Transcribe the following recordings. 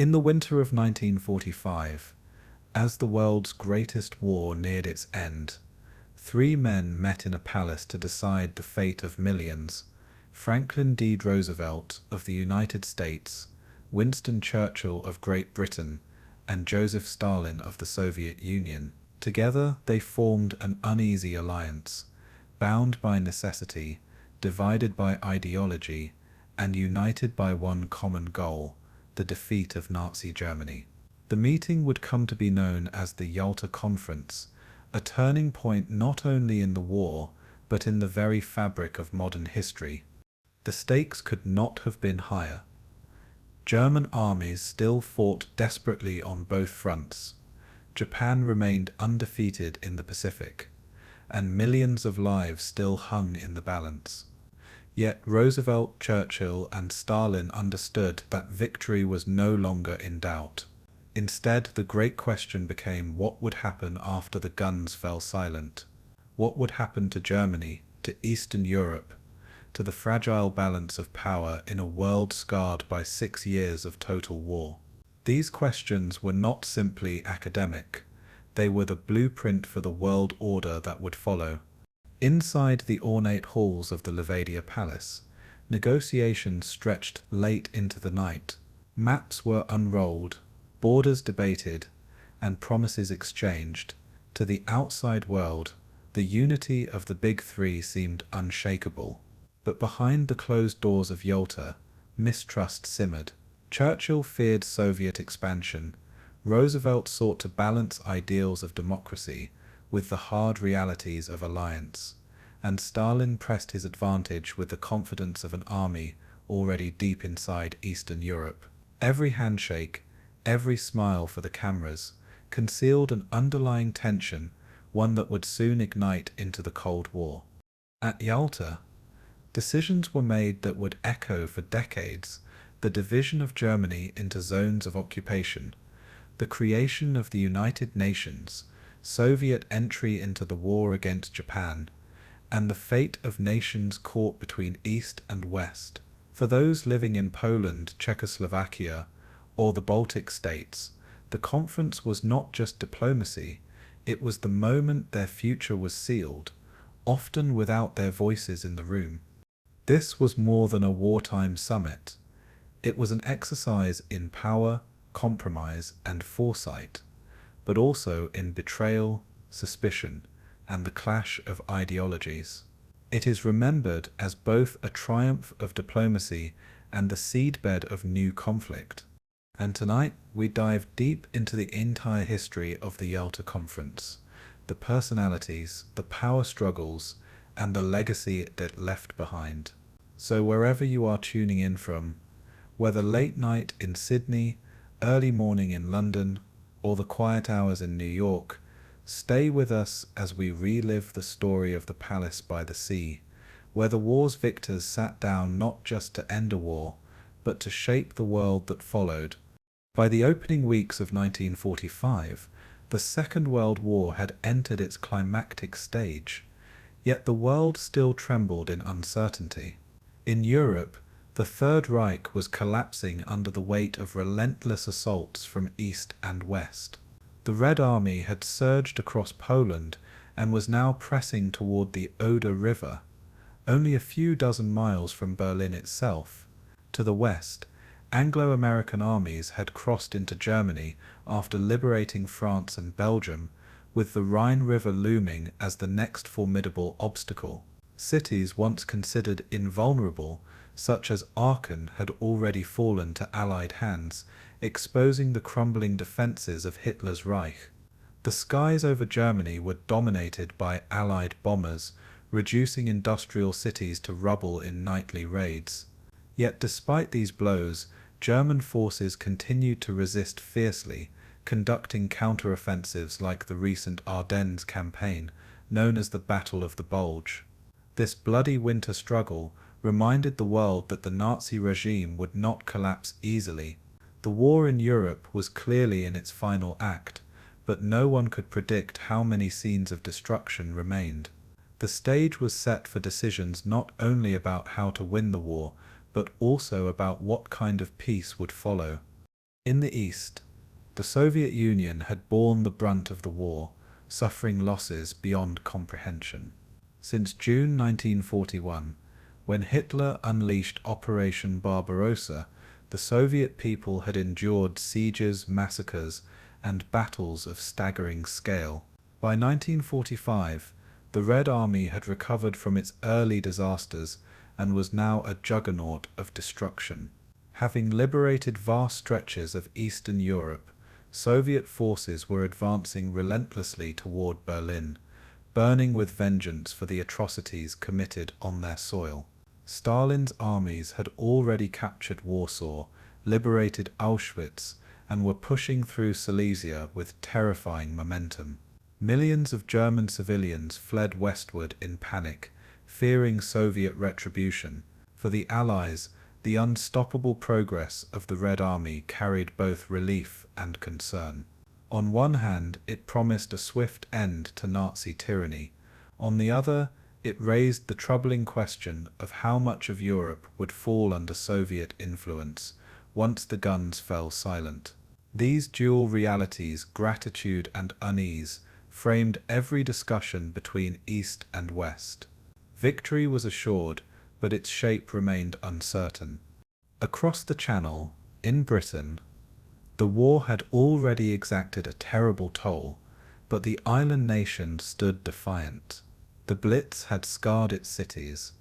In the winter of 1945, as the world's greatest war neared its end, three men met in a palace to decide the fate of millions: Franklin D. Roosevelt of the United States, Winston Churchill of Great Britain, and Joseph Stalin of the Soviet Union. Together they formed an uneasy alliance, bound by necessity, divided by ideology, and united by one common goal: the defeat of Nazi Germany. The meeting would come to be known as the Yalta Conference, a turning point not only in the war, but in the very fabric of modern history. The stakes could not have been higher. German armies still fought desperately on both fronts. Japan remained undefeated in the Pacific, and millions of lives still hung in the balance. Yet Roosevelt, Churchill, and Stalin understood that victory was no longer in doubt. Instead, the great question became what would happen after the guns fell silent. What would happen to Germany, to Eastern Europe, to the fragile balance of power in a world scarred by 6 years of total war? These questions were not simply academic. They were the blueprint for the world order that would follow. Inside the ornate halls of the Levadia Palace, negotiations stretched late into the night. Maps were unrolled, borders debated, and promises exchanged. To the outside world, the unity of the Big Three seemed unshakable. But behind the closed doors of Yalta, mistrust simmered. Churchill feared Soviet expansion. Roosevelt sought to balance ideals of democracy with the hard realities of alliance. And Stalin pressed his advantage with the confidence of an army already deep inside Eastern Europe. Every handshake, every smile for the cameras, concealed an underlying tension, one that would soon ignite into the Cold War. At Yalta, decisions were made that would echo for decades: the division of Germany into zones of occupation, the creation of the United Nations, Soviet entry into the war against Japan, and the fate of nations caught between East and West. For those living in Poland, Czechoslovakia, or the Baltic states, the conference was not just diplomacy, it was the moment their future was sealed, often without their voices in the room. This was more than a wartime summit. It was an exercise in power, compromise, and foresight, but also in betrayal, suspicion, and the clash of ideologies. It is remembered as both a triumph of diplomacy and the seedbed of new conflict. And tonight, we dive deep into the entire history of the Yalta Conference, the personalities, the power struggles, and the legacy it left behind. So wherever you are tuning in from, whether late night in Sydney, early morning in London, or the quiet hours in New York, stay with us as we relive the story of the palace by the sea, where the war's victors sat down not just to end a war, but to shape the world that followed. By the opening weeks of 1945, the Second World War had entered its climactic stage, yet the world still trembled in uncertainty. In Europe, the Third Reich was collapsing under the weight of relentless assaults from east and west. The Red Army had surged across Poland and was now pressing toward the Oder River, only a few dozen miles from Berlin itself. To the west, Anglo-American armies had crossed into Germany after liberating France and Belgium, with the Rhine River looming as the next formidable obstacle. Cities once considered invulnerable, such as Aachen, had already fallen to Allied hands, exposing the crumbling defences of Hitler's Reich. The skies over Germany were dominated by Allied bombers, reducing industrial cities to rubble in nightly raids. Yet despite these blows, German forces continued to resist fiercely, conducting counteroffensives like the recent Ardennes campaign, known as the Battle of the Bulge. This bloody winter struggle reminded the world that the Nazi regime would not collapse easily. The war in Europe was clearly in its final act, but no one could predict how many scenes of destruction remained. The stage was set for decisions not only about how to win the war, but also about what kind of peace would follow. In the east, the Soviet Union had borne the brunt of the war, suffering losses beyond comprehension. Since June 1941, when Hitler unleashed Operation Barbarossa, the Soviet people had endured sieges, massacres, and battles of staggering scale. By 1945, the Red Army had recovered from its early disasters and was now a juggernaut of destruction. Having liberated vast stretches of Eastern Europe, Soviet forces were advancing relentlessly toward Berlin, burning with vengeance for the atrocities committed on their soil. Stalin's armies had already captured Warsaw, liberated Auschwitz, and were pushing through Silesia with terrifying momentum. Millions of German civilians fled westward in panic, fearing Soviet retribution. For the Allies, the unstoppable progress of the Red Army carried both relief and concern. On one hand, it promised a swift end to Nazi tyranny. On the other, it raised the troubling question of how much of Europe would fall under Soviet influence once the guns fell silent. These dual realities, gratitude and unease, framed every discussion between East and West. Victory was assured, but its shape remained uncertain. Across the Channel, in Britain, the war had already exacted a terrible toll, but the island nation stood defiant. The Blitz had scarred its cities,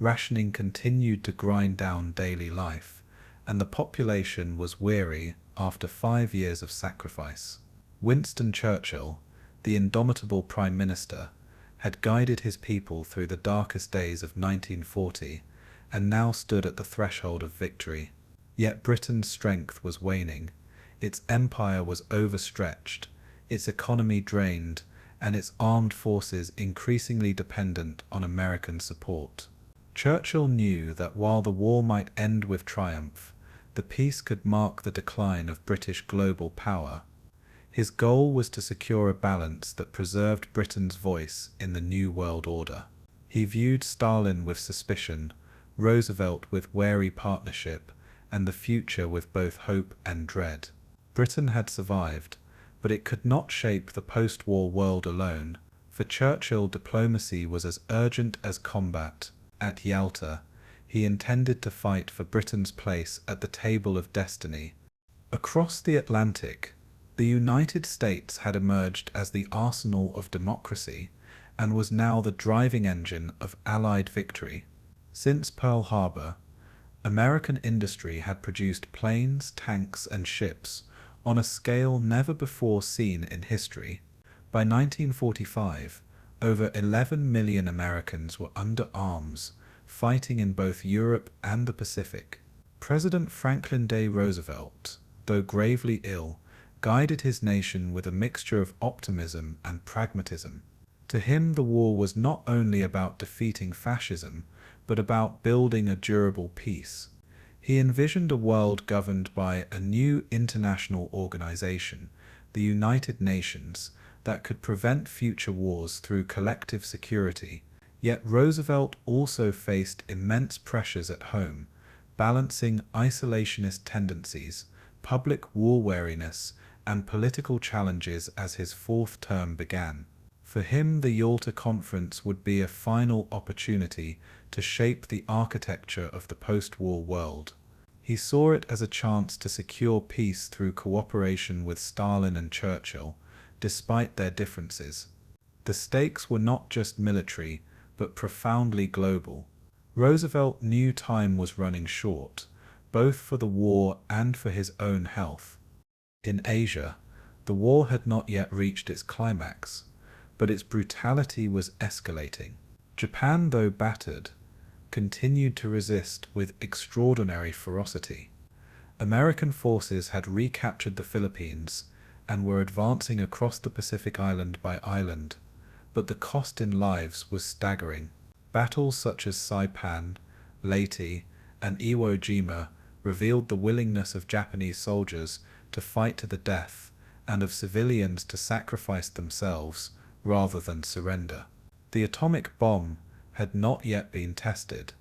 rationing continued to grind down daily life, and the population was weary after 5 years of sacrifice. Winston Churchill, the indomitable Prime Minister, had guided his people through the darkest days of 1940 and now stood at the threshold of victory. Yet Britain's strength was waning, its empire was overstretched, its economy drained, and its armed forces increasingly dependent on American support. Churchill knew that while the war might end with triumph, the peace could mark the decline of British global power. His goal was to secure a balance that preserved Britain's voice in the new world order. He viewed Stalin with suspicion, Roosevelt with wary partnership, and the future with both hope and dread. Britain had survived, but it could not shape the post-war world alone. For Churchill, diplomacy was as urgent as combat. At Yalta, he intended to fight for Britain's place at the table of destiny. Across the Atlantic, the United States had emerged as the arsenal of democracy and was now the driving engine of Allied victory. Since Pearl Harbor, American industry had produced planes, tanks, and ships on a scale never before seen in history. By 1945, over 11 million Americans were under arms, fighting in both Europe and the Pacific. President Franklin D. Roosevelt, though gravely ill, guided his nation with a mixture of optimism and pragmatism. To him, the war was not only about defeating fascism, but about building a durable peace. He envisioned a world governed by a new international organization, the United Nations, that could prevent future wars through collective security. Yet Roosevelt also faced immense pressures at home, balancing isolationist tendencies, public war weariness, and political challenges as his fourth term began. For him, the Yalta Conference would be a final opportunity to shape the architecture of the post-war world. He saw it as a chance to secure peace through cooperation with Stalin and Churchill, despite their differences. The stakes were not just military, but profoundly global. Roosevelt knew time was running short, both for the war and for his own health. In Asia, the war had not yet reached its climax, but its brutality was escalating. Japan, though battered, continued to resist with extraordinary ferocity. American forces had recaptured the Philippines and were advancing across the Pacific island by island, but the cost in lives was staggering. Battles such as Saipan, Leyte, and Iwo Jima revealed the willingness of Japanese soldiers to fight to the death and of civilians to sacrifice themselves rather than surrender. The atomic bomb had not yet been tested,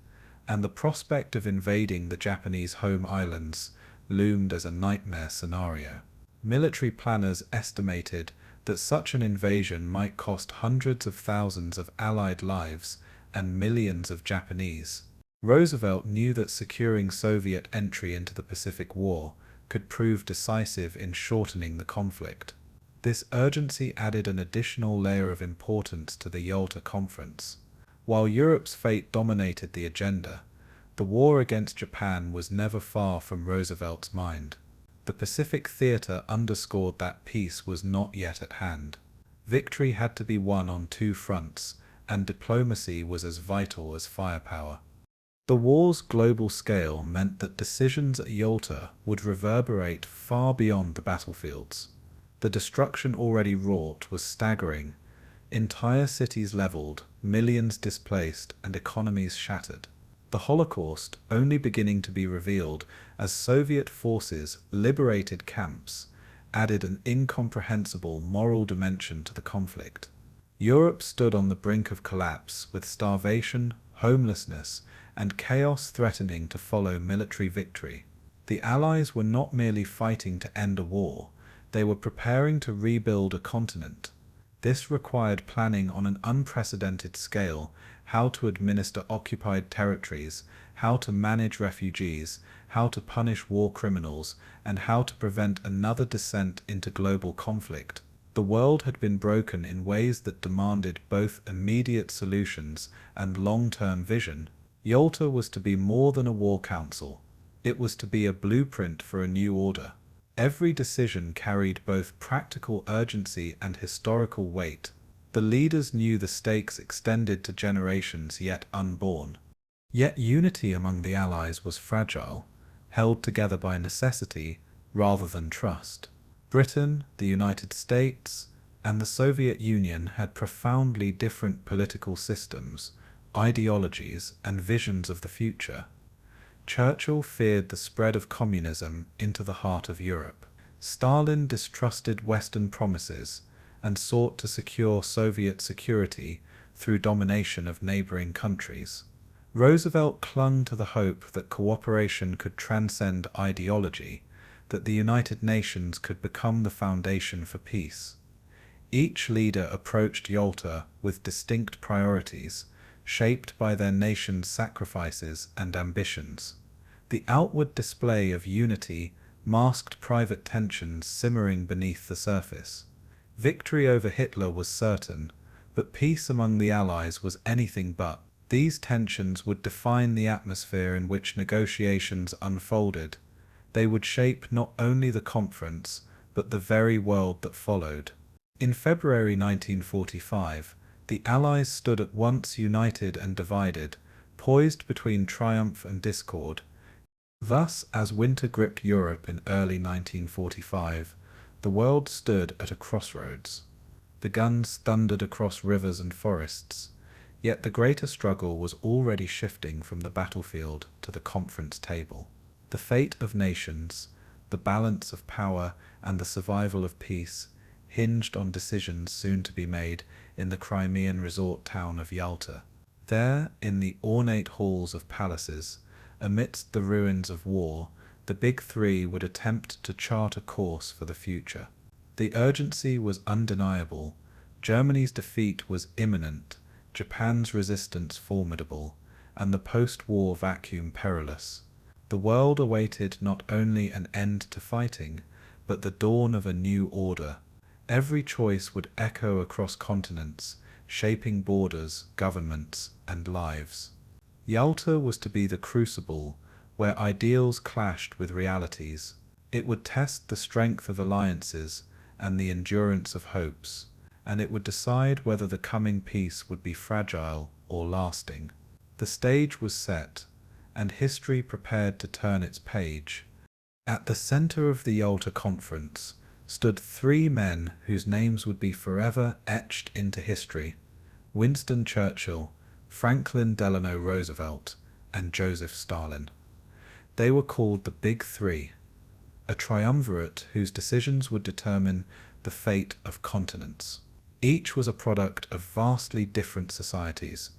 and the prospect of invading the Japanese home islands loomed as a nightmare scenario. Military planners estimated that such an invasion might cost hundreds of thousands of Allied lives and millions of Japanese. Roosevelt knew that securing Soviet entry into the Pacific War could prove decisive in shortening the conflict. This urgency added an additional layer of importance to the Yalta Conference. While Europe's fate dominated the agenda, the war against Japan was never far from Roosevelt's mind. The Pacific theater underscored that peace was not yet at hand. Victory had to be won on two fronts, and diplomacy was as vital as firepower. The war's global scale meant that decisions at Yalta would reverberate far beyond the battlefields. The destruction already wrought was staggering. Entire cities leveled, millions displaced, and economies shattered. The Holocaust only beginning to be revealed as Soviet forces liberated camps added an incomprehensible moral dimension to the conflict. Europe stood on the brink of collapse, with starvation, homelessness, and chaos threatening to follow military victory. The Allies were not merely fighting to end a war, they were preparing to rebuild a continent. This required planning on an unprecedented scale: how to administer occupied territories, how to manage refugees, how to punish war criminals, and how to prevent another descent into global conflict. The world had been broken in ways that demanded both immediate solutions and long-term vision. Yalta was to be more than a war council. It was to be a blueprint for a new order. Every decision carried both practical urgency and historical weight. The leaders knew the stakes extended to generations yet unborn. Yet unity among the Allies was fragile, held together by necessity rather than trust. Britain, the United States, and the Soviet Union had profoundly different political systems, ideologies, and visions of the future. Churchill feared the spread of communism into the heart of Europe. Stalin distrusted Western promises and sought to secure Soviet security through domination of neighboring countries. Roosevelt clung to the hope that cooperation could transcend ideology, that the United Nations could become the foundation for peace. Each leader approached Yalta with distinct priorities, shaped by their nation's sacrifices and ambitions. The outward display of unity masked private tensions simmering beneath the surface. Victory over Hitler was certain, but peace among the Allies was anything but. These tensions would define the atmosphere in which negotiations unfolded. They would shape not only the conference, but the very world that followed. In February 1945, the Allies stood at once united and divided, poised between triumph and discord. Thus, as winter gripped Europe in early 1945, the world stood at a crossroads. The guns thundered across rivers and forests, yet the greater struggle was already shifting from the battlefield to the conference table. The fate of nations, the balance of power, and the survival of peace hinged on decisions soon to be made in the Crimean resort town of Yalta. There, in the ornate halls of palaces, amidst the ruins of war, the Big Three would attempt to chart a course for the future. The urgency was undeniable. Germany's defeat was imminent, Japan's resistance formidable, and the post-war vacuum perilous. The world awaited not only an end to fighting, but the dawn of a new order. Every choice would echo across continents, shaping borders, governments, and lives. Yalta was to be the crucible where ideals clashed with realities. It would test the strength of alliances and the endurance of hopes, and it would decide whether the coming peace would be fragile or lasting. The stage was set, and history prepared to turn its page. At the center of the Yalta Conference stood three men whose names would be forever etched into history: Winston Churchill, Franklin Delano Roosevelt, and Joseph Stalin. They were called the Big Three, a triumvirate whose decisions would determine the fate of continents. Each was a product of vastly different societies,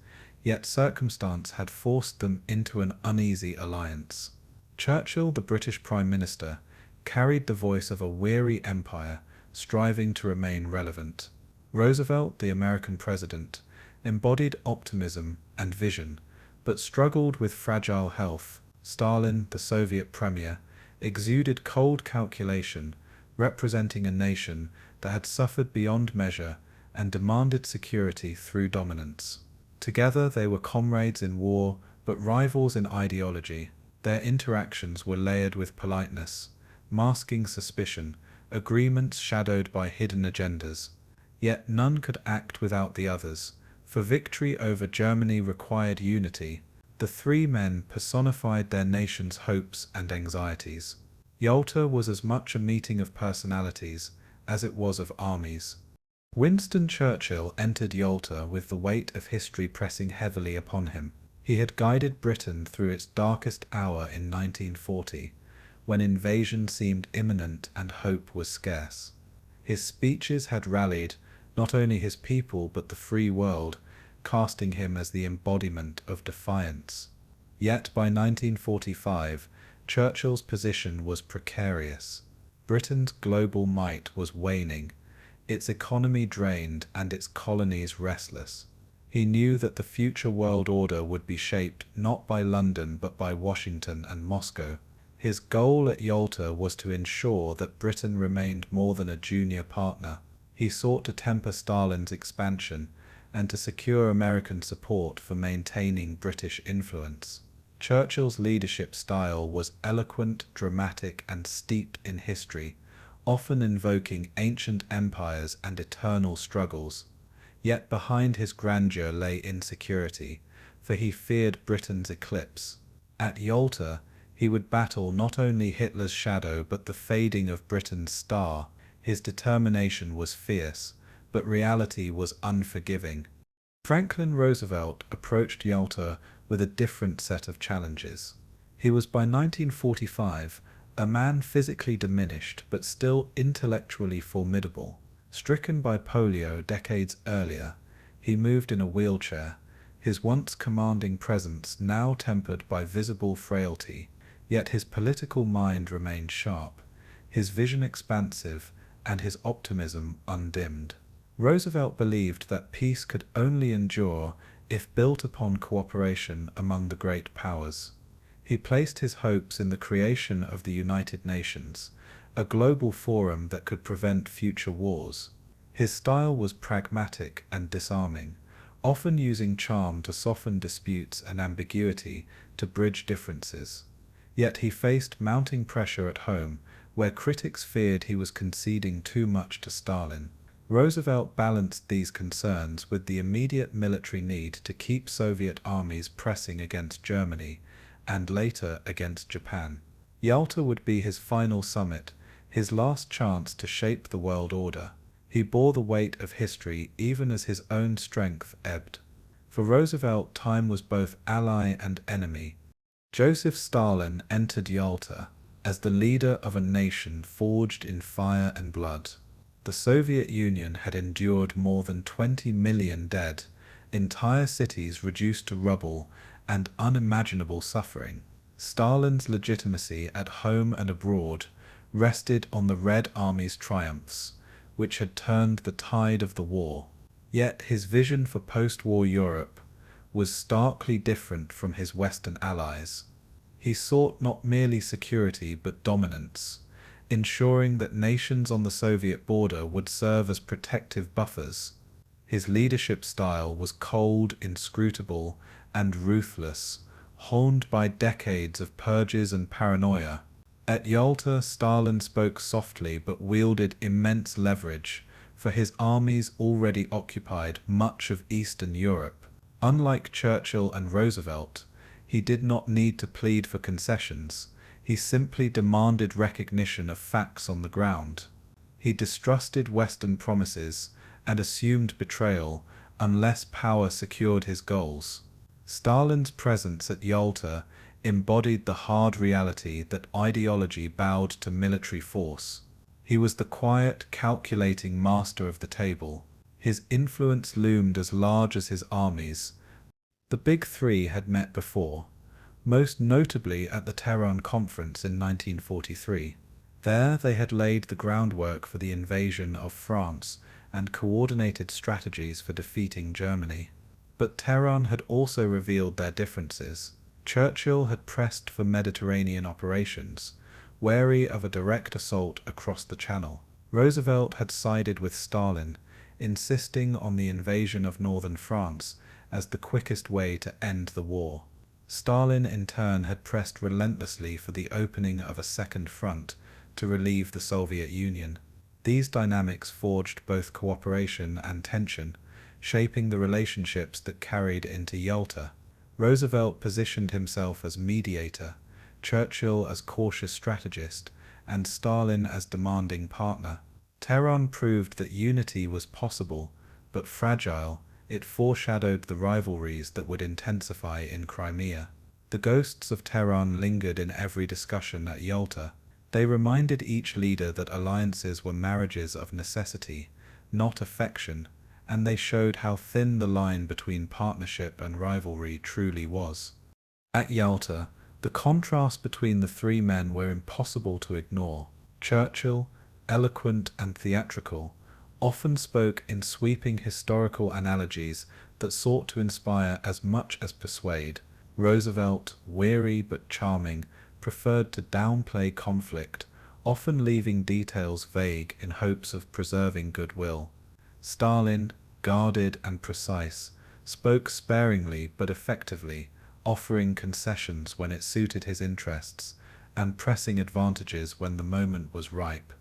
yet circumstance had forced them into an uneasy alliance. Churchill, the British Prime Minister, carried the voice of a weary empire, striving to remain relevant. Roosevelt, the American president, embodied optimism and vision, but struggled with fragile health. Stalin, the Soviet premier, exuded cold calculation, representing a nation that had suffered beyond measure and demanded security through dominance. Together they were comrades in war, but rivals in ideology. Their interactions were layered with politeness, masking suspicion, agreements shadowed by hidden agendas. Yet none could act without the others, for victory over Germany required unity. The three men personified their nation's hopes and anxieties. Yalta was as much a meeting of personalities as it was of armies. Winston Churchill entered Yalta with the weight of history pressing heavily upon him. He had guided Britain through its darkest hour in 1940, when invasion seemed imminent and hope was scarce. His speeches had rallied not only his people but the free world, casting him as the embodiment of defiance. Yet by 1945, Churchill's position was precarious. Britain's global might was waning, its economy drained and its colonies restless. He knew that the future world order would be shaped not by London but by Washington and Moscow. His goal at Yalta was to ensure that Britain remained more than a junior partner. He sought to temper Stalin's expansion and to secure American support for maintaining British influence. Churchill's leadership style was eloquent, dramatic, and steeped in history, often invoking ancient empires and eternal struggles. Yet behind his grandeur lay insecurity, for he feared Britain's eclipse. At Yalta, he would battle not only Hitler's shadow but the fading of Britain's star. His determination was fierce, but reality was unforgiving. Franklin Roosevelt approached Yalta with a different set of challenges. He was by 1945 a man physically diminished but still intellectually formidable. Stricken by polio decades earlier, he moved in a wheelchair, his once commanding presence now tempered by visible frailty, yet his political mind remained sharp, his vision expansive, and his optimism undimmed. Roosevelt believed that peace could only endure if built upon cooperation among the great powers. He placed his hopes in the creation of the United Nations, a global forum that could prevent future wars. His style was pragmatic and disarming, often using charm to soften disputes and ambiguity to bridge differences. Yet he faced mounting pressure at home, where critics feared he was conceding too much to Stalin. Roosevelt balanced these concerns with the immediate military need to keep Soviet armies pressing against Germany, and later against Japan. Yalta would be his final summit, his last chance to shape the world order. He bore the weight of history even as his own strength ebbed. For Roosevelt, time was both ally and enemy. Joseph Stalin entered Yalta as the leader of a nation forged in fire and blood. The Soviet Union had endured more than 20 million dead, entire cities reduced to rubble, and unimaginable suffering. Stalin's legitimacy at home and abroad rested on the Red Army's triumphs, which had turned the tide of the war. Yet his vision for post-war Europe was starkly different from his Western allies. He sought not merely security but dominance, ensuring that nations on the Soviet border would serve as protective buffers. His leadership style was cold, inscrutable, and ruthless, honed by decades of purges and paranoia. At Yalta, Stalin spoke softly but wielded immense leverage, for his armies already occupied much of Eastern Europe. Unlike Churchill and Roosevelt, he did not need to plead for concessions. He simply demanded recognition of facts on the ground. He distrusted Western promises and assumed betrayal unless power secured his goals. Stalin's presence at Yalta embodied the hard reality that ideology bowed to military force. He was the quiet, calculating master of the table. His influence loomed as large as his armies. The Big Three had met before. most notably at the Tehran Conference in 1943. There they had laid the groundwork for the invasion of France and coordinated strategies for defeating Germany. But Tehran had also revealed their differences. Churchill had pressed for Mediterranean operations, wary of a direct assault across the Channel. Roosevelt had sided with Stalin, insisting on the invasion of northern France as the quickest way to end the war. Stalin in turn had pressed relentlessly for the opening of a second front to relieve the Soviet Union. These dynamics forged both cooperation and tension, shaping the relationships that carried into Yalta. Roosevelt positioned himself as mediator, Churchill as cautious strategist, and Stalin as demanding partner. Tehran proved that unity was possible, but fragile. It foreshadowed the rivalries that would intensify in Crimea. The ghosts of Tehran lingered in every discussion at Yalta. They reminded each leader that alliances were marriages of necessity, not affection, and they showed how thin the line between partnership and rivalry truly was. At Yalta, the contrast between the three men were impossible to ignore. Churchill, eloquent and theatrical, often spoke in sweeping historical analogies that sought to inspire as much as persuade. Roosevelt, weary but charming, preferred to downplay conflict, often leaving details vague in hopes of preserving goodwill. Stalin, guarded and precise, spoke sparingly but effectively, offering concessions when it suited his interests, and pressing advantages when the moment was ripe.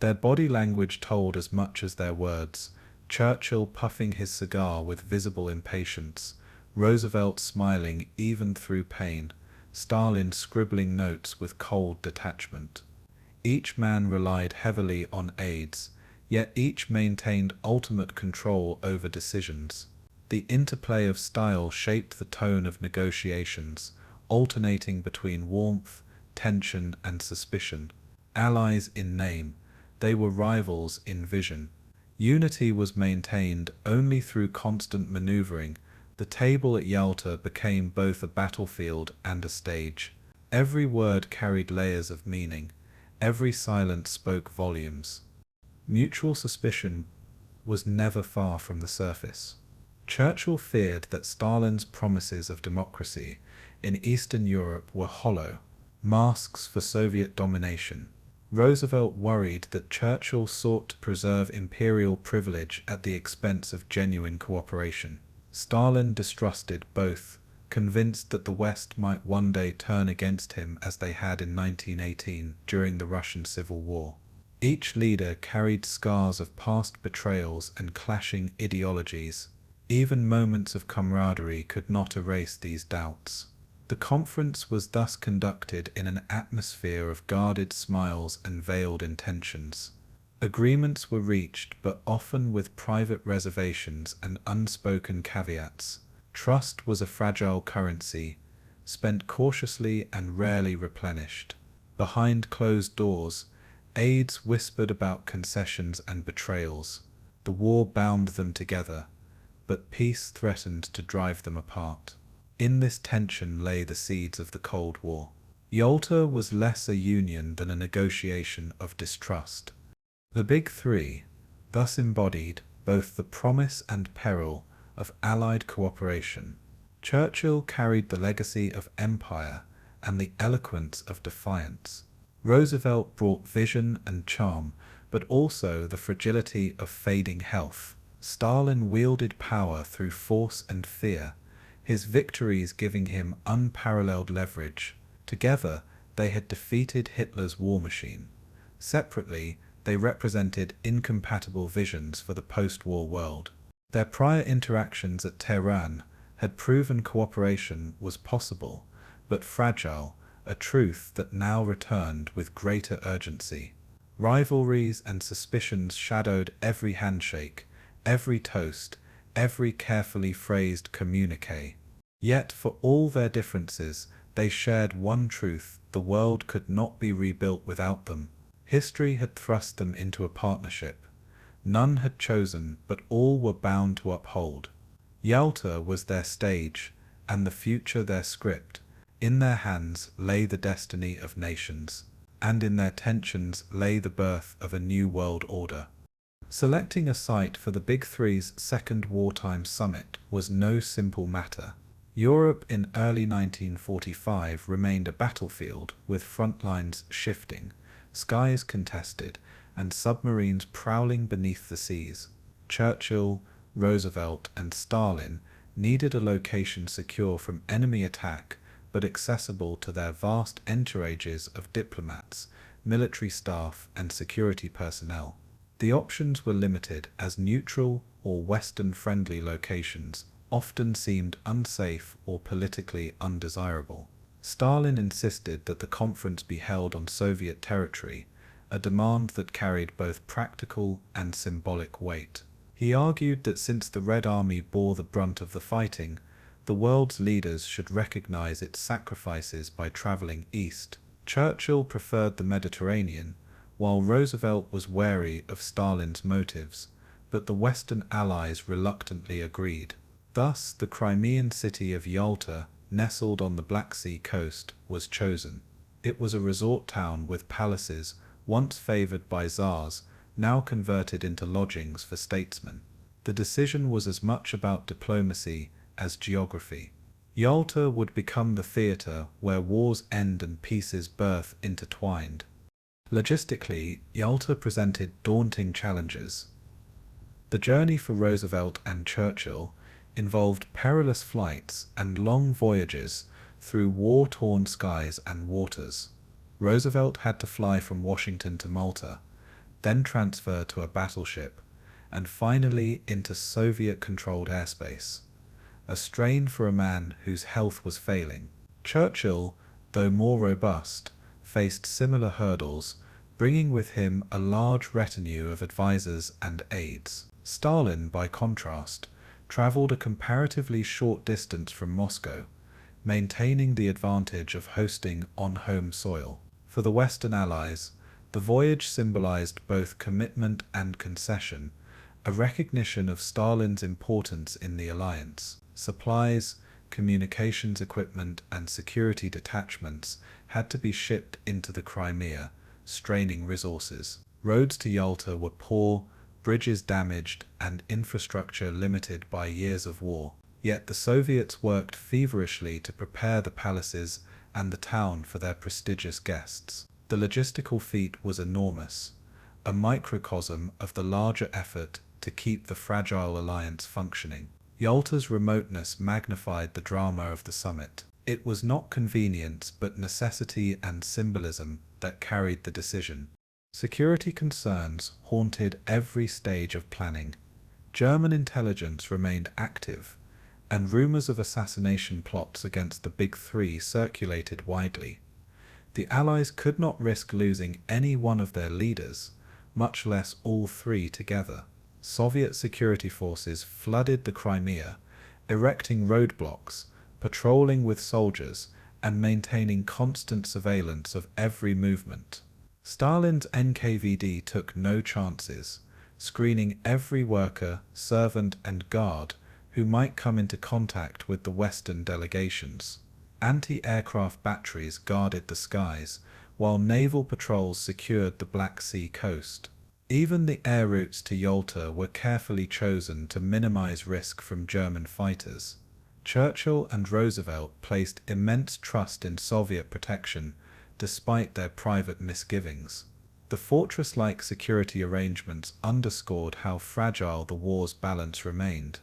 Their body language told as much as their words, Churchill puffing his cigar with visible impatience, Roosevelt smiling even through pain, Stalin scribbling notes with cold detachment. Each man relied heavily on aides, yet each maintained ultimate control over decisions. The interplay of style shaped the tone of negotiations, alternating between warmth, tension, and suspicion. Allies in name, they were rivals in vision. Unity was maintained only through constant maneuvering. The table at Yalta became both a battlefield and a stage. Every word carried layers of meaning. Every silence spoke volumes. Mutual suspicion was never far from the surface. Churchill feared that Stalin's promises of democracy in Eastern Europe were hollow, masks for Soviet domination. Roosevelt worried that Churchill sought to preserve imperial privilege at the expense of genuine cooperation. Stalin distrusted both, convinced that the West might one day turn against him as they had in 1918 during the Russian Civil War. Each leader carried scars of past betrayals and clashing ideologies. Even moments of camaraderie could not erase these doubts. The conference was thus conducted in an atmosphere of guarded smiles and veiled intentions. Agreements were reached, but often with private reservations and unspoken caveats. Trust was a fragile currency, spent cautiously and rarely replenished. Behind closed doors, aides whispered about concessions and betrayals. The war bound them together, but peace threatened to drive them apart. In this tension lay the seeds of the Cold War. Yalta was less a union than a negotiation of distrust. The Big Three thus embodied both the promise and peril of Allied cooperation. Churchill carried the legacy of empire and the eloquence of defiance. Roosevelt brought vision and charm, but also the fragility of fading health. Stalin wielded power through force and fear, his victories giving him unparalleled leverage. Together, they had defeated Hitler's war machine. Separately, they represented incompatible visions for the post-war world. Their prior interactions at Tehran had proven cooperation was possible, but fragile, a truth that now returned with greater urgency. Rivalries and suspicions shadowed every handshake, every toast, every carefully phrased communique. Yet for all their differences, they shared one truth: the world could not be rebuilt without them. History had thrust them into a partnership. None had chosen, but all were bound to uphold. Yalta was their stage, and the future their script, In their hands lay the destiny of nations, and in their tensions lay the birth of a new world order. Selecting a site for the Big Three's second wartime summit was no simple matter. Europe in early 1945 remained a battlefield, with front lines shifting, skies contested, and submarines prowling beneath the seas. Churchill, Roosevelt, and Stalin needed a location secure from enemy attack but accessible to their vast entourages of diplomats, military staff, and security personnel. The options were limited, as neutral or Western-friendly locations often seemed unsafe or politically undesirable. Stalin insisted that the conference be held on Soviet territory, a demand that carried both practical and symbolic weight. He argued that since the Red Army bore the brunt of the fighting, the world's leaders should recognize its sacrifices by traveling east. Churchill preferred the Mediterranean, while Roosevelt was wary of Stalin's motives, but the Western Allies reluctantly agreed. Thus, the Crimean city of Yalta, nestled on the Black Sea coast, was chosen. It was a resort town with palaces, once favored by czars, now converted into lodgings for statesmen. The decision was as much about diplomacy as geography. Yalta would become the theater where war's end and peace's birth intertwined. Logistically, Yalta presented daunting challenges. The journey for Roosevelt and Churchill involved perilous flights and long voyages through war-torn skies and waters. Roosevelt had to fly from Washington to Malta, then transfer to a battleship, and finally into Soviet-controlled airspace. A strain for a man whose health was failing. Churchill, though more robust, faced similar hurdles, bringing with him a large retinue of advisors and aides. Stalin, by contrast, traveled a comparatively short distance from Moscow, maintaining the advantage of hosting on home soil. For the Western Allies, the voyage symbolized both commitment and concession, a recognition of Stalin's importance in the alliance. Supplies, communications equipment, and security detachments had to be shipped into the Crimea, straining resources. Roads to Yalta were poor, bridges damaged, and infrastructure limited by years of war. Yet the Soviets worked feverishly to prepare the palaces and the town for their prestigious guests. The logistical feat was enormous, a microcosm of the larger effort to keep the fragile alliance functioning. Yalta's remoteness magnified the drama of the summit. It was not convenience but necessity and symbolism that carried the decision. Security concerns haunted every stage of planning. German intelligence remained active, and rumors of assassination plots against the Big Three circulated widely. The Allies could not risk losing any one of their leaders, much less all three together. Soviet security forces flooded the Crimea, erecting roadblocks, patrolling with soldiers, and maintaining constant surveillance of every movement. Stalin's NKVD took no chances, screening every worker, servant, and guard who might come into contact with the Western delegations. Anti-aircraft batteries guarded the skies, while naval patrols secured the Black Sea coast. Even the air routes to Yalta were carefully chosen to minimize risk from German fighters. Churchill and Roosevelt placed immense trust in Soviet protection, despite their private misgivings. The fortress-like security arrangements underscored how fragile the war's balance remained.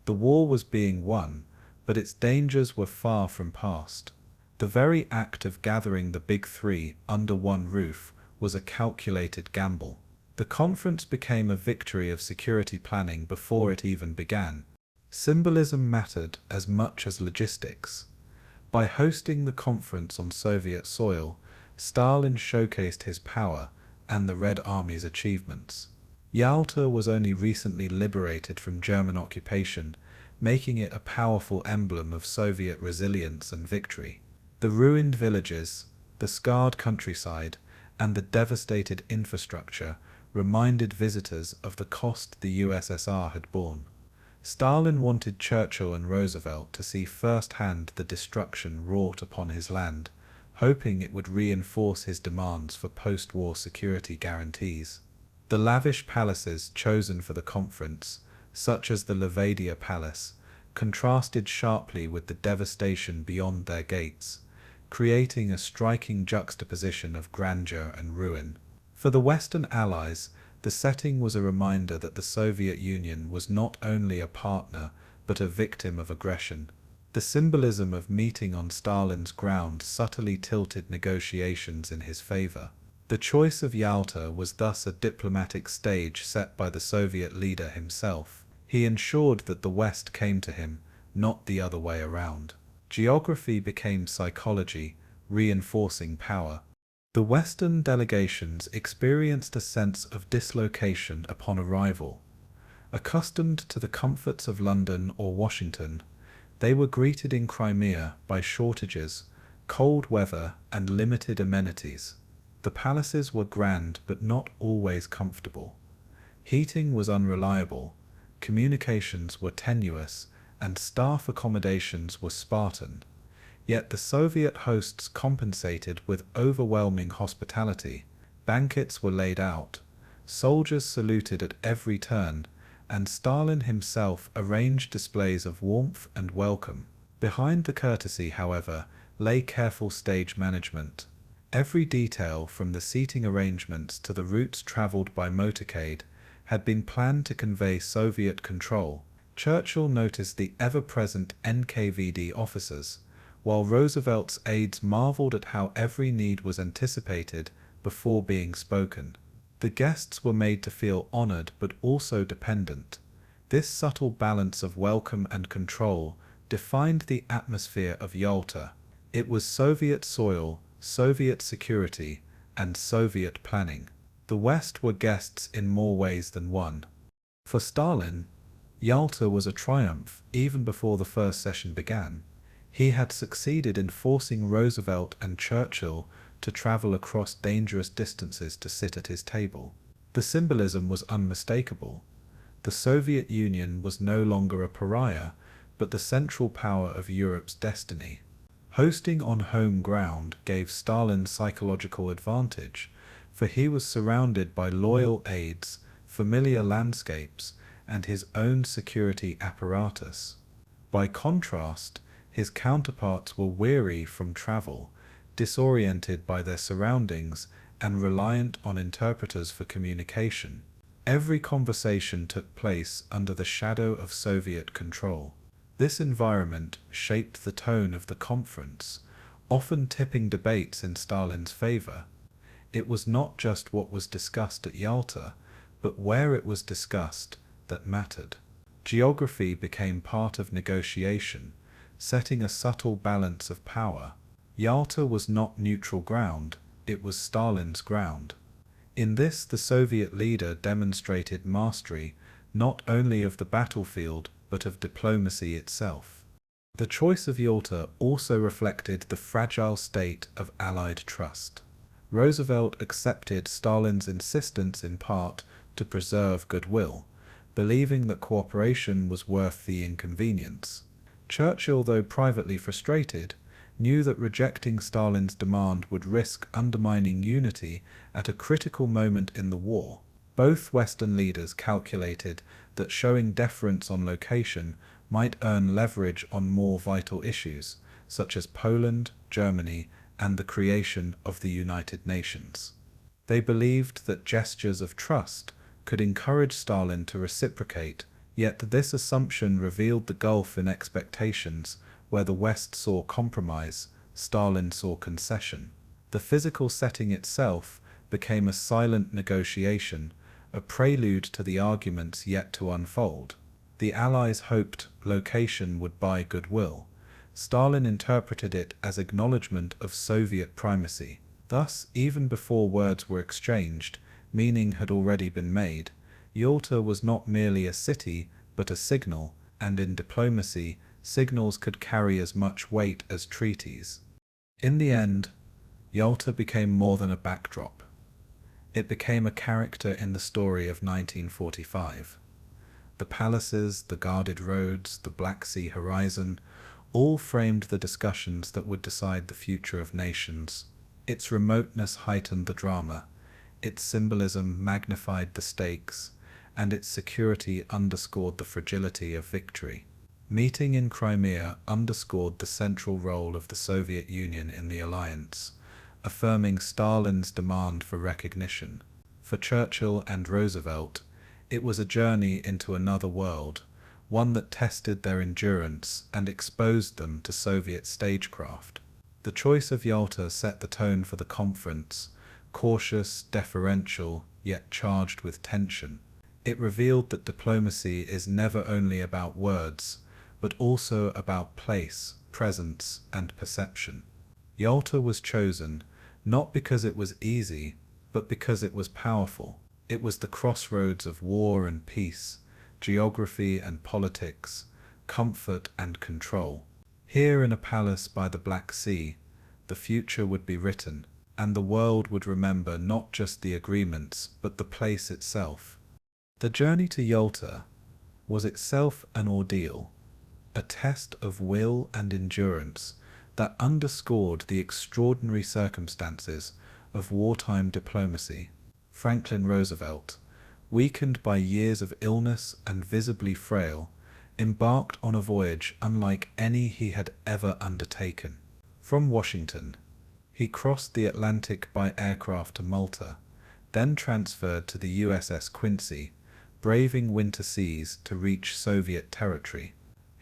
The war was being won, but its dangers were far from past. The very act of gathering the Big Three under one roof was a calculated gamble. The conference became a victory of security planning before it even began. Symbolism mattered as much as logistics. By hosting the conference on Soviet soil, Stalin showcased his power and the Red Army's achievements. Yalta was only recently liberated from German occupation, making it a powerful emblem of Soviet resilience and victory. The ruined villages, the scarred countryside, and the devastated infrastructure reminded visitors of the cost the USSR had borne. Stalin wanted Churchill and Roosevelt to see firsthand the destruction wrought upon his land, hoping it would reinforce his demands for post-war security guarantees. The lavish palaces chosen for the conference, such as the Levadia Palace, contrasted sharply with the devastation beyond their gates, creating a striking juxtaposition of grandeur and ruin. For the Western Allies, the setting was a reminder that the Soviet Union was not only a partner, but a victim of aggression. The symbolism of meeting on Stalin's ground subtly tilted negotiations in his favor. The choice of Yalta was thus a diplomatic stage set by the Soviet leader himself. He ensured that the West came to him, not the other way around. Geography became psychology, reinforcing power. The Western delegations experienced a sense of dislocation upon arrival. Accustomed to the comforts of London or Washington, they were greeted in Crimea by shortages, cold weather, and limited amenities. The palaces were grand but not always comfortable. Heating was unreliable, communications were tenuous, and staff accommodations were Spartan. Yet the Soviet hosts compensated with overwhelming hospitality. Banquets were laid out, soldiers saluted at every turn, and Stalin himself arranged displays of warmth and welcome. Behind the courtesy, however, lay careful stage management. Every detail, from the seating arrangements to the routes traveled by motorcade, had been planned to convey Soviet control. Churchill noticed the ever-present NKVD officers, while Roosevelt's aides marveled at how every need was anticipated before being spoken. The guests were made to feel honored but also dependent. This subtle balance of welcome and control defined the atmosphere of Yalta. It was Soviet soil, Soviet security, and Soviet planning. The West were guests in more ways than one. For Stalin, Yalta was a triumph even before the first session began. He had succeeded in forcing Roosevelt and Churchill to travel across dangerous distances to sit at his table. The symbolism was unmistakable. The Soviet Union was no longer a pariah, but the central power of Europe's destiny. Hosting on home ground gave Stalin psychological advantage, for he was surrounded by loyal aides, familiar landscapes, and his own security apparatus. By contrast, his counterparts were weary from travel, disoriented by their surroundings, and reliant on interpreters for communication. Every conversation took place under the shadow of Soviet control. This environment shaped the tone of the conference, often tipping debates in Stalin's favor. It was not just what was discussed at Yalta, but where it was discussed that mattered. Geography became part of negotiation, setting a subtle balance of power. Yalta was not neutral ground, it was Stalin's ground. In this, the Soviet leader demonstrated mastery not only of the battlefield but of diplomacy itself. The choice of Yalta also reflected the fragile state of Allied trust. Roosevelt accepted Stalin's insistence in part to preserve goodwill, believing that cooperation was worth the inconvenience. Churchill, though privately frustrated, knew that rejecting Stalin's demand would risk undermining unity at a critical moment in the war. Both Western leaders calculated that showing deference on location might earn leverage on more vital issues, such as Poland, Germany, and the creation of the United Nations. They believed that gestures of trust could encourage Stalin to reciprocate, yet this assumption revealed the gulf in expectations. Where the West saw compromise, Stalin saw concession. The physical setting itself became a silent negotiation, a prelude to the arguments yet to unfold. The Allies hoped location would buy goodwill. Stalin interpreted it as acknowledgement of Soviet primacy. Thus, even before words were exchanged, meaning had already been made. Yalta was not merely a city, but a signal, and in diplomacy, signals could carry as much weight as treaties. In the end, Yalta became more than a backdrop. It became a character in the story of 1945. The palaces, the guarded roads, the Black Sea horizon, all framed the discussions that would decide the future of nations. Its remoteness heightened the drama, its symbolism magnified the stakes, and its security underscored the fragility of victory. Meeting in Crimea underscored the central role of the Soviet Union in the alliance, affirming Stalin's demand for recognition. For Churchill and Roosevelt, it was a journey into another world, one that tested their endurance and exposed them to Soviet stagecraft. The choice of Yalta set the tone for the conference, cautious, deferential, yet charged with tension. It revealed that diplomacy is never only about words, but also about place, presence, and perception. Yalta was chosen not because it was easy, but because it was powerful. It was the crossroads of war and peace, geography and politics, comfort and control. Here in a palace by the Black Sea, the future would be written, and the world would remember not just the agreements, but the place itself. The journey to Yalta was itself an ordeal, a test of will and endurance that underscored the extraordinary circumstances of wartime diplomacy. Franklin Roosevelt, weakened by years of illness and visibly frail, embarked on a voyage unlike any he had ever undertaken. From Washington, he crossed the Atlantic by aircraft to Malta, then transferred to the USS Quincy, braving winter seas to reach Soviet territory.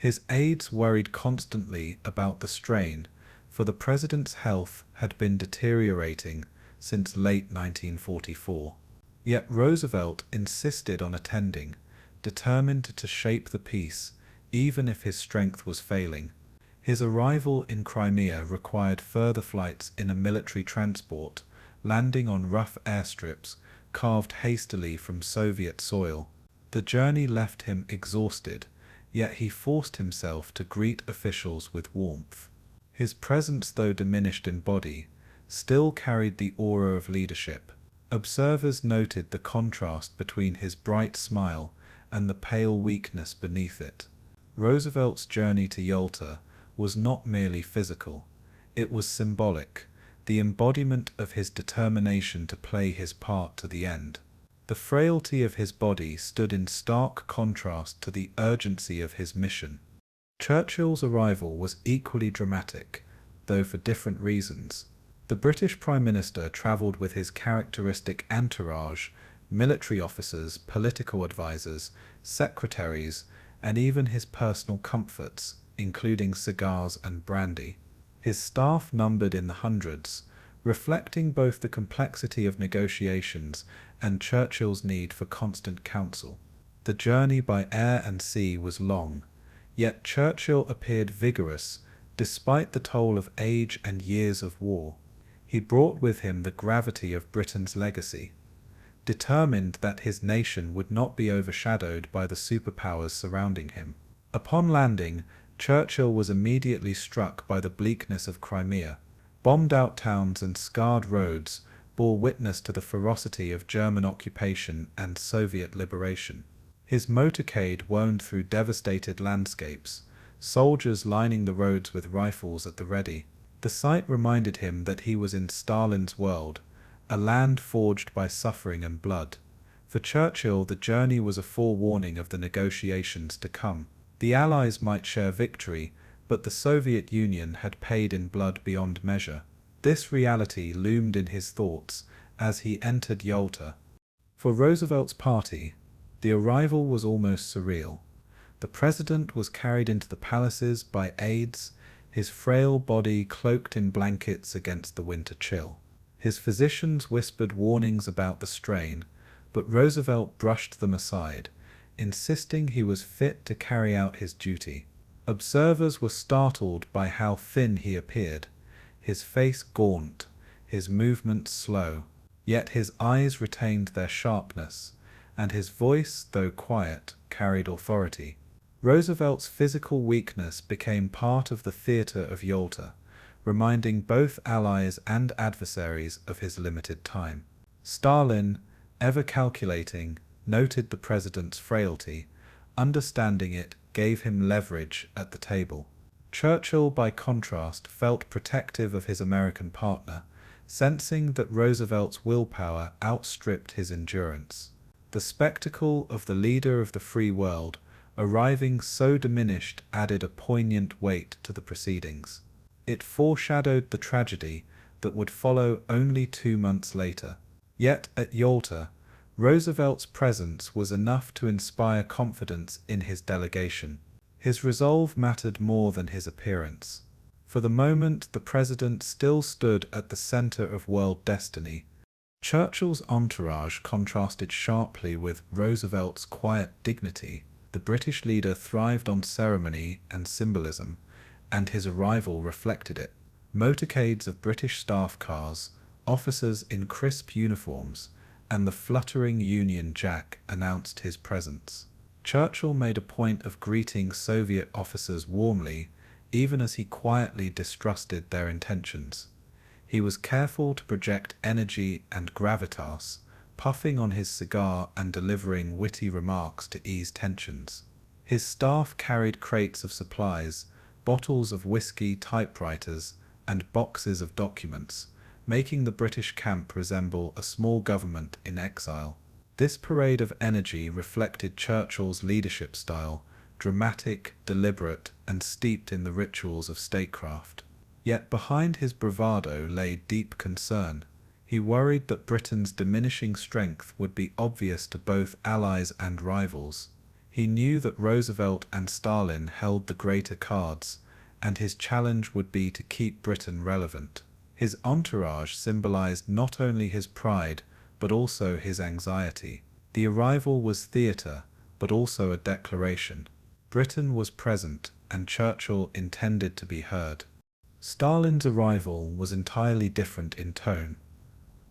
His aides worried constantly about the strain, for the president's health had been deteriorating since late 1944. Yet Roosevelt insisted on attending, determined to shape the peace, even if his strength was failing. His arrival in Crimea required further flights in a military transport, landing on rough airstrips carved hastily from Soviet soil. The journey left him exhausted, yet he forced himself to greet officials with warmth. His presence, though diminished in body, still carried the aura of leadership. Observers noted the contrast between his bright smile and the pale weakness beneath it. Roosevelt's journey to Yalta was not merely physical, it was symbolic, the embodiment of his determination to play his part to the end. The frailty of his body stood in stark contrast to the urgency of his mission. Churchill's arrival was equally dramatic, though for different reasons. The British Prime Minister travelled with his characteristic entourage, military officers, political advisers, secretaries, and even his personal comforts, including cigars and brandy. His staff numbered in the hundreds, reflecting both the complexity of negotiations and Churchill's need for constant counsel. The journey by air and sea was long, yet Churchill appeared vigorous despite the toll of age and years of war. He brought with him the gravity of Britain's legacy, determined that his nation would not be overshadowed by the superpowers surrounding him. Upon landing, Churchill was immediately struck by the bleakness of Crimea. Bombed-out towns and scarred roads bore witness to the ferocity of German occupation and Soviet liberation. His motorcade wound through devastated landscapes, soldiers lining the roads with rifles at the ready. The sight reminded him that he was in Stalin's world, a land forged by suffering and blood. For Churchill, the journey was a forewarning of the negotiations to come. The Allies might share victory, but the Soviet Union had paid in blood beyond measure. This reality loomed in his thoughts as he entered Yalta. For Roosevelt's party, the arrival was almost surreal. The president was carried into the palaces by aides, his frail body cloaked in blankets against the winter chill. His physicians whispered warnings about the strain, but Roosevelt brushed them aside, insisting he was fit to carry out his duty. Observers were startled by how thin he appeared, his face gaunt, his movements slow. Yet his eyes retained their sharpness, and his voice, though quiet, carried authority. Roosevelt's physical weakness became part of the theatre of Yalta, reminding both allies and adversaries of his limited time. Stalin, ever calculating, noted the president's frailty, Understanding it gave him leverage at the table. Churchill, by contrast, felt protective of his American partner, sensing that Roosevelt's willpower outstripped his endurance. The spectacle of the leader of the free world arriving so diminished added a poignant weight to the proceedings. It foreshadowed the tragedy that would follow only 2 months later. Yet at Yalta, Roosevelt's presence was enough to inspire confidence in his delegation. His resolve mattered more than his appearance. For the moment, the president still stood at the center of world destiny. Churchill's entourage contrasted sharply with Roosevelt's quiet dignity. The British leader thrived on ceremony and symbolism, and his arrival reflected it. Motorcades of British staff cars, officers in crisp uniforms, and the fluttering Union Jack announced his presence. Churchill made a point of greeting Soviet officers warmly, even as he quietly distrusted their intentions. He was careful to project energy and gravitas, puffing on his cigar and delivering witty remarks to ease tensions. His staff carried crates of supplies, bottles of whiskey, typewriters, and boxes of documents, making the British camp resemble a small government in exile. This parade of energy reflected Churchill's leadership style, dramatic, deliberate, and steeped in the rituals of statecraft. Yet behind his bravado lay deep concern. He worried that Britain's diminishing strength would be obvious to both allies and rivals. He knew that Roosevelt and Stalin held the greater cards, and his challenge would be to keep Britain relevant. His entourage symbolized not only his pride, but also his anxiety. The arrival was theatre, but also a declaration. Britain was present, and Churchill intended to be heard. Stalin's arrival was entirely different in tone.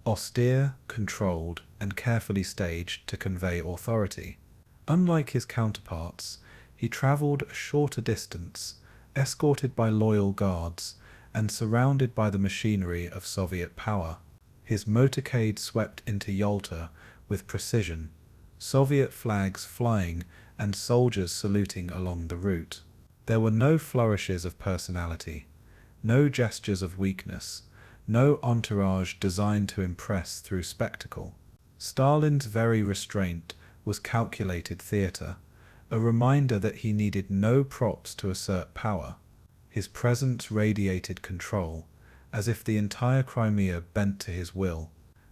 Austere, controlled, and carefully staged to convey authority. Unlike his counterparts, he travelled a shorter distance, escorted by loyal guards, and surrounded by the machinery of Soviet power. His motorcade swept into Yalta with precision, Soviet flags flying and soldiers saluting along the route. There were no flourishes of personality, no gestures of weakness, no entourage designed to impress through spectacle. Stalin's very restraint was calculated theatre, a reminder that he needed no props to assert power. His presence radiated control, as if the entire Crimea bent to his will.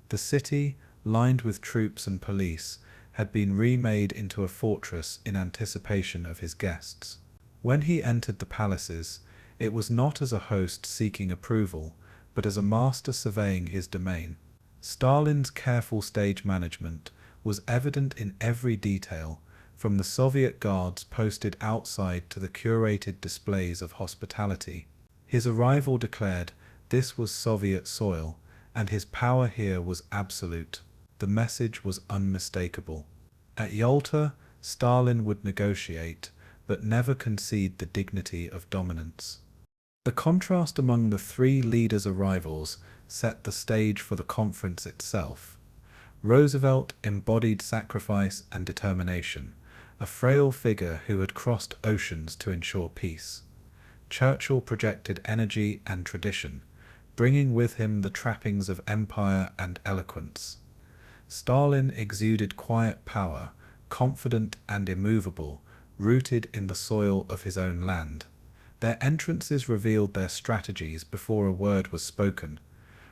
The city, lined with troops and police, had been remade into a fortress in anticipation of his guests. When he entered the palaces, it was not as a host seeking approval, but as a master surveying his domain. Stalin's careful stage management was evident in every detail, from the Soviet guards posted outside to the curated displays of hospitality. His arrival declared this was Soviet soil, and his power here was absolute. The message was unmistakable. At Yalta, Stalin would negotiate, but never concede the dignity of dominance. The contrast among the three leaders' arrivals set the stage for the conference itself. Roosevelt embodied sacrifice and determination, a frail figure who had crossed oceans to ensure peace. Churchill projected energy and tradition, bringing with him the trappings of empire and eloquence. Stalin exuded quiet power, confident and immovable, rooted in the soil of his own land. Their entrances revealed their strategies before a word was spoken.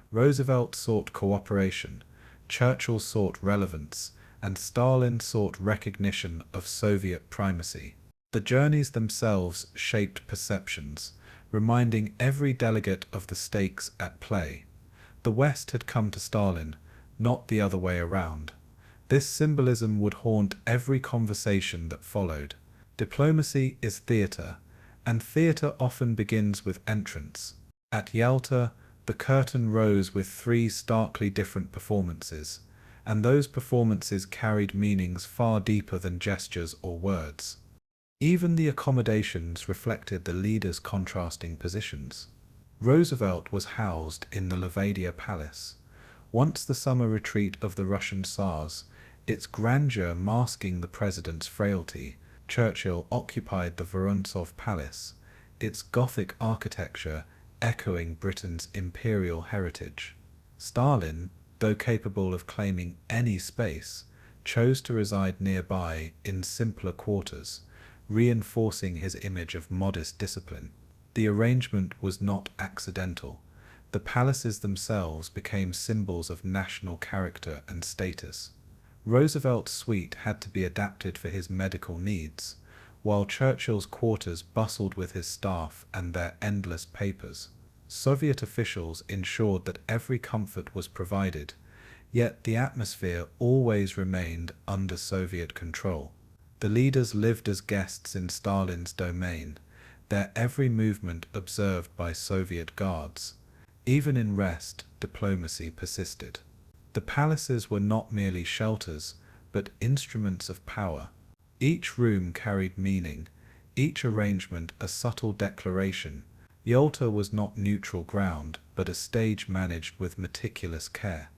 Roosevelt sought cooperation, Churchill sought relevance, and Stalin sought recognition of Soviet primacy. The journeys themselves shaped perceptions, reminding every delegate of the stakes at play. The West had come to Stalin, not the other way around. This symbolism would haunt every conversation that followed. Diplomacy is theatre, and theatre often begins with entrance. At Yalta, the curtain rose with three starkly different performances, and those performances carried meanings far deeper than gestures or words. Even the accommodations reflected the leaders' contrasting positions. Roosevelt was housed in the Levadia Palace, once the summer retreat of the Russian Tsars, its grandeur masking the president's frailty. Churchill occupied the Vorontsov Palace, its Gothic architecture echoing Britain's imperial heritage. Stalin, though capable of claiming any space, chose to reside nearby in simpler quarters, reinforcing his image of modest discipline. The arrangement was not accidental. The palaces themselves became symbols of national character and status. Roosevelt's suite had to be adapted for his medical needs, while Churchill's quarters bustled with his staff and their endless papers. Soviet officials ensured that every comfort was provided, yet the atmosphere always remained under Soviet control. The leaders lived as guests in Stalin's domain, their every movement observed by Soviet guards. Even in rest, diplomacy persisted. The palaces were not merely shelters, but instruments of power. Each room carried meaning, each arrangement a subtle declaration. Yalta was not neutral ground, but a stage managed with meticulous care.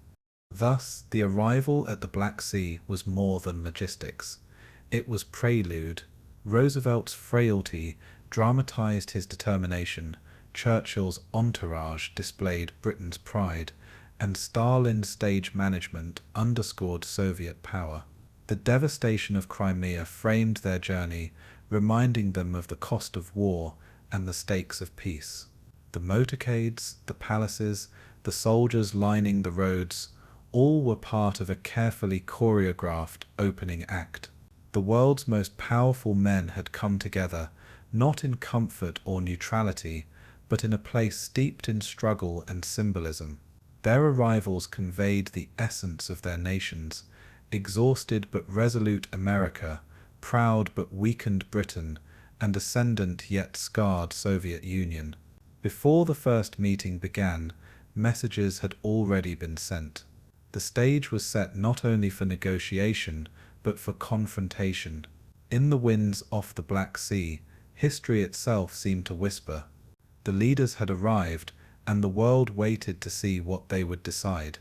Thus, the arrival at the Black Sea was more than logistics. It was prelude. Roosevelt's frailty dramatized his determination, Churchill's entourage displayed Britain's pride, and Stalin's stage management underscored Soviet power. The devastation of Crimea framed their journey, reminding them of the cost of war and the stakes of peace. The motorcades, the palaces, the soldiers lining the roads, all were part of a carefully choreographed opening act. The world's most powerful men had come together, not in comfort or neutrality, but in a place steeped in struggle and symbolism. Their arrivals conveyed the essence of their nations: exhausted but resolute America, proud but weakened Britain, and ascendant yet scarred Soviet Union. Before the first meeting began, messages had already been sent. The stage was set not only for negotiation, but for confrontation. In the winds off the Black Sea, history itself seemed to whisper. The leaders had arrived, and the world waited to see what they would decide.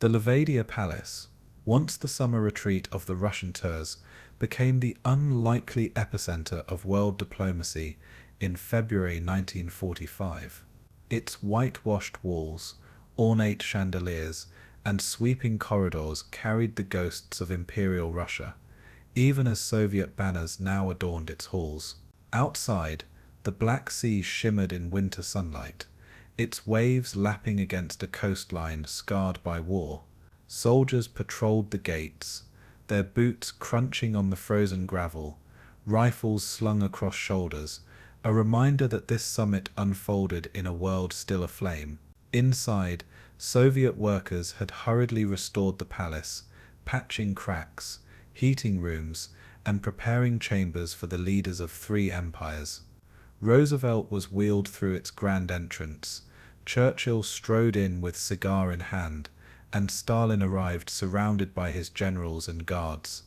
The Levadia Palace, once the summer retreat of the Russian tours, became the unlikely epicenter of world diplomacy in February 1945. Its whitewashed walls, ornate chandeliers, and sweeping corridors carried the ghosts of Imperial Russia, even as Soviet banners now adorned its halls. Outside, the Black Sea shimmered in winter sunlight, its waves lapping against a coastline scarred by war. Soldiers patrolled the gates, their boots crunching on the frozen gravel, rifles slung across shoulders, a reminder that this summit unfolded in a world still aflame. Inside, Soviet workers had hurriedly restored the palace, patching cracks, heating rooms, and preparing chambers for the leaders of three empires. Roosevelt was wheeled through its grand entrance, Churchill strode in with cigar in hand, and Stalin arrived surrounded by his generals and guards.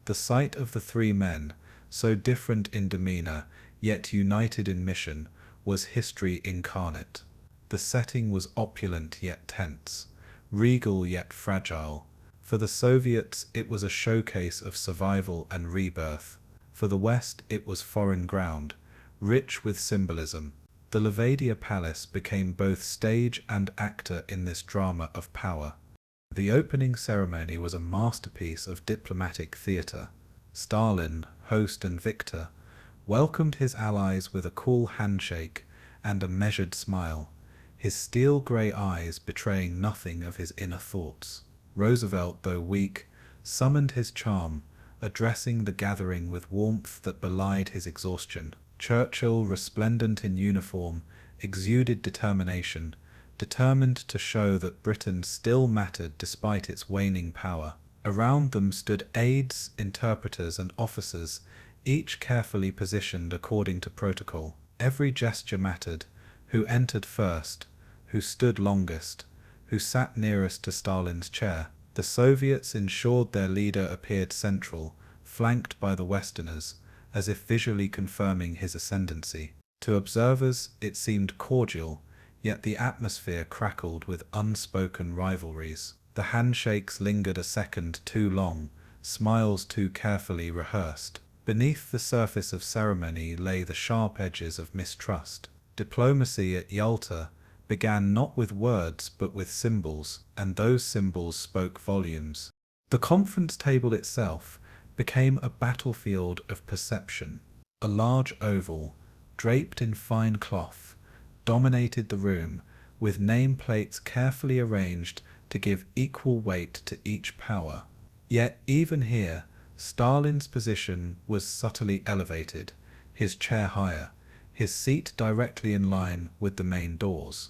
The sight of the three men, so different in demeanor, yet united in mission, was history incarnate. The setting was opulent yet tense, regal yet fragile. For the Soviets, it was a showcase of survival and rebirth. For the West, it was foreign ground, rich with symbolism. The Levadia Palace became both stage and actor in this drama of power. The opening ceremony was a masterpiece of diplomatic theater. Stalin, host and victor, welcomed his allies with a cool handshake and a measured smile, his steel-grey eyes betraying nothing of his inner thoughts. Roosevelt, though weak, summoned his charm, addressing the gathering with warmth that belied his exhaustion. Churchill, resplendent in uniform, exuded determination, determined to show that Britain still mattered despite its waning power. Around them stood aides, interpreters, and officers, each carefully positioned according to protocol. Every gesture mattered: who entered first, who stood longest, who sat nearest to Stalin's chair. The Soviets ensured their leader appeared central, flanked by the Westerners, as if visually confirming his ascendancy. To observers, it seemed cordial, yet the atmosphere crackled with unspoken rivalries. The handshakes lingered a second too long, smiles too carefully rehearsed. Beneath the surface of ceremony lay the sharp edges of mistrust. Diplomacy at Yalta began not with words but with symbols, and those symbols spoke volumes. The conference table itself became a battlefield of perception. A large oval, draped in fine cloth, dominated the room, with nameplates carefully arranged to give equal weight to each power. Yet even here, Stalin's position was subtly elevated, his chair higher, his seat directly in line with the main doors.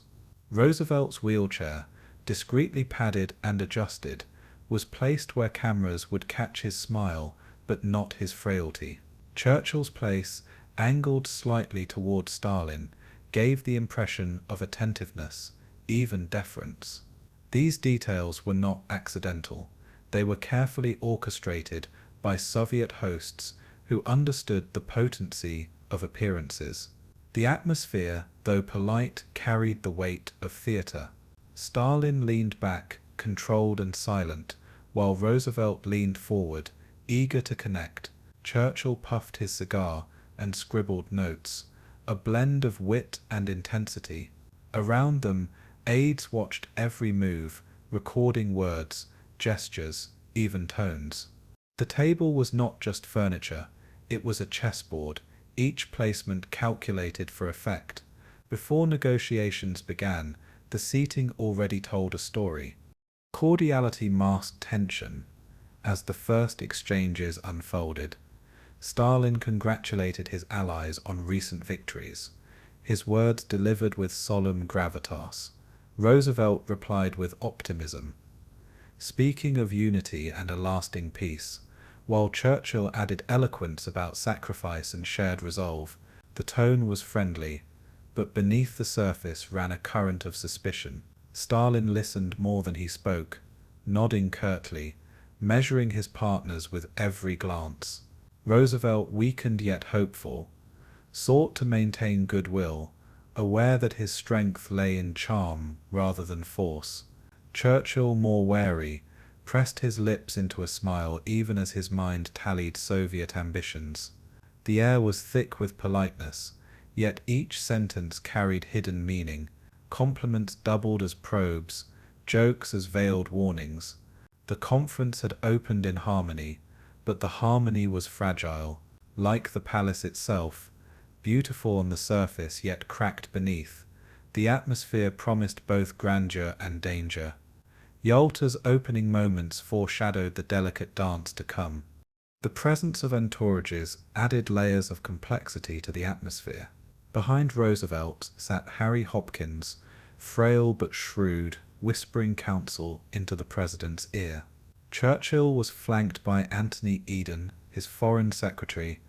Roosevelt's wheelchair, discreetly padded and adjusted, was placed where cameras would catch his smile but not his frailty. Churchill's place, angled slightly toward Stalin, gave the impression of attentiveness, even deference. These details were not accidental. They were carefully orchestrated by Soviet hosts who understood the potency of appearances. The atmosphere, though polite, carried the weight of theater. Stalin leaned back, controlled and silent, while Roosevelt leaned forward, eager to connect. Churchill puffed his cigar and scribbled notes, a blend of wit and intensity. Around them, aides watched every move, recording words, gestures, even tones. The table was not just furniture, it was a chessboard, each placement calculated for effect. Before negotiations began, the seating already told a story. Cordiality masked tension. As the first exchanges unfolded, Stalin congratulated his allies on recent victories, his words delivered with solemn gravitas. Roosevelt replied with optimism, speaking of unity and a lasting peace, while Churchill added eloquence about sacrifice and shared resolve. The tone was friendly, but beneath the surface ran a current of suspicion. Stalin listened more than he spoke, nodding curtly, measuring his partners with every glance. Roosevelt, weakened yet hopeful, sought to maintain goodwill, aware that his strength lay in charm rather than force. Churchill, more wary, pressed his lips into a smile even as his mind tallied Soviet ambitions. The air was thick with politeness, yet each sentence carried hidden meaning. Compliments doubled as probes, jokes as veiled warnings. The conference had opened in harmony, but the harmony was fragile, like the palace itself, beautiful on the surface yet cracked beneath. The atmosphere promised both grandeur and danger. Yalta's opening moments foreshadowed the delicate dance to come. The presence of entourages added layers of complexity to the atmosphere. Behind Roosevelt sat Harry Hopkins, frail but shrewd, whispering counsel into the president's ear. Churchill was flanked by Anthony Eden, his foreign secretary,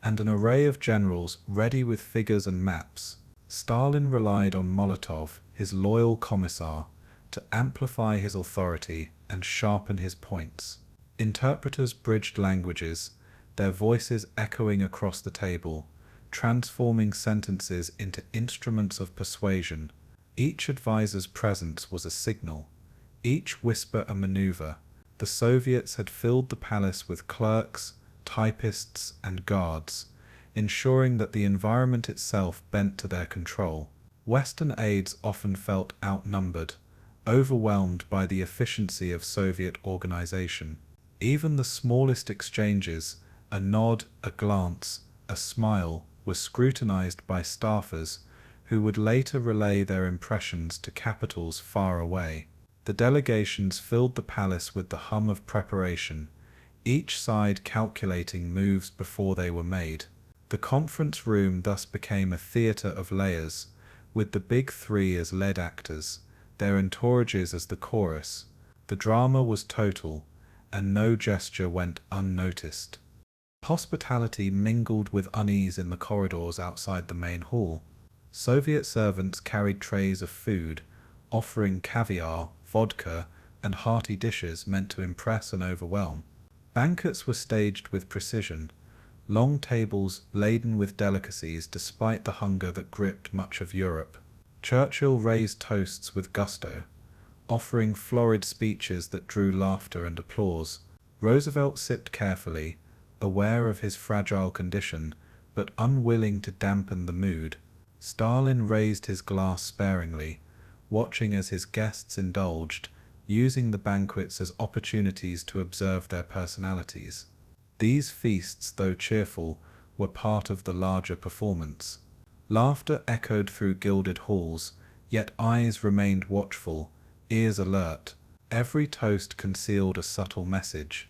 and an array of generals ready with figures and maps. Stalin relied on Molotov, his loyal commissar, to amplify his authority and sharpen his points. Interpreters bridged languages, their voices echoing across the table, transforming sentences into instruments of persuasion. Each advisor's presence was a signal, each whisper a maneuver. The Soviets had filled the palace with clerks, typists, and guards, ensuring that the environment itself bent to their control. Western aides often felt outnumbered, overwhelmed by the efficiency of Soviet organization. Even the smallest exchanges, a nod, a glance, a smile, were scrutinized by staffers who would later relay their impressions to capitals far away. The delegations filled the palace with the hum of preparation, each side calculating moves before they were made. The conference room thus became a theater of layers, with the big three as lead actors, their entourages as the chorus. The drama was total, and no gesture went unnoticed. Hospitality mingled with unease in the corridors outside the main hall. Soviet servants carried trays of food, offering caviar, vodka, and hearty dishes meant to impress and overwhelm. Banquets were staged with precision, long tables laden with delicacies despite the hunger that gripped much of Europe. Churchill raised toasts with gusto, offering florid speeches that drew laughter and applause. Roosevelt sipped carefully, Aware of his fragile condition, but unwilling to dampen the mood, Stalin raised his glass sparingly, watching as his guests indulged, using the banquets as opportunities to observe their personalities. These feasts, though cheerful, were part of the larger performance. Laughter echoed through gilded halls, yet eyes remained watchful, ears alert. Every toast concealed a subtle message,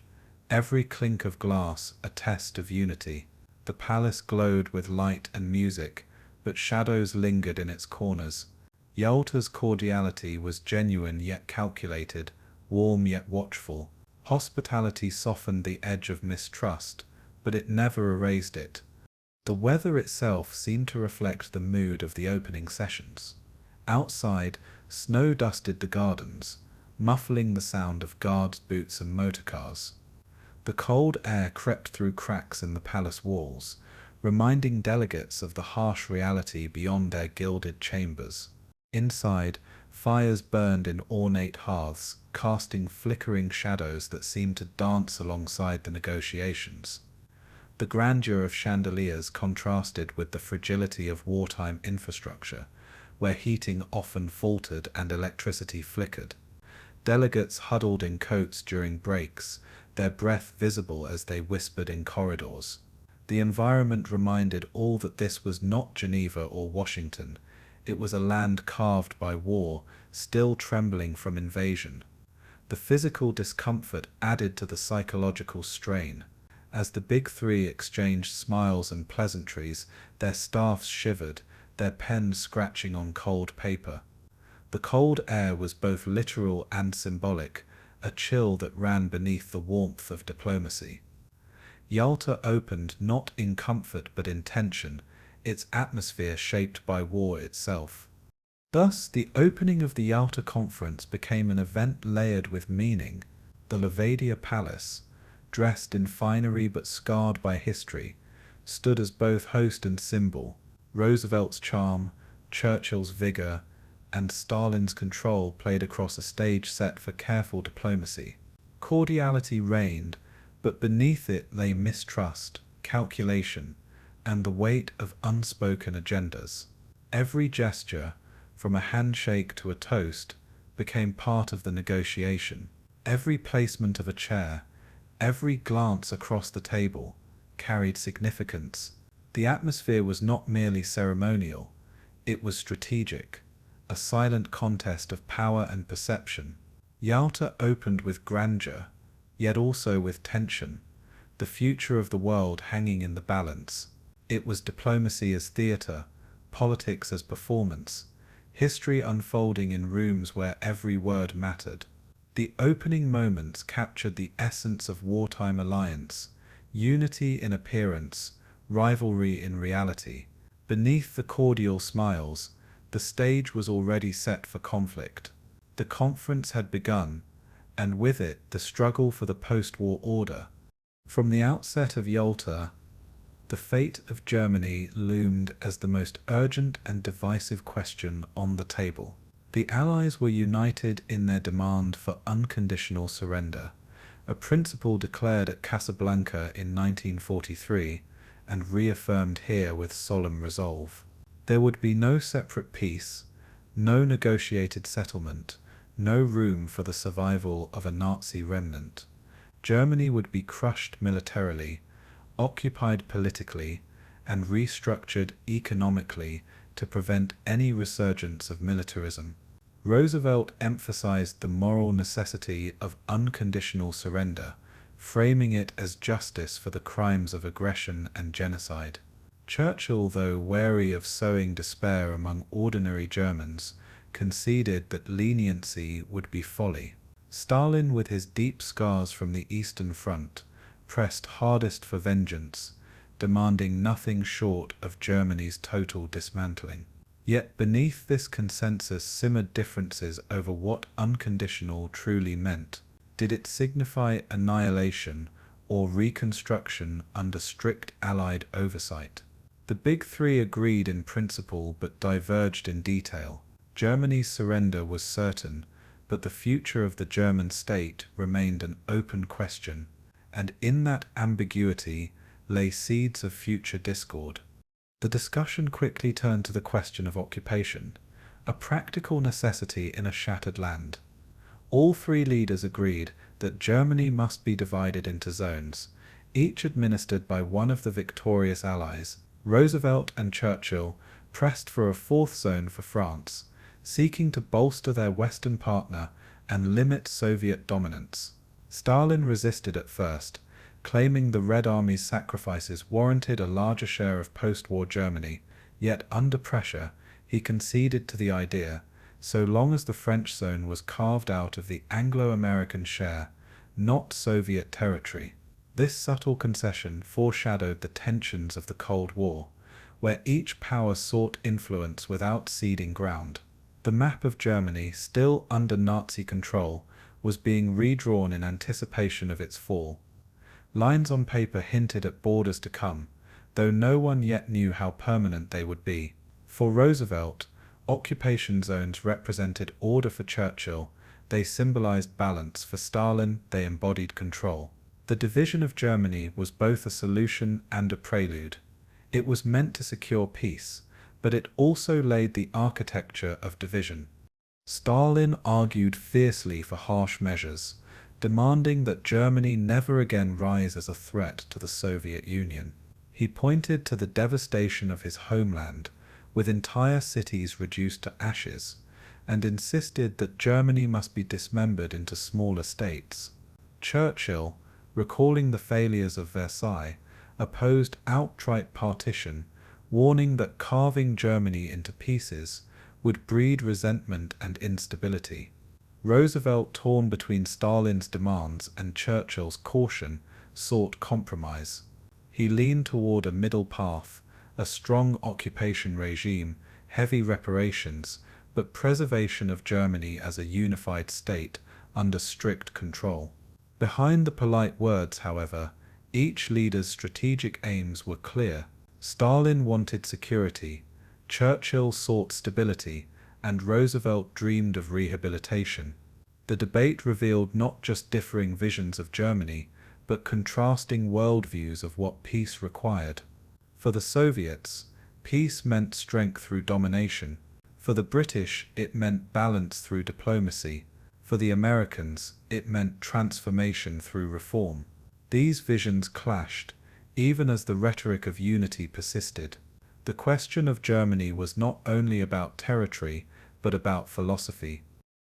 every clink of glass a test of unity. The palace glowed with light and music, but shadows lingered in its corners. Yalta's cordiality was genuine yet calculated, warm yet watchful. Hospitality softened the edge of mistrust, but it never erased it. The weather itself seemed to reflect the mood of the opening sessions. Outside, snow dusted the gardens, muffling the sound of guards' boots and motorcars. The cold air crept through cracks in the palace walls, reminding delegates of the harsh reality beyond their gilded chambers. Inside, fires burned in ornate hearths, casting flickering shadows that seemed to dance alongside the negotiations. The grandeur of chandeliers contrasted with the fragility of wartime infrastructure, where heating often faltered and electricity flickered. Delegates huddled in coats during breaks, their breath visible as they whispered in corridors. The environment reminded all that this was not Geneva or Washington. It was a land carved by war, still trembling from invasion. The physical discomfort added to the psychological strain. As the big three exchanged smiles and pleasantries, their staffs shivered, their pens scratching on cold paper. The cold air was both literal and symbolic, a chill that ran beneath the warmth of diplomacy. Yalta opened not in comfort but in tension, its atmosphere shaped by war itself. Thus, the opening of the Yalta Conference became an event layered with meaning. The Levadia Palace, dressed in finery but scarred by history, stood as both host and symbol. Roosevelt's charm, Churchill's vigor, and Stalin's control played across a stage set for careful diplomacy. Cordiality reigned, but beneath it lay mistrust, calculation, and the weight of unspoken agendas. Every gesture, from a handshake to a toast, became part of the negotiation. Every placement of a chair, every glance across the table, carried significance. The atmosphere was not merely ceremonial, it was strategic, a silent contest of power and perception. Yalta opened with grandeur, yet also with tension, the future of the world hanging in the balance. It was diplomacy as theatre, politics as performance, history unfolding in rooms where every word mattered. The opening moments captured the essence of wartime alliance, unity in appearance, rivalry in reality. Beneath the cordial smiles, the stage was already set for conflict. The conference had begun, and with it the struggle for the post-war order. From the outset of Yalta, the fate of Germany loomed as the most urgent and divisive question on the table. The Allies were united in their demand for unconditional surrender, a principle declared at Casablanca in 1943 and reaffirmed here with solemn resolve. There would be no separate peace, no negotiated settlement, no room for the survival of a Nazi remnant. Germany would be crushed militarily, occupied politically, and restructured economically to prevent any resurgence of militarism. Roosevelt emphasized the moral necessity of unconditional surrender, framing it as justice for the crimes of aggression and genocide. Churchill, though wary of sowing despair among ordinary Germans, conceded that leniency would be folly. Stalin, with his deep scars from the Eastern Front, pressed hardest for vengeance, demanding nothing short of Germany's total dismantling. Yet beneath this consensus simmered differences over what unconditional truly meant. Did it signify annihilation or reconstruction under strict Allied oversight? The Big Three agreed in principle but diverged in detail. Germany's surrender was certain, but the future of the German state remained an open question. and in that ambiguity lay seeds of future discord. The discussion quickly turned to the question of occupation, a practical necessity in a shattered land. All three leaders agreed that Germany must be divided into zones, each administered by one of the victorious allies. Roosevelt and Churchill pressed for a fourth zone for France, seeking to bolster their Western partner and limit Soviet dominance. Stalin resisted at first, claiming the Red Army's sacrifices warranted a larger share of post-war Germany, yet under pressure, he conceded to the idea, so long as the French zone was carved out of the Anglo-American share, not Soviet territory. This subtle concession foreshadowed the tensions of the Cold War, where each power sought influence without ceding ground. The map of Germany, still under Nazi control, was being redrawn in anticipation of its fall. Lines on paper hinted at borders to come, though no one yet knew how permanent they would be. For Roosevelt, occupation zones represented order. For Churchill, they symbolized balance. For Stalin, they embodied control. The division of Germany was both a solution and a prelude. It was meant to secure peace, but it also laid the architecture of division. Stalin argued fiercely for harsh measures, demanding that Germany never again rise as a threat to the Soviet Union. He pointed to the devastation of his homeland, with entire cities reduced to ashes, and insisted that Germany must be dismembered into smaller states. Churchill, recalling the failures of Versailles, opposed outright partition, warning that carving Germany into pieces would breed resentment and instability. Roosevelt, torn between Stalin's demands and Churchill's caution, sought compromise. He leaned toward a middle path, a strong occupation regime, heavy reparations, but preservation of Germany as a unified state under strict control. Behind the polite words, however, each leader's strategic aims were clear. Stalin wanted security, Churchill sought stability, and Roosevelt dreamed of rehabilitation. The debate revealed not just differing visions of Germany, but contrasting worldviews of what peace required. For the Soviets, peace meant strength through domination. For the British, it meant balance through diplomacy. For the Americans, it meant transformation through reform. These visions clashed, even as the rhetoric of unity persisted. The question of Germany was not only about territory, but about philosophy.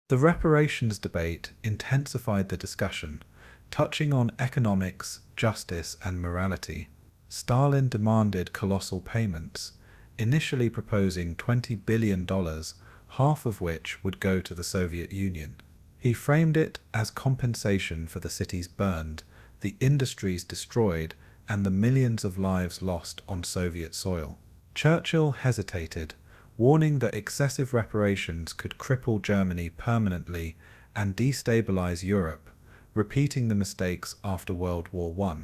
The reparations debate intensified the discussion, touching on economics, justice, and morality. Stalin demanded colossal payments, initially proposing $20 billion, half of which would go to the Soviet Union. He framed it as compensation for the cities burned, the industries destroyed, and the millions of lives lost on Soviet soil. Churchill hesitated, warning that excessive reparations could cripple Germany permanently and destabilize Europe, repeating the mistakes after World War I.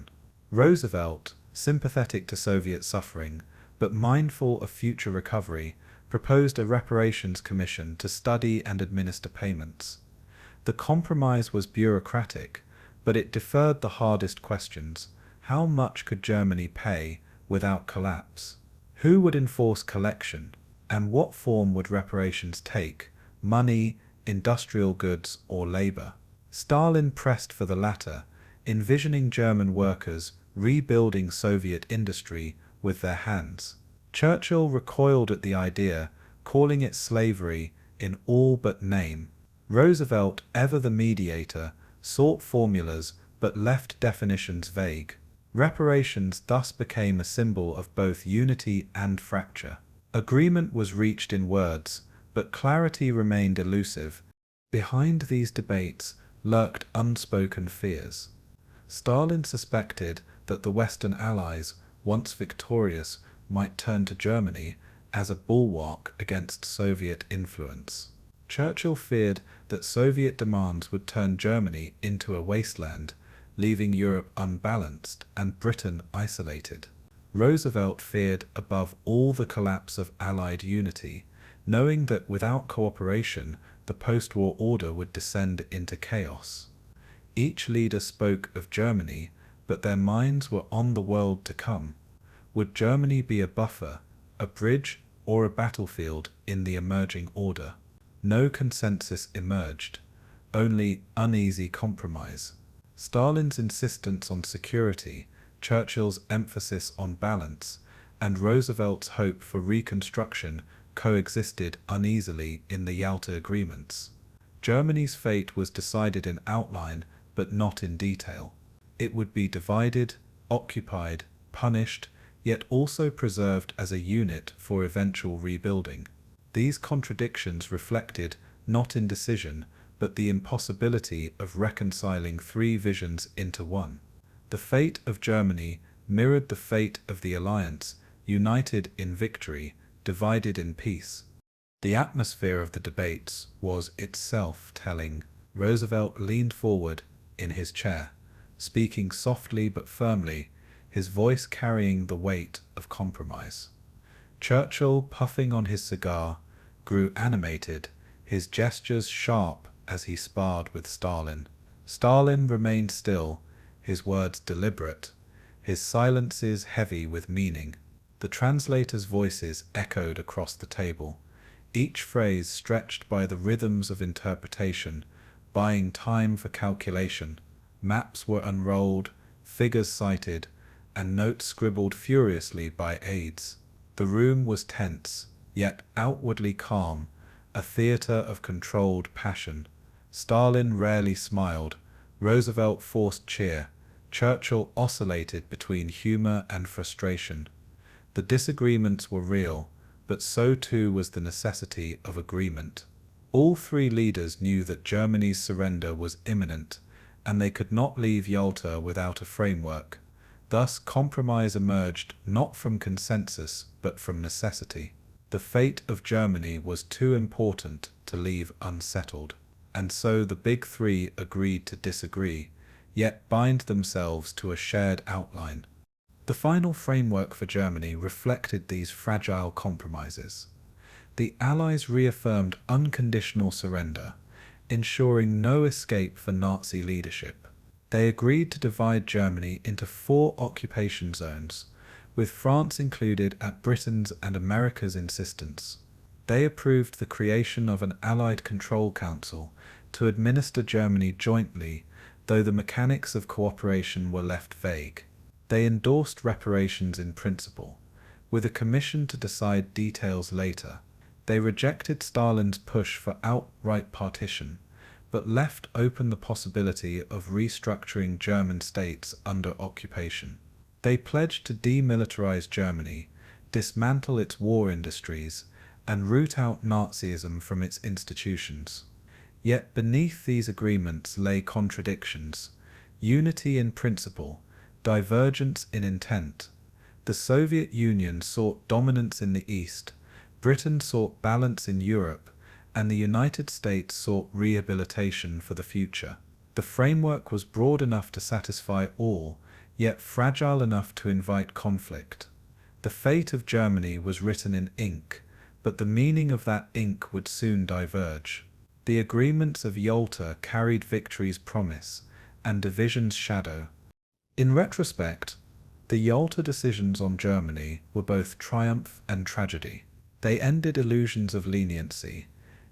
Roosevelt, sympathetic to Soviet suffering, but mindful of future recovery, proposed a reparations commission to study and administer payments. The compromise was bureaucratic, but it deferred the hardest questions. How much could Germany pay without collapse? Who would enforce collection? And what form would reparations take? Money, industrial goods, or labor? Stalin pressed for the latter, envisioning German workers rebuilding Soviet industry with their hands. Churchill recoiled at the idea, calling it slavery in all but name. Roosevelt, ever the mediator, sought formulas but left definitions vague. Reparations thus became a symbol of both unity and fracture. Agreement was reached in words, but clarity remained elusive. Behind these debates lurked unspoken fears. Stalin suspected that the Western Allies, once victorious, might turn to Germany as a bulwark against Soviet influence. Churchill feared that Soviet demands would turn Germany into a wasteland, leaving Europe unbalanced and Britain isolated. Roosevelt feared above all the collapse of Allied unity, knowing that without cooperation, the post-war order would descend into chaos. Each leader spoke of Germany but their minds were on the world to come. Would Germany be a buffer, a bridge, or a battlefield in the emerging order? No consensus emerged, only uneasy compromise. Stalin's insistence on security, Churchill's emphasis on balance, and Roosevelt's hope for reconstruction coexisted uneasily in the Yalta agreements. Germany's fate was decided in outline, but not in detail. It would be divided, occupied, punished, yet also preserved as a unit for eventual rebuilding. These contradictions reflected not indecision, but the impossibility of reconciling three visions into one. The fate of Germany mirrored the fate of the alliance, united in victory, divided in peace. The atmosphere of the debates was itself telling. Roosevelt leaned forward in his chair, speaking softly but firmly, his voice carrying the weight of compromise. Churchill, puffing on his cigar, grew animated, his gestures sharp as he sparred with Stalin. Stalin remained still, his words deliberate, his silences heavy with meaning. The translators' voices echoed across the table, each phrase stretched by the rhythms of interpretation, buying time for calculation. Maps were unrolled, figures cited, and notes scribbled furiously by aides. The room was tense, yet outwardly calm, a theater of controlled passion. Stalin rarely smiled, Roosevelt forced cheer, Churchill oscillated between humor and frustration. The disagreements were real, but so too was the necessity of agreement. All three leaders knew that Germany's surrender was imminent, and they could not leave Yalta without a framework. Thus compromise emerged not from consensus, but from necessity. The fate of Germany was too important to leave unsettled, and so the big three agreed to disagree, yet bind themselves to a shared outline. The final framework for Germany reflected these fragile compromises. The Allies reaffirmed unconditional surrender, ensuring no escape for Nazi leadership. They agreed to divide Germany into 4 occupation zones, with France included at Britain's and America's insistence. They approved the creation of an Allied Control Council to administer Germany jointly, though the mechanics of cooperation were left vague. They endorsed reparations in principle, with a commission to decide details later. They rejected Stalin's push for outright partition, but left open the possibility of restructuring German states under occupation. They pledged to demilitarize Germany, dismantle its war industries, and root out Nazism from its institutions. Yet beneath these agreements lay contradictions, unity in principle, divergence in intent. The Soviet Union sought dominance in the East, Britain sought balance in Europe, and the United States sought rehabilitation for the future. The framework was broad enough to satisfy all, yet fragile enough to invite conflict. The fate of Germany was written in ink, but the meaning of that ink would soon diverge. The agreements of Yalta carried victory's promise and division's shadow. In retrospect, the Yalta decisions on Germany were both triumph and tragedy. They ended illusions of leniency,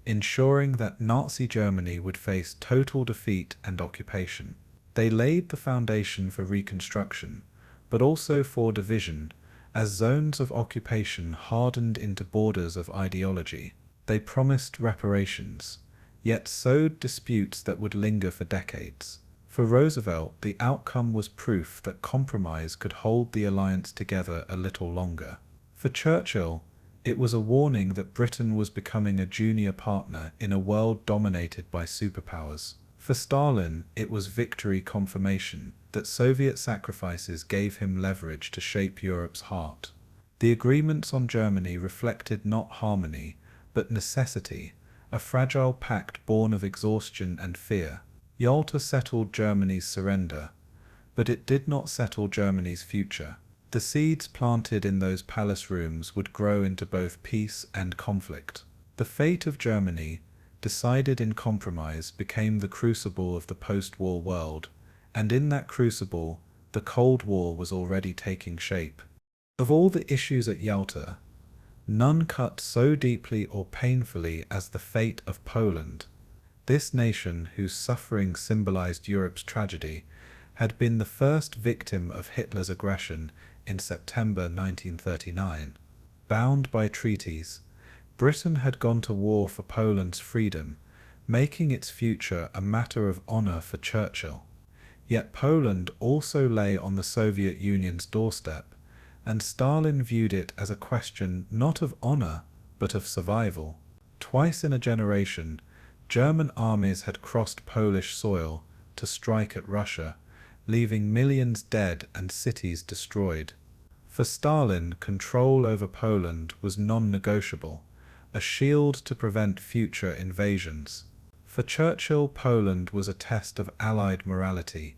ensuring that Nazi Germany would face total defeat and occupation. They laid the foundation for reconstruction, but also for division, as zones of occupation hardened into borders of ideology. They promised reparations, yet sowed disputes that would linger for decades. For Roosevelt, the outcome was proof that compromise could hold the alliance together a little longer. For Churchill, it was a warning that Britain was becoming a junior partner in a world dominated by superpowers. For Stalin, it was victory confirmation that Soviet sacrifices gave him leverage to shape Europe's heart. The agreements on Germany reflected not harmony, but necessity, a fragile pact born of exhaustion and fear. Yalta settled Germany's surrender, but it did not settle Germany's future. The seeds planted in those palace rooms would grow into both peace and conflict. The fate of Germany, decided in compromise, became the crucible of the post-war world, and in that crucible, The Cold War was already taking shape. Of all the issues at Yalta, none cut so deeply or painfully as the fate of Poland. This nation, whose suffering symbolized Europe's tragedy, had been the first victim of Hitler's aggression in September 1939. Bound by treaties, Britain had gone to war for Poland's freedom, making its future a matter of honor for Churchill. Yet Poland also lay on the Soviet Union's doorstep, and Stalin viewed it as a question not of honor, but of survival. Twice in a generation, German armies had crossed Polish soil to strike at Russia, leaving millions dead and cities destroyed. For Stalin, control over Poland was non-negotiable, a shield to prevent future invasions. For Churchill, Poland was a test of Allied morality,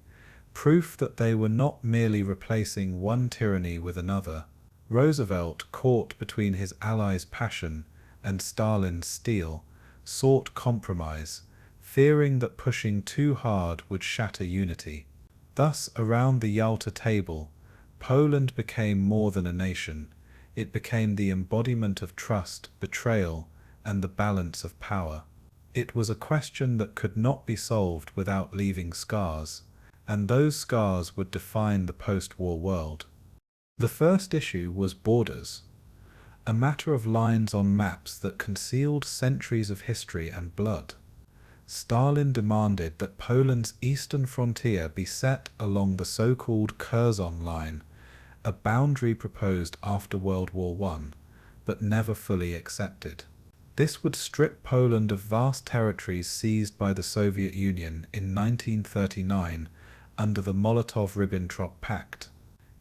proof that they were not merely replacing one tyranny with another. Roosevelt, caught between his Allies' passion and Stalin's steel, sought compromise, fearing that pushing too hard would shatter unity. Thus, around the Yalta table, Poland became more than a nation. It became the embodiment of trust, betrayal, and the balance of power. It was a question that could not be solved without leaving scars, and those scars would define the post-war world. The first issue was borders, a matter of lines on maps that concealed centuries of history and blood. Stalin demanded that Poland's eastern frontier be set along the so-called Curzon line, a boundary proposed after World War I, but never fully accepted. This would strip Poland of vast territories seized by the Soviet Union in 1939 under the Molotov-Ribbentrop Pact.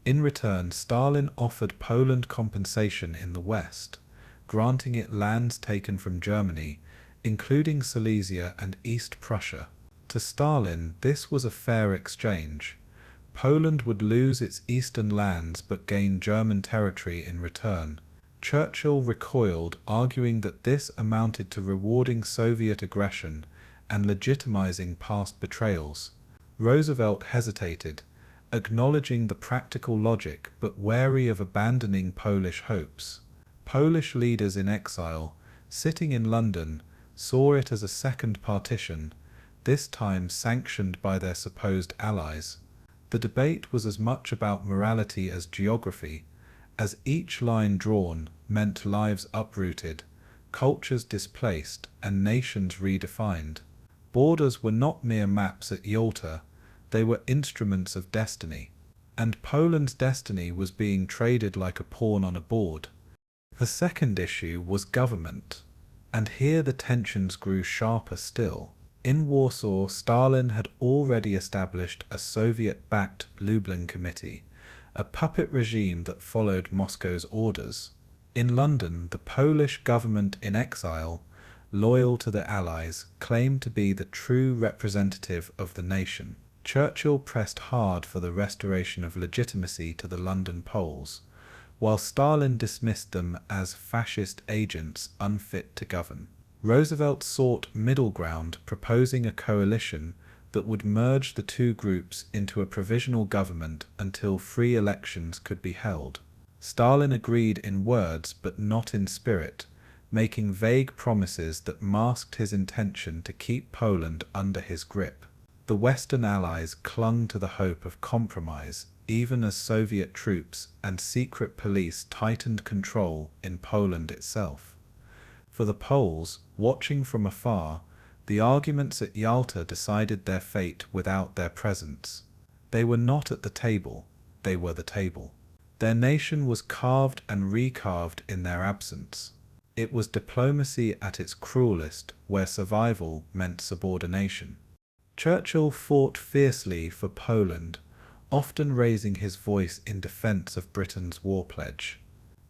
In return, Stalin offered Poland compensation in the West, granting it lands taken from Germany, including Silesia and East Prussia. To Stalin, this was a fair exchange. Poland would lose its eastern lands but gain German territory in return. Churchill recoiled, arguing that this amounted to rewarding Soviet aggression and legitimizing past betrayals. Roosevelt hesitated, acknowledging the practical logic but wary of abandoning Polish hopes. Polish leaders in exile, sitting in London, saw it as a second partition, this time sanctioned by their supposed allies. The debate was as much about morality as geography, as each line drawn meant lives uprooted, cultures displaced, and nations redefined. Borders were not mere maps at Yalta, they were instruments of destiny. And Poland's destiny was being traded like a pawn on a board. The second issue was government, and here the tensions grew sharper still. In Warsaw, Stalin had already established a Soviet-backed Lublin Committee, a puppet regime that followed Moscow's orders. In London, the Polish government in exile, loyal to the Allies, claimed to be the true representative of the nation. Churchill pressed hard for the restoration of legitimacy to the London Poles, while Stalin dismissed them as fascist agents unfit to govern. Roosevelt sought middle ground, proposing a coalition that would merge the two groups into a provisional government until free elections could be held. Stalin agreed in words but not in spirit, making vague promises that masked his intention to keep Poland under his grip. The Western Allies clung to the hope of compromise, even as Soviet troops and secret police tightened control in Poland itself. For the Poles, watching from afar, the arguments at Yalta decided their fate without their presence. They were not at the table, they were the table. Their nation was carved and recarved in their absence. It was diplomacy at its cruelest, where survival meant subordination. Churchill fought fiercely for Poland, often raising his voice in defense of Britain's war pledge.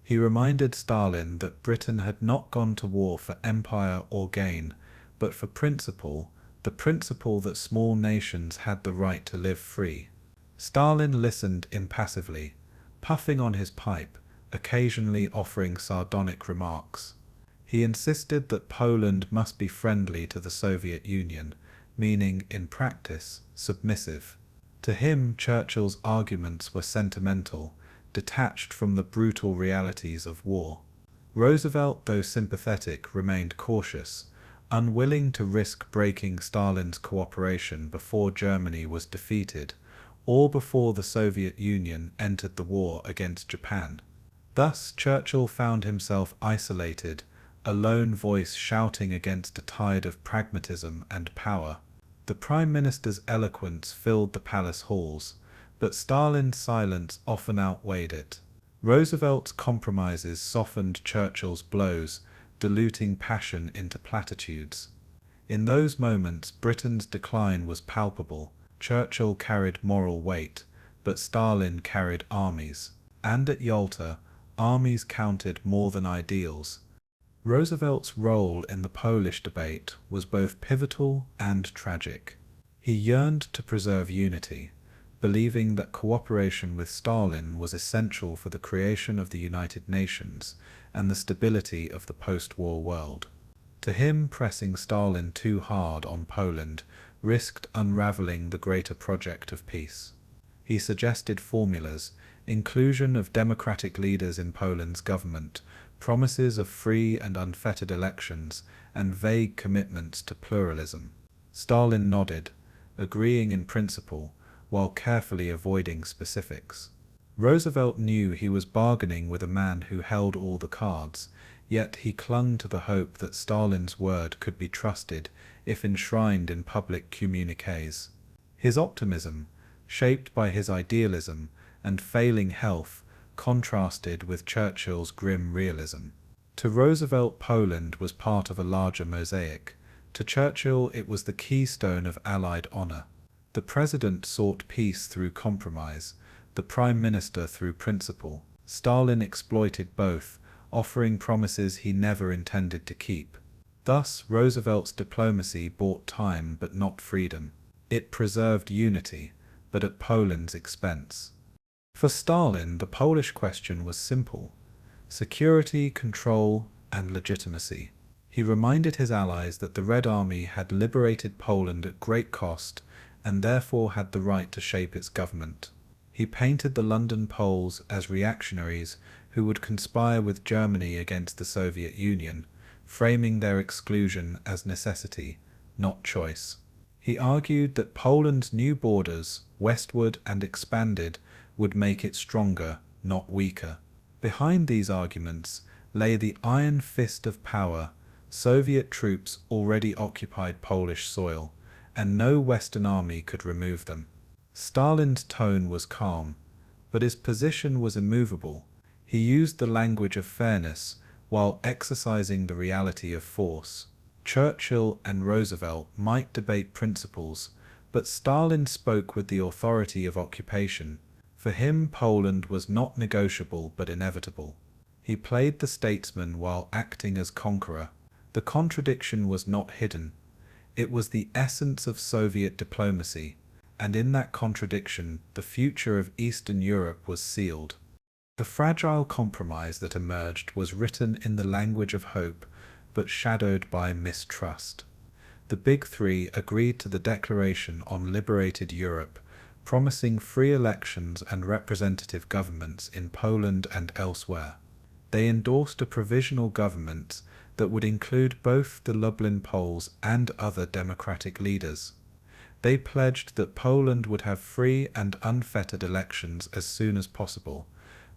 He reminded Stalin that Britain had not gone to war for empire or gain, but for principle, the principle that small nations had the right to live free. Stalin listened impassively, puffing on his pipe, occasionally offering sardonic remarks. He insisted that Poland must be friendly to the Soviet Union, meaning, in practice, submissive. To him, Churchill's arguments were sentimental, detached from the brutal realities of war. Roosevelt, though sympathetic, remained cautious, unwilling to risk breaking Stalin's cooperation before Germany was defeated, or before the Soviet Union entered the war against Japan. Thus, Churchill found himself isolated, a lone voice shouting against a tide of pragmatism and power. The Prime Minister's eloquence filled the palace halls, but Stalin's silence often outweighed it. Roosevelt's compromises softened Churchill's blows, diluting passion into platitudes. In those moments, Britain's decline was palpable. Churchill carried moral weight, but Stalin carried armies. And at Yalta, armies counted more than ideals. Roosevelt's role in the Polish debate was both pivotal and tragic. He yearned to preserve unity, believing that cooperation with Stalin was essential for the creation of the United Nations and the stability of the post-war world. To him, pressing Stalin too hard on Poland risked unraveling the greater project of peace. He suggested formulas, inclusion of democratic leaders in Poland's government, promises of free and unfettered elections, and vague commitments to pluralism. Stalin nodded, agreeing in principle, while carefully avoiding specifics. Roosevelt knew he was bargaining with a man who held all the cards, yet he clung to the hope that Stalin's word could be trusted if enshrined in public communiques. His optimism, shaped by his idealism and failing health, contrasted with Churchill's grim realism. To Roosevelt, Poland was part of a larger mosaic. To Churchill, it was the keystone of Allied honor. The president sought peace through compromise, the prime minister through principle. Stalin exploited both, offering promises he never intended to keep. Thus, Roosevelt's diplomacy bought time but not freedom. It preserved unity, but at Poland's expense. For Stalin, the Polish question was simple: security, control, and legitimacy. He reminded his allies that the Red Army had liberated Poland at great cost and therefore had the right to shape its government. He painted the London Poles as reactionaries who would conspire with Germany against the Soviet Union, framing their exclusion as necessity, not choice. He argued that Poland's new borders, westward and expanded, would make it stronger, not weaker. Behind these arguments lay the iron fist of power. Soviet troops already occupied Polish soil, and no Western army could remove them. Stalin's tone was calm, but his position was immovable. He used the language of fairness while exercising the reality of force. Churchill and Roosevelt might debate principles, but Stalin spoke with the authority of occupation. For him, Poland was not negotiable but inevitable. He played the statesman while acting as conqueror. The contradiction was not hidden. It was the essence of Soviet diplomacy, and in that contradiction, the future of Eastern Europe was sealed. The fragile compromise that emerged was written in the language of hope, but shadowed by mistrust. The Big Three agreed to the Declaration on Liberated Europe, promising free elections and representative governments in Poland and elsewhere. They endorsed a provisional government that would include both the Lublin Poles and other democratic leaders. They pledged that Poland would have free and unfettered elections as soon as possible,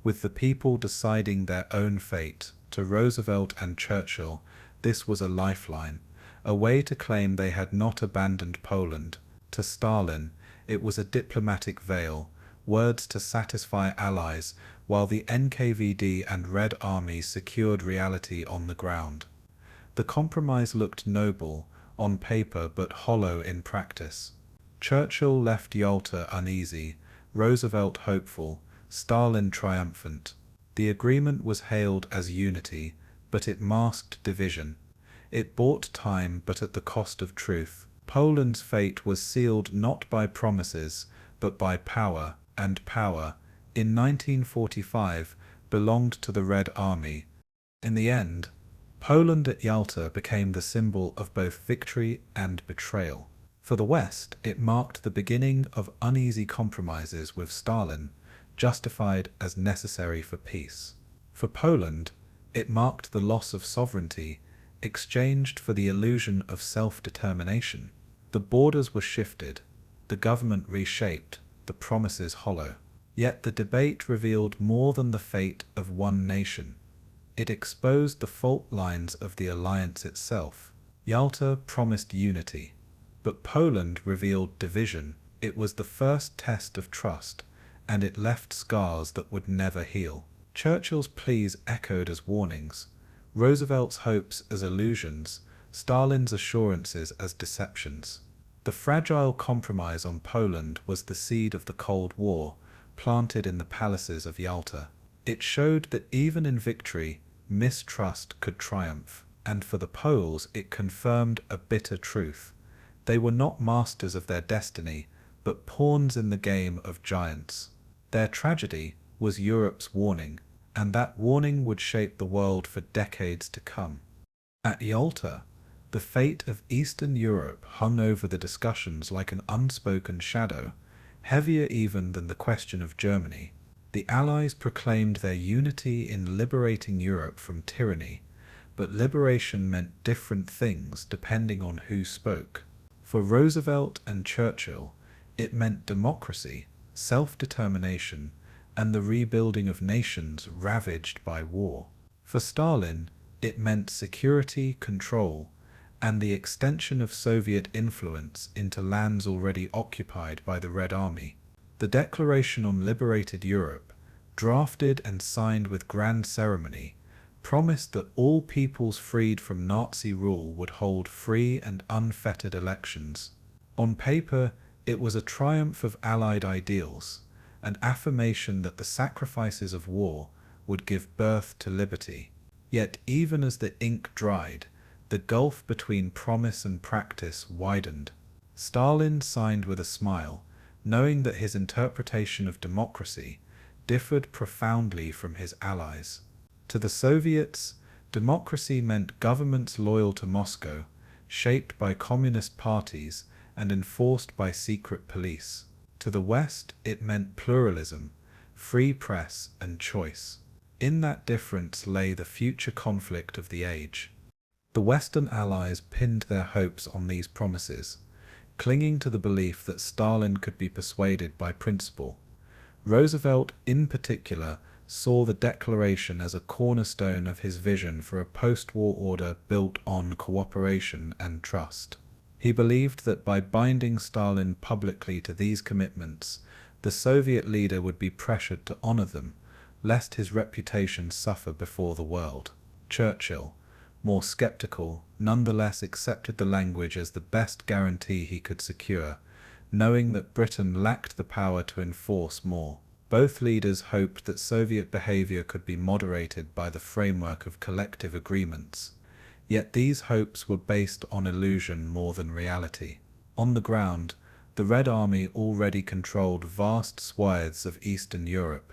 with the people deciding their own fate. To Roosevelt and Churchill, this was a lifeline, a way to claim they had not abandoned Poland. To Stalin, it was a diplomatic veil, words to satisfy allies, while the NKVD and Red Army secured reality on the ground. The compromise looked noble on paper but hollow in practice. Churchill left Yalta uneasy, Roosevelt hopeful, Stalin triumphant. The agreement was hailed as unity, but it masked division. It bought time but at the cost of truth. Poland's fate was sealed not by promises, but by power, and power, in 1945, belonged to the Red Army. In the end, Poland at Yalta became the symbol of both victory and betrayal. For the West, it marked the beginning of uneasy compromises with Stalin, justified as necessary for peace. For Poland, it marked the loss of sovereignty, exchanged for the illusion of self-determination. The borders were shifted, the government reshaped, the promises hollow. Yet the debate revealed more than the fate of one nation. It exposed the fault lines of the alliance itself. Yalta promised unity, but Poland revealed division. It was the first test of trust, and it left scars that would never heal. Churchill's pleas echoed as warnings, Roosevelt's hopes as illusions, Stalin's assurances as deceptions. The fragile compromise on Poland was the seed of the Cold War, planted in the palaces of Yalta. It showed that even in victory, mistrust could triumph, and for the Poles it confirmed a bitter truth. They were not masters of their destiny, but pawns in the game of giants. Their tragedy was Europe's warning, and that warning would shape the world for decades to come. At Yalta, the fate of Eastern Europe hung over the discussions like an unspoken shadow, heavier even than the question of Germany. The Allies proclaimed their unity in liberating Europe from tyranny, but liberation meant different things depending on who spoke. For Roosevelt and Churchill, it meant democracy, self-determination, and the rebuilding of nations ravaged by war. For Stalin, it meant security, control, and the extension of Soviet influence into lands already occupied by the Red Army. The Declaration on Liberated Europe, drafted and signed with grand ceremony, promised that all peoples freed from Nazi rule would hold free and unfettered elections. On paper, it was a triumph of Allied ideals, an affirmation that the sacrifices of war would give birth to liberty. Yet even as the ink dried, the gulf between promise and practice widened. Stalin signed with a smile, knowing that his interpretation of democracy differed profoundly from his allies. To the Soviets, democracy meant governments loyal to Moscow, shaped by communist parties and enforced by secret police. To the West, it meant pluralism, free press, and choice. In that difference lay the future conflict of the age. The Western Allies pinned their hopes on these promises, clinging to the belief that Stalin could be persuaded by principle. Roosevelt, in particular, saw the Declaration as a cornerstone of his vision for a post-war order built on cooperation and trust. He believed that by binding Stalin publicly to these commitments, the Soviet leader would be pressured to honor them, lest his reputation suffer before the world. Churchill, more skeptical, nonetheless accepted the language as the best guarantee he could secure, knowing that Britain lacked the power to enforce more. Both leaders hoped that Soviet behavior could be moderated by the framework of collective agreements. Yet these hopes were based on illusion more than reality. On the ground, the Red Army already controlled vast swathes of Eastern Europe,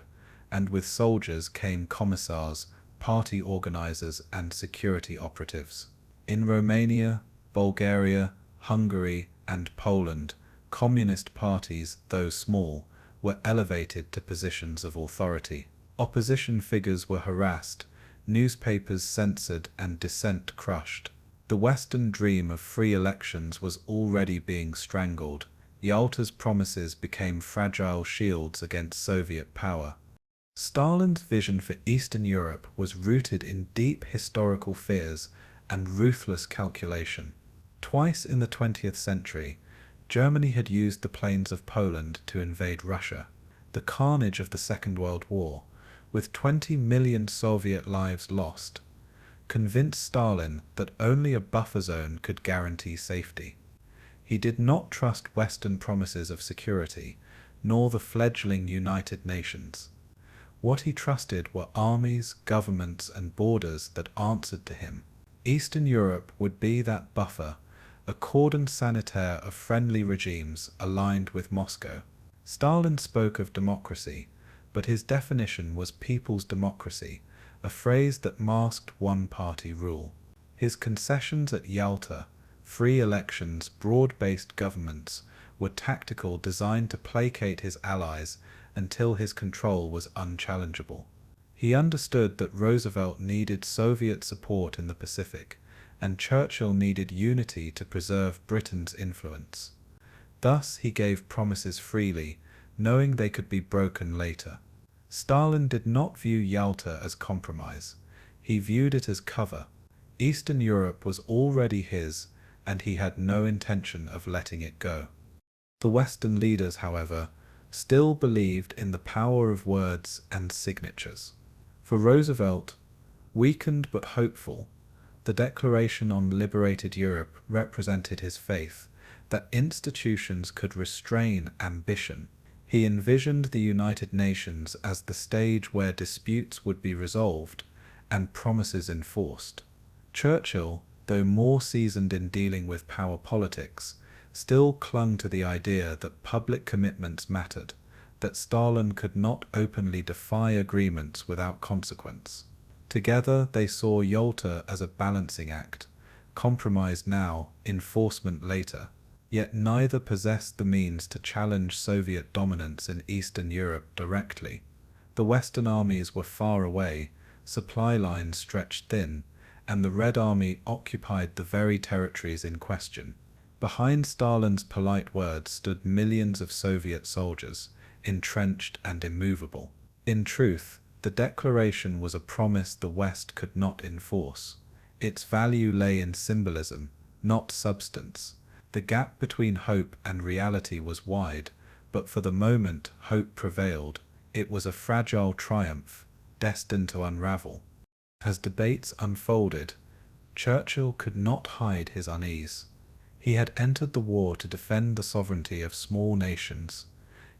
and with soldiers came commissars, party organizers, and security operatives. In Romania, Bulgaria, Hungary, and Poland, communist parties, though small, were elevated to positions of authority. Opposition figures were harassed, newspapers censored, and dissent crushed. The Western dream of free elections was already being strangled. Yalta's promises became fragile shields against Soviet power. Stalin's vision for Eastern Europe was rooted in deep historical fears and ruthless calculation. Twice in the 20th century, Germany had used the plains of Poland to invade Russia. The carnage of the Second World War, with 20 million Soviet lives lost, convinced Stalin that only a buffer zone could guarantee safety. He did not trust Western promises of security, nor the fledgling United Nations. What he trusted were armies, governments, and borders that answered to him. Eastern Europe would be that buffer, a cordon sanitaire of friendly regimes aligned with Moscow. Stalin spoke of democracy, but his definition was people's democracy, a phrase that masked one-party rule. His concessions at Yalta, Free elections, broad-based governments were tactical, designed to placate his allies until his control was unchallengeable. He understood that Roosevelt needed Soviet support in the Pacific, and Churchill needed unity to preserve Britain's influence. Thus he gave promises freely, knowing they could be broken later. Stalin did not view Yalta as compromise. He viewed it as cover. Eastern Europe was already his, and he had no intention of letting it go. The Western leaders, however, still believed in the power of words and signatures. For Roosevelt, weakened but hopeful, the Declaration on Liberated Europe represented his faith that institutions could restrain ambition. He envisioned the United Nations as the stage where disputes would be resolved and promises enforced. Churchill, though more seasoned in dealing with power politics, still clung to the idea that public commitments mattered, that Stalin could not openly defy agreements without consequence. Together they saw Yalta as a balancing act, compromise now, enforcement later. Yet neither possessed the means to challenge Soviet dominance in Eastern Europe directly. The Western armies were far away, supply lines stretched thin, and the Red Army occupied the very territories in question. Behind Stalin's polite words stood millions of Soviet soldiers, entrenched and immovable. In truth, the declaration was a promise the West could not enforce. Its value lay in symbolism, not substance. The gap between hope and reality was wide, but for the moment hope prevailed. It was a fragile triumph, destined to unravel. As debates unfolded, Churchill could not hide his unease. He had entered the war to defend the sovereignty of small nations,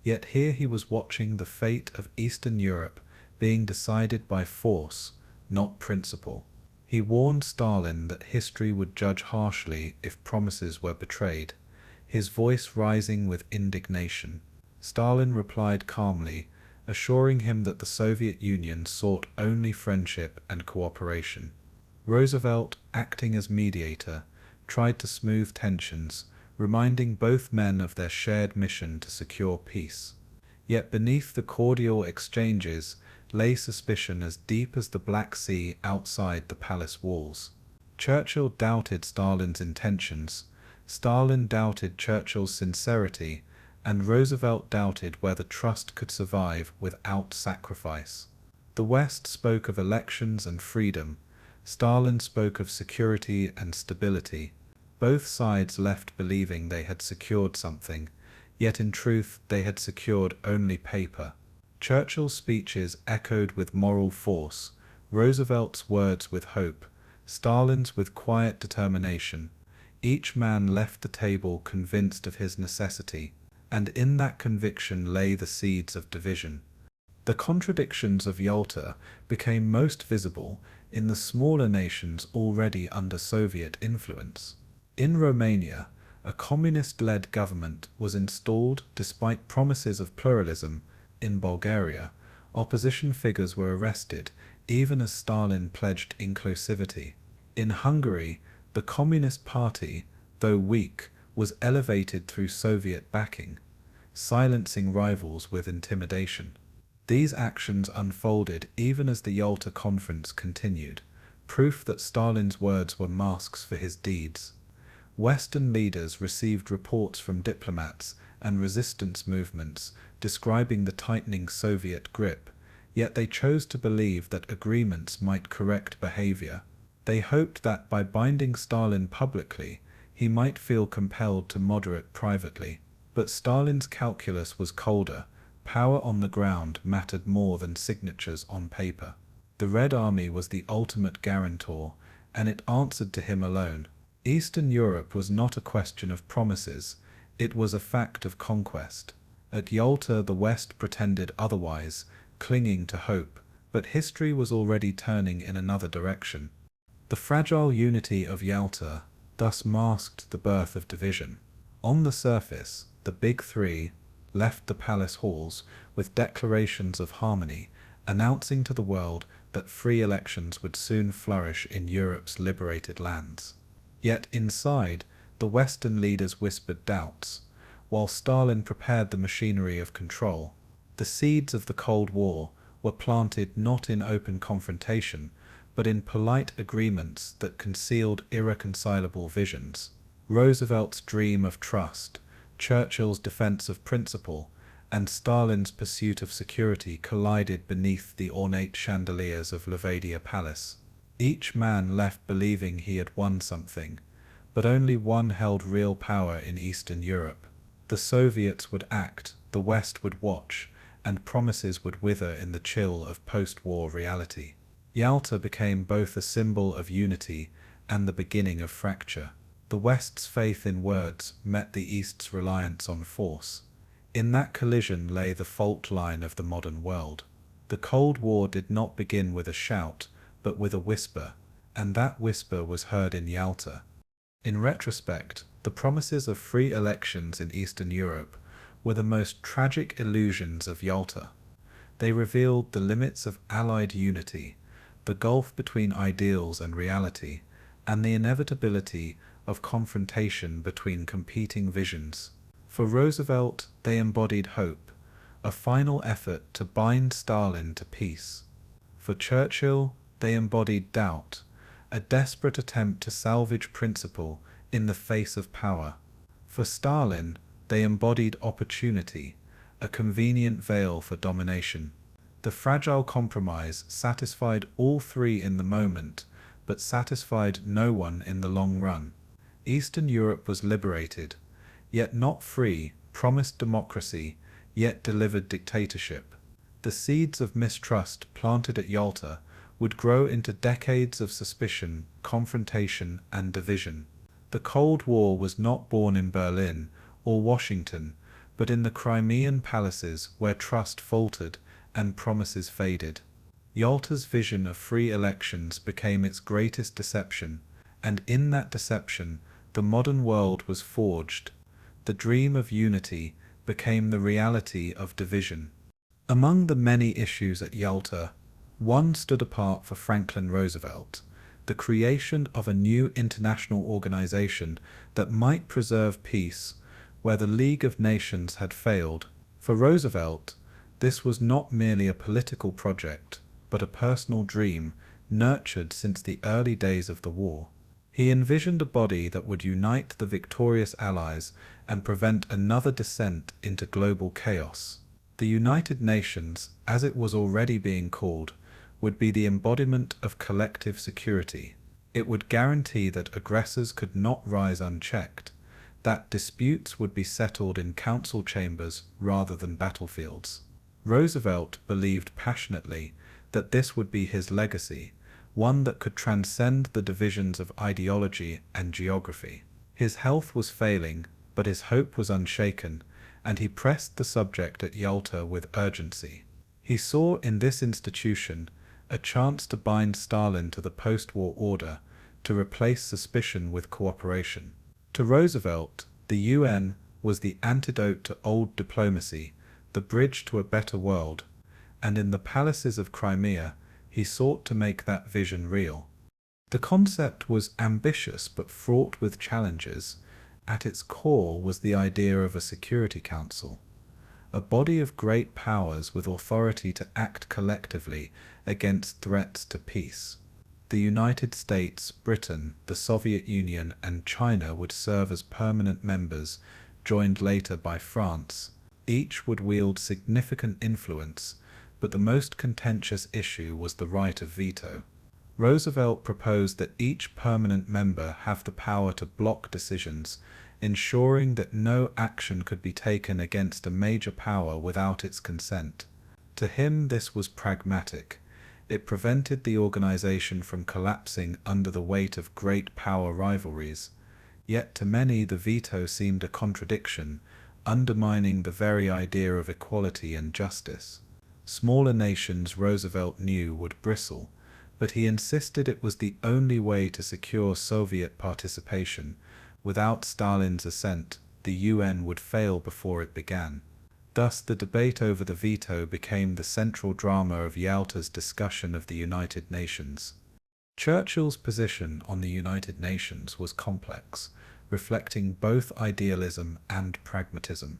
yet here he was watching the fate of Eastern Europe being decided by force, not principle. He warned Stalin that history would judge harshly if promises were betrayed, his voice rising with indignation. Stalin replied calmly, assuring him that the Soviet Union sought only friendship and cooperation. Roosevelt, acting as mediator, tried to smooth tensions, reminding both men of their shared mission to secure peace. Yet beneath the cordial exchanges lay suspicion as deep as the Black Sea outside the palace walls. Churchill doubted Stalin's intentions, Stalin doubted Churchill's sincerity, and Roosevelt doubted whether trust could survive without sacrifice. The West spoke of elections and freedom, Stalin spoke of security and stability. Both sides left believing they had secured something, yet in truth they had secured only paper. Churchill's speeches echoed with moral force, Roosevelt's words with hope, Stalin's with quiet determination. Each man left the table convinced of his necessity, and in that conviction lay the seeds of division. The contradictions of Yalta became most visible in the smaller nations already under Soviet influence. In Romania, a communist-led government was installed despite promises of pluralism. In Bulgaria, opposition figures were arrested, even as Stalin pledged inclusivity. In Hungary, the Communist Party, though weak, was elevated through Soviet backing, silencing rivals with intimidation. These actions unfolded even as the Yalta Conference continued, proof that Stalin's words were masks for his deeds. Western leaders received reports from diplomats and resistance movements describing the tightening Soviet grip, yet they chose to believe that agreements might correct behavior. They hoped that by binding Stalin publicly, he might feel compelled to moderate privately. But Stalin's calculus was colder. Power on the ground mattered more than signatures on paper. The Red Army was the ultimate guarantor, and it answered to him alone. Eastern Europe was not a question of promises, it was a fact of conquest. At Yalta the West pretended otherwise, clinging to hope, but history was already turning in another direction. The fragile unity of Yalta thus masked the birth of division. On the surface, the Big Three left the palace halls with declarations of harmony, announcing to the world that free elections would soon flourish in Europe's liberated lands. Yet inside, The Western leaders whispered doubts, while Stalin prepared the machinery of control. The seeds of the Cold War were planted not in open confrontation, but in polite agreements that concealed irreconcilable visions. Roosevelt's dream of trust, Churchill's defense of principle, and Stalin's pursuit of security collided beneath the ornate chandeliers of Levadia Palace. Each man left believing he had won something, but only one held real power in Eastern Europe. The Soviets would act, the West would watch, and promises would wither in the chill of post-war reality. Yalta became both a symbol of unity and the beginning of fracture. The West's faith in words met the East's reliance on force. In that collision lay the fault line of the modern world. The Cold War did not begin with a shout, but with a whisper, and that whisper was heard in Yalta. In retrospect, the promises of free elections in Eastern Europe were the most tragic illusions of Yalta. They revealed the limits of Allied unity, the gulf between ideals and reality, and the inevitability of confrontation between competing visions. For Roosevelt, they embodied hope, a final effort to bind Stalin to peace. For Churchill, they embodied doubt, a desperate attempt to salvage principle in the face of power. For Stalin, they embodied opportunity, a convenient veil for domination. The fragile compromise satisfied all three in the moment, but satisfied no one in the long run. Eastern Europe was liberated, yet not free, promised democracy, yet delivered dictatorship. The seeds of mistrust planted at Yalta would grow into decades of suspicion, confrontation, and division. The Cold War was not born in Berlin or Washington, but in the Crimean palaces where trust faltered and promises faded. Yalta's vision of free elections became its greatest deception, and in that deception, the modern world was forged. The dream of unity became the reality of division. Among the many issues at Yalta, one stood apart for Franklin Roosevelt: the creation of a new international organization that might preserve peace where the League of Nations had failed. For Roosevelt, this was not merely a political project, but a personal dream nurtured since the early days of the war. He envisioned a body that would unite the victorious Allies and prevent another descent into global chaos. The United Nations, as it was already being called, would be the embodiment of collective security. It would guarantee that aggressors could not rise unchecked, that disputes would be settled in council chambers rather than battlefields. Roosevelt believed passionately that this would be his legacy, one that could transcend the divisions of ideology and geography. His health was failing, but his hope was unshaken, and he pressed the subject at Yalta with urgency. He saw in this institution a chance to bind Stalin to the post-war order, to replace suspicion with cooperation. To Roosevelt, the UN was the antidote to old diplomacy, the bridge to a better world, and in the palaces of Crimea, he sought to make that vision real. The concept was ambitious but fraught with challenges. At its core was the idea of a Security Council, a body of great powers with authority to act collectively against threats to peace. The United States, Britain, the Soviet Union, and China would serve as permanent members, joined later by France. Each would wield significant influence, but the most contentious issue was the right of veto. Roosevelt proposed that each permanent member have the power to block decisions, ensuring that no action could be taken against a major power without its consent. To him, this was pragmatic. It prevented the organization from collapsing under the weight of great power rivalries. Yet to many the veto seemed a contradiction, undermining the very idea of equality and justice. Smaller nations, Roosevelt knew, would bristle, but he insisted it was the only way to secure Soviet participation. Without Stalin's assent, the UN would fail before it began. Thus the debate over the veto became the central drama of Yalta's discussion of the United Nations. Churchill's position on the United Nations was complex, reflecting both idealism and pragmatism.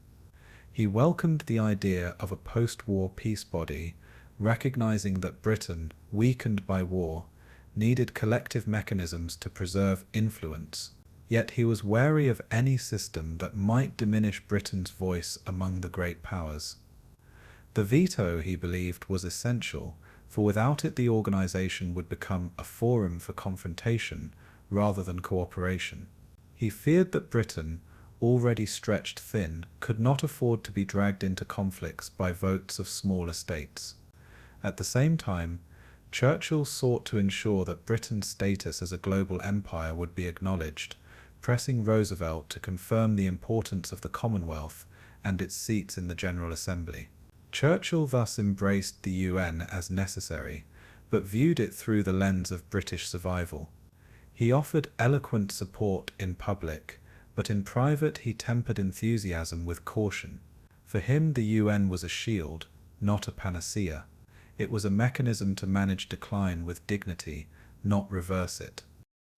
He welcomed the idea of a post-war peace body, recognizing that Britain, weakened by war, needed collective mechanisms to preserve influence. Yet he was wary of any system that might diminish Britain's voice among the great powers. The veto, he believed, was essential, for without it the organization would become a forum for confrontation rather than cooperation. He feared that Britain, already stretched thin, could not afford to be dragged into conflicts by votes of smaller states. At the same time, Churchill sought to ensure that Britain's status as a global empire would be acknowledged, pressing Roosevelt to confirm the importance of the Commonwealth and its seats in the General Assembly. Churchill thus embraced the UN as necessary, but viewed it through the lens of British survival. He offered eloquent support in public, but in private he tempered enthusiasm with caution. For him the UN was a shield, not a panacea. It was a mechanism to manage decline with dignity, not reverse it.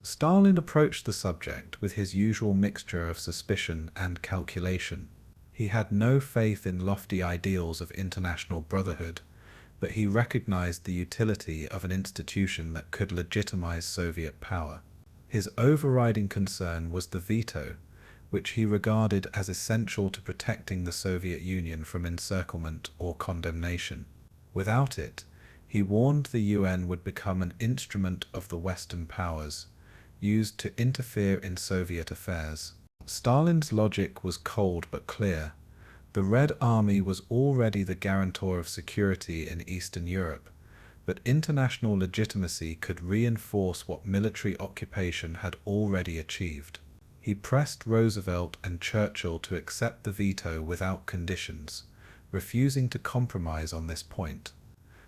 Stalin approached the subject with his usual mixture of suspicion and calculation. He had no faith in lofty ideals of international brotherhood, but he recognized the utility of an institution that could legitimize Soviet power. His overriding concern was the veto, which he regarded as essential to protecting the Soviet Union from encirclement or condemnation. Without it, he warned the UN would become an instrument of the Western powers, used to interfere in Soviet affairs. Stalin's logic was cold but clear. The Red Army was already the guarantor of security in Eastern Europe, but international legitimacy could reinforce what military occupation had already achieved. He pressed Roosevelt and Churchill to accept the veto without conditions, refusing to compromise on this point.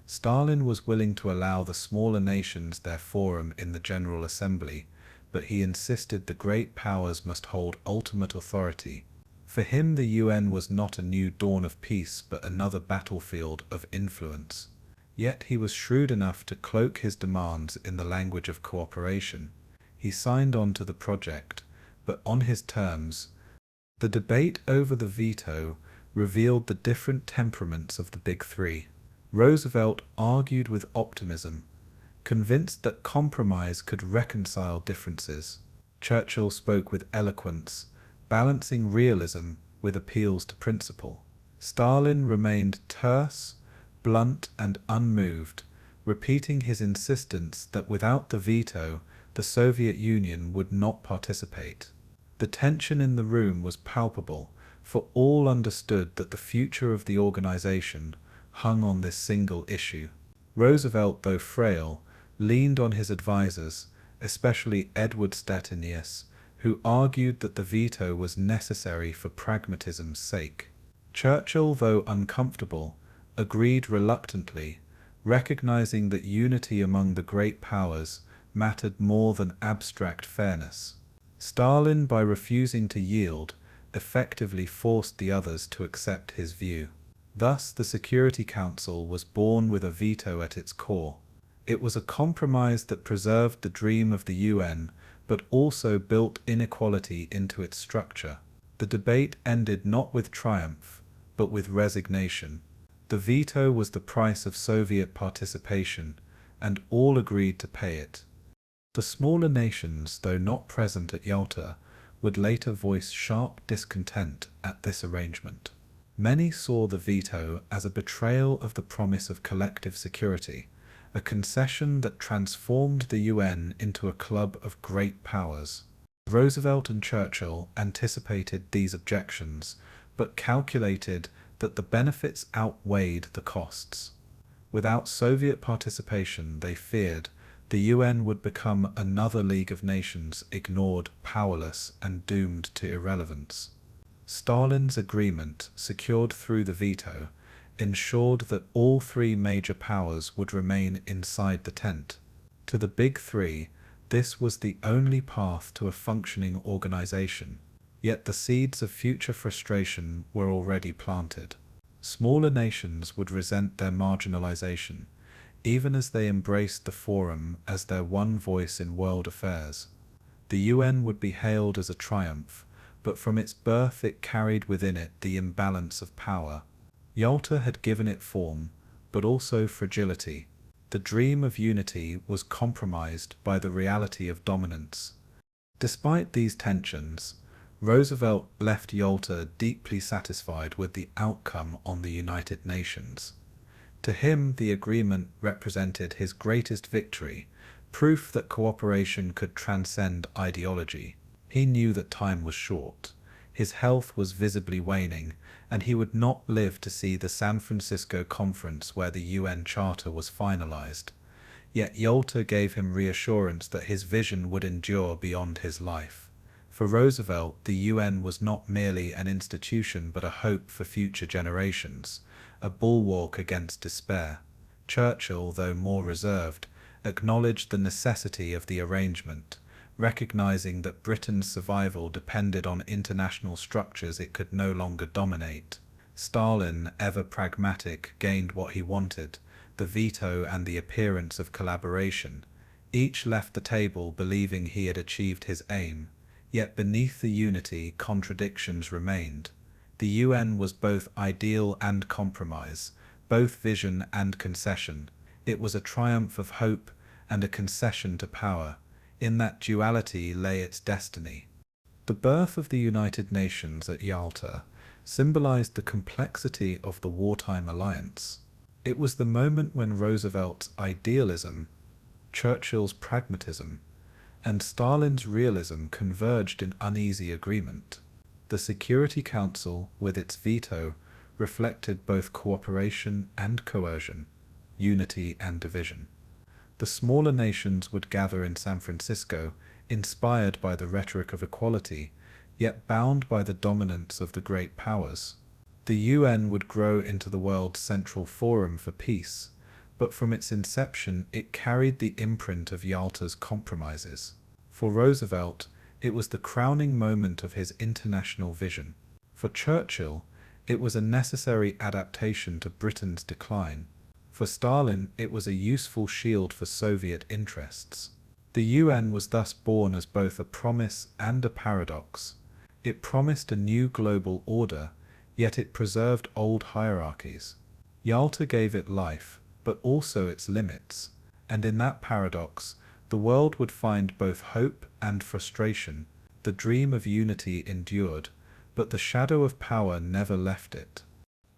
Stalin was willing to allow the smaller nations their forum in the General Assembly, but he insisted the great powers must hold ultimate authority. For him the UN was not a new dawn of peace but another battlefield of influence. Yet he was shrewd enough to cloak his demands in the language of cooperation. He signed on to the project, but on his terms. The debate over the veto revealed the different temperaments of the Big Three. Roosevelt argued with optimism, convinced that compromise could reconcile differences. Churchill spoke with eloquence, balancing realism with appeals to principle. Stalin remained terse, blunt, and unmoved, repeating his insistence that without the veto, the Soviet Union would not participate. The tension in the room was palpable, for all understood that the future of the organization hung on this single issue. Roosevelt, though frail, leaned on his advisers, especially Edward Stettinius, who argued that the veto was necessary for pragmatism's sake. Churchill, though uncomfortable, agreed reluctantly, recognizing that unity among the great powers mattered more than abstract fairness. Stalin, by refusing to yield, effectively forced the others to accept his view. Thus, the Security Council was born with a veto at its core. It was a compromise that preserved the dream of the UN, but also built inequality into its structure. The debate ended not with triumph, but with resignation. The veto was the price of Soviet participation, and all agreed to pay it. The smaller nations, though not present at Yalta, would later voice sharp discontent at this arrangement. Many saw the veto as a betrayal of the promise of collective security, a concession that transformed the UN into a club of great powers. Roosevelt and Churchill anticipated these objections, but calculated that the benefits outweighed the costs. Without Soviet participation, they feared, the UN would become another League of Nations, ignored, powerless, and doomed to irrelevance. Stalin's agreement, secured through the veto, ensured that all three major powers would remain inside the tent. To the Big Three, this was the only path to a functioning organization. Yet the seeds of future frustration were already planted. Smaller nations would resent their marginalization, even as they embraced the Forum as their one voice in world affairs. The UN would be hailed as a triumph, but from its birth it carried within it the imbalance of power. Yalta had given it form, but also fragility. The dream of unity was compromised by the reality of dominance. Despite these tensions, Roosevelt left Yalta deeply satisfied with the outcome on the United Nations. To him, the agreement represented his greatest victory, proof that cooperation could transcend ideology. He knew that time was short. His health was visibly waning, and he would not live to see the San Francisco Conference where the UN Charter was finalized. Yet Yalta gave him reassurance that his vision would endure beyond his life. For Roosevelt, the UN was not merely an institution but a hope for future generations, a bulwark against despair. Churchill, though more reserved, acknowledged the necessity of the arrangement, recognizing that Britain's survival depended on international structures it could no longer dominate. Stalin, ever pragmatic, gained what he wanted, the veto and the appearance of collaboration. Each left the table believing he had achieved his aim, yet beneath the unity contradictions remained. The UN was both ideal and compromise, both vision and concession. It was a triumph of hope and a concession to power. In that duality lay its destiny. The birth of the United Nations at Yalta symbolized the complexity of the wartime alliance. It was the moment when Roosevelt's idealism, Churchill's pragmatism, and Stalin's realism converged in uneasy agreement. The Security Council, with its veto, reflected both cooperation and coercion, unity and division. The smaller nations would gather in San Francisco, inspired by the rhetoric of equality, yet bound by the dominance of the great powers. The UN would grow into the world's central forum for peace, but from its inception it carried the imprint of Yalta's compromises. For Roosevelt, it was the crowning moment of his international vision. For Churchill, it was a necessary adaptation to Britain's decline. For Stalin, it was a useful shield for Soviet interests. The UN was thus born as both a promise and a paradox. It promised a new global order, yet it preserved old hierarchies. Yalta gave it life, but also its limits, and in that paradox, the world would find both hope and frustration. The dream of unity endured, but the shadow of power never left it.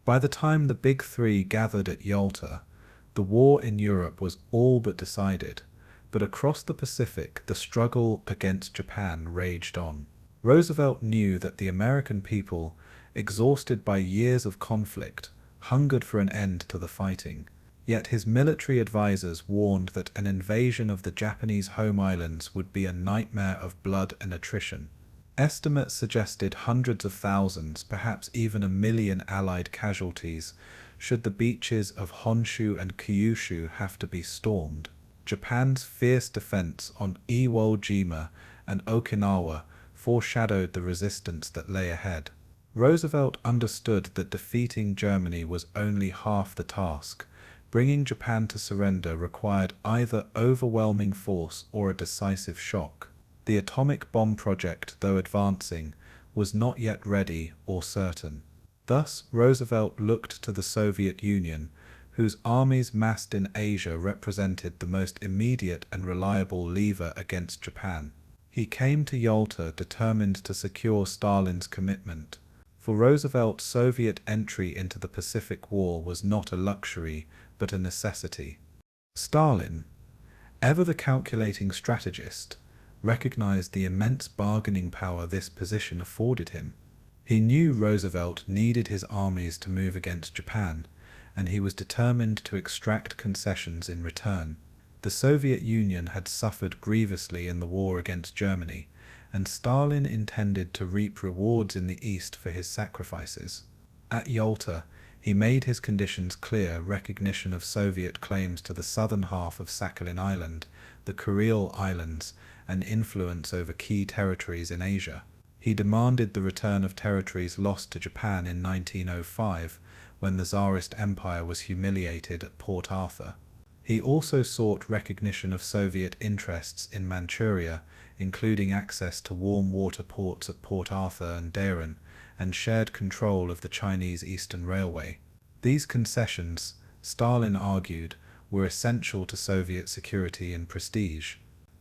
By the time the Big Three gathered at Yalta, the war in Europe was all but decided, but across the Pacific the struggle against Japan raged on. Roosevelt knew that the American people, exhausted by years of conflict, hungered for an end to the fighting. Yet his military advisors warned that an invasion of the Japanese home islands would be a nightmare of blood and attrition. Estimates suggested hundreds of thousands, perhaps even 1 million Allied casualties, should the beaches of Honshu and Kyushu have to be stormed. Japan's fierce defense on Iwo Jima and Okinawa foreshadowed the resistance that lay ahead. Roosevelt understood that defeating Germany was only half the task. Bringing Japan to surrender required either overwhelming force or a decisive shock. The atomic bomb project, though advancing, was not yet ready or certain. Thus, Roosevelt looked to the Soviet Union, whose armies massed in Asia represented the most immediate and reliable lever against Japan. He came to Yalta determined to secure Stalin's commitment. For Roosevelt, Soviet entry into the Pacific War was not a luxury, but a necessity. Stalin, ever the calculating strategist, recognized the immense bargaining power this position afforded him. He knew Roosevelt needed his armies to move against Japan, and he was determined to extract concessions in return. The Soviet Union had suffered grievously in the war against Germany, and Stalin intended to reap rewards in the East for his sacrifices. At Yalta, he made his conditions clear: recognition of Soviet claims to the southern half of Sakhalin Island, the Kuril Islands, and influence over key territories in Asia. He demanded the return of territories lost to Japan in 1905, when the Tsarist Empire was humiliated at Port Arthur. He also sought recognition of Soviet interests in Manchuria, including access to warm water ports at Port Arthur and Dairen, and shared control of the Chinese Eastern Railway. These concessions, Stalin argued, were essential to Soviet security and prestige.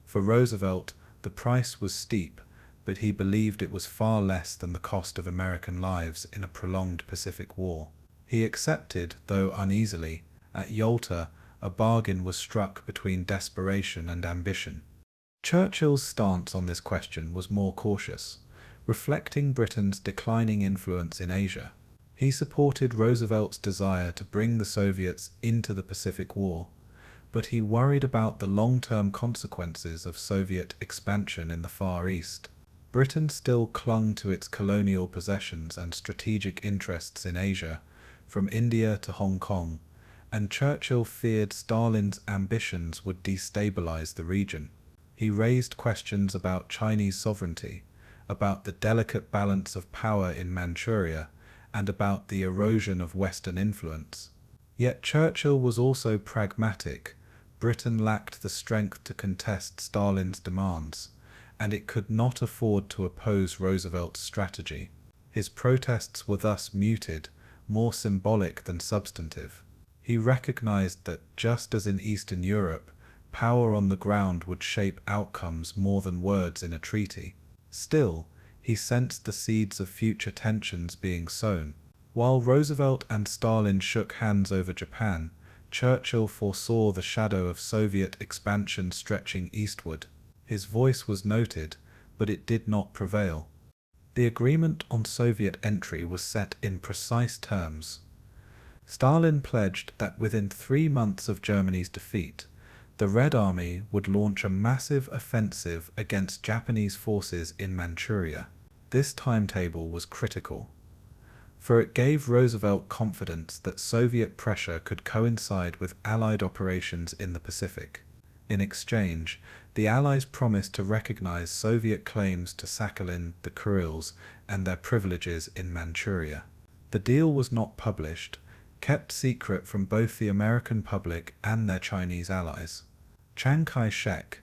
For Roosevelt, the price was steep, but he believed it was far less than the cost of American lives in a prolonged Pacific War. He accepted, though uneasily. At Yalta, a bargain was struck between desperation and ambition. Churchill's stance on this question was more cautious, reflecting Britain's declining influence in Asia. He supported Roosevelt's desire to bring the Soviets into the Pacific War, but he worried about the long-term consequences of Soviet expansion in the Far East. Britain still clung to its colonial possessions and strategic interests in Asia, from India to Hong Kong, and Churchill feared Stalin's ambitions would destabilize the region. He raised questions about Chinese sovereignty, about the delicate balance of power in Manchuria, and about the erosion of Western influence. Yet Churchill was also pragmatic. Britain lacked the strength to contest Stalin's demands, and it could not afford to oppose Roosevelt's strategy. His protests were thus muted, more symbolic than substantive. He recognized that, just as in Eastern Europe, power on the ground would shape outcomes more than words in a treaty. Still, he sensed the seeds of future tensions being sown. While Roosevelt and Stalin shook hands over Japan, Churchill foresaw the shadow of Soviet expansion stretching eastward. His voice was noted, but it did not prevail. The agreement on Soviet entry was set in precise terms. Stalin pledged that within 3 months of Germany's defeat, the Red Army would launch a massive offensive against Japanese forces in Manchuria. This timetable was critical, for it gave Roosevelt confidence that Soviet pressure could coincide with Allied operations in the Pacific. In exchange, the Allies promised to recognize Soviet claims to Sakhalin, the Kurils, and their privileges in Manchuria. The deal was not published, kept secret from both the American public and their Chinese allies. Chiang Kai-shek,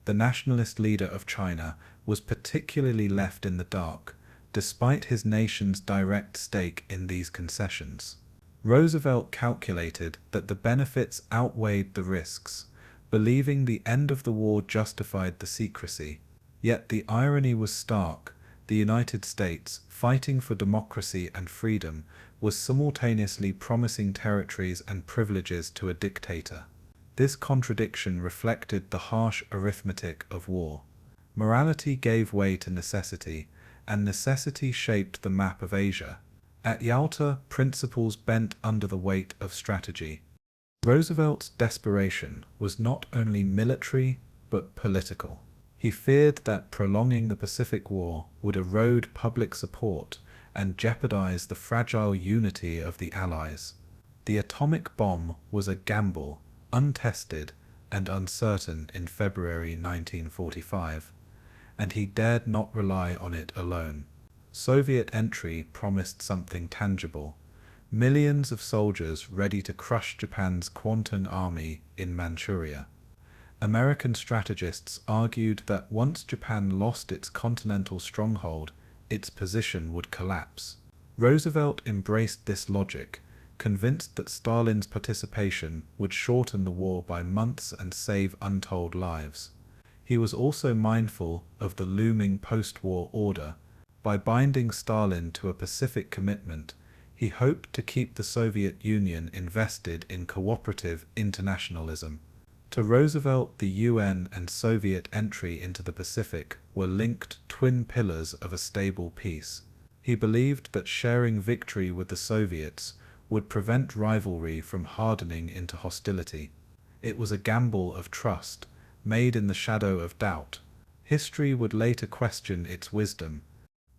the nationalist leader of China, was particularly left in the dark, despite his nation's direct stake in these concessions. Roosevelt calculated that the benefits outweighed the risks, believing the end of the war justified the secrecy. Yet the irony was stark. The United States, fighting for democracy and freedom, was simultaneously promising territories and privileges to a dictator. This contradiction reflected the harsh arithmetic of war. Morality gave way to necessity, and necessity shaped the map of Asia. At Yalta, principles bent under the weight of strategy. Roosevelt's desperation was not only military, but political. He feared that prolonging the Pacific War would erode public support and jeopardize the fragile unity of the Allies. The atomic bomb was a gamble, untested and uncertain in February 1945, and he dared not rely on it alone. Soviet entry promised something tangible: millions of soldiers ready to crush Japan's Kwantan army in Manchuria. American strategists argued that once Japan lost its continental stronghold, its position would collapse. Roosevelt embraced this logic, convinced that Stalin's participation would shorten the war by months and save untold lives. He was also mindful of the looming post-war order. By binding Stalin to a Pacific commitment, he hoped to keep the Soviet Union invested in cooperative internationalism. To Roosevelt, the UN and Soviet entry into the Pacific were linked twin pillars of a stable peace. He believed that sharing victory with the Soviets would prevent rivalry from hardening into hostility. It was a gamble of trust, made in the shadow of doubt. History would later question its wisdom.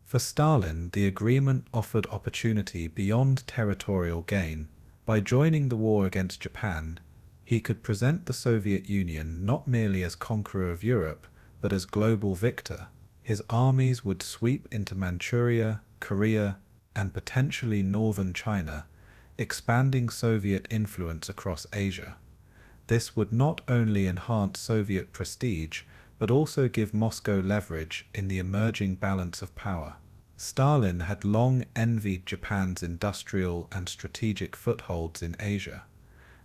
For Stalin, the agreement offered opportunity beyond territorial gain. By joining the war against Japan, he could present the Soviet Union not merely as conqueror of Europe, but as global victor. His armies would sweep into Manchuria, Korea, and potentially northern China, expanding Soviet influence across Asia. This would not only enhance Soviet prestige, but also give Moscow leverage in the emerging balance of power. Stalin had long envied Japan's industrial and strategic footholds in Asia,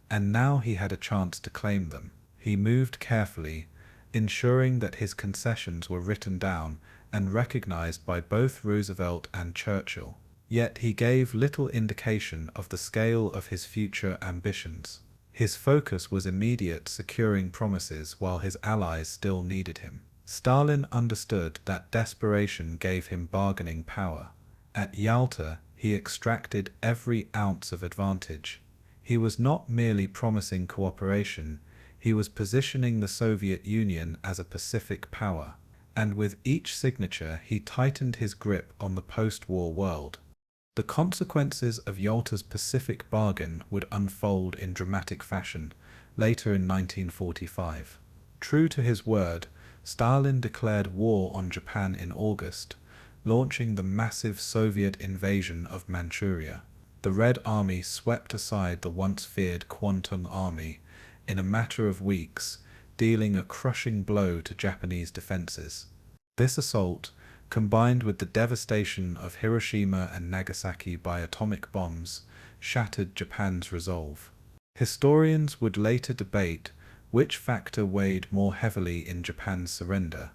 and now he had a chance to claim them. He moved carefully, ensuring that his concessions were written down and recognized by both Roosevelt and Churchill. Yet he gave little indication of the scale of his future ambitions. His focus was immediate, securing promises while his allies still needed him. Stalin understood that desperation gave him bargaining power. At Yalta, he extracted every ounce of advantage. He was not merely promising cooperation, he was positioning the Soviet Union as a Pacific power, and with each signature he tightened his grip on the post-war world. The consequences of Yalta's Pacific bargain would unfold in dramatic fashion later in 1945. True to his word, Stalin declared war on Japan in August, launching the massive Soviet invasion of Manchuria. The Red Army swept aside the once feared Kwantung Army in a matter of weeks, dealing a crushing blow to Japanese defenses. This assault, combined with the devastation of Hiroshima and Nagasaki by atomic bombs, shattered Japan's resolve. Historians would later debate which factor weighed more heavily in Japan's surrender,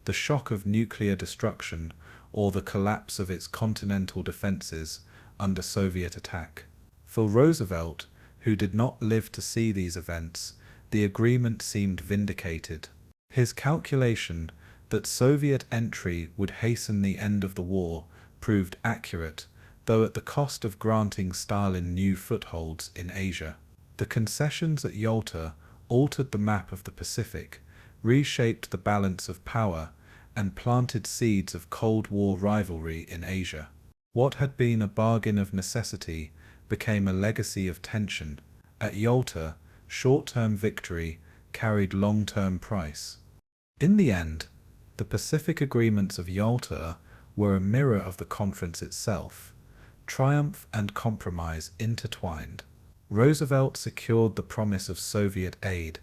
the shock of nuclear destruction or the collapse of its continental defenses under Soviet attack. For Roosevelt, who did not live to see these events, the agreement seemed vindicated. His calculation that Soviet entry would hasten the end of the war proved accurate, though at the cost of granting Stalin new footholds in Asia. The concessions at Yalta altered the map of the Pacific, reshaped the balance of power, and planted seeds of Cold War rivalry in Asia. What had been a bargain of necessity became a legacy of tension. At Yalta, short-term victory carried long-term price. In the end, the Pacific agreements of Yalta were a mirror of the conference itself. Triumph and compromise intertwined. Roosevelt secured the promise of Soviet aid,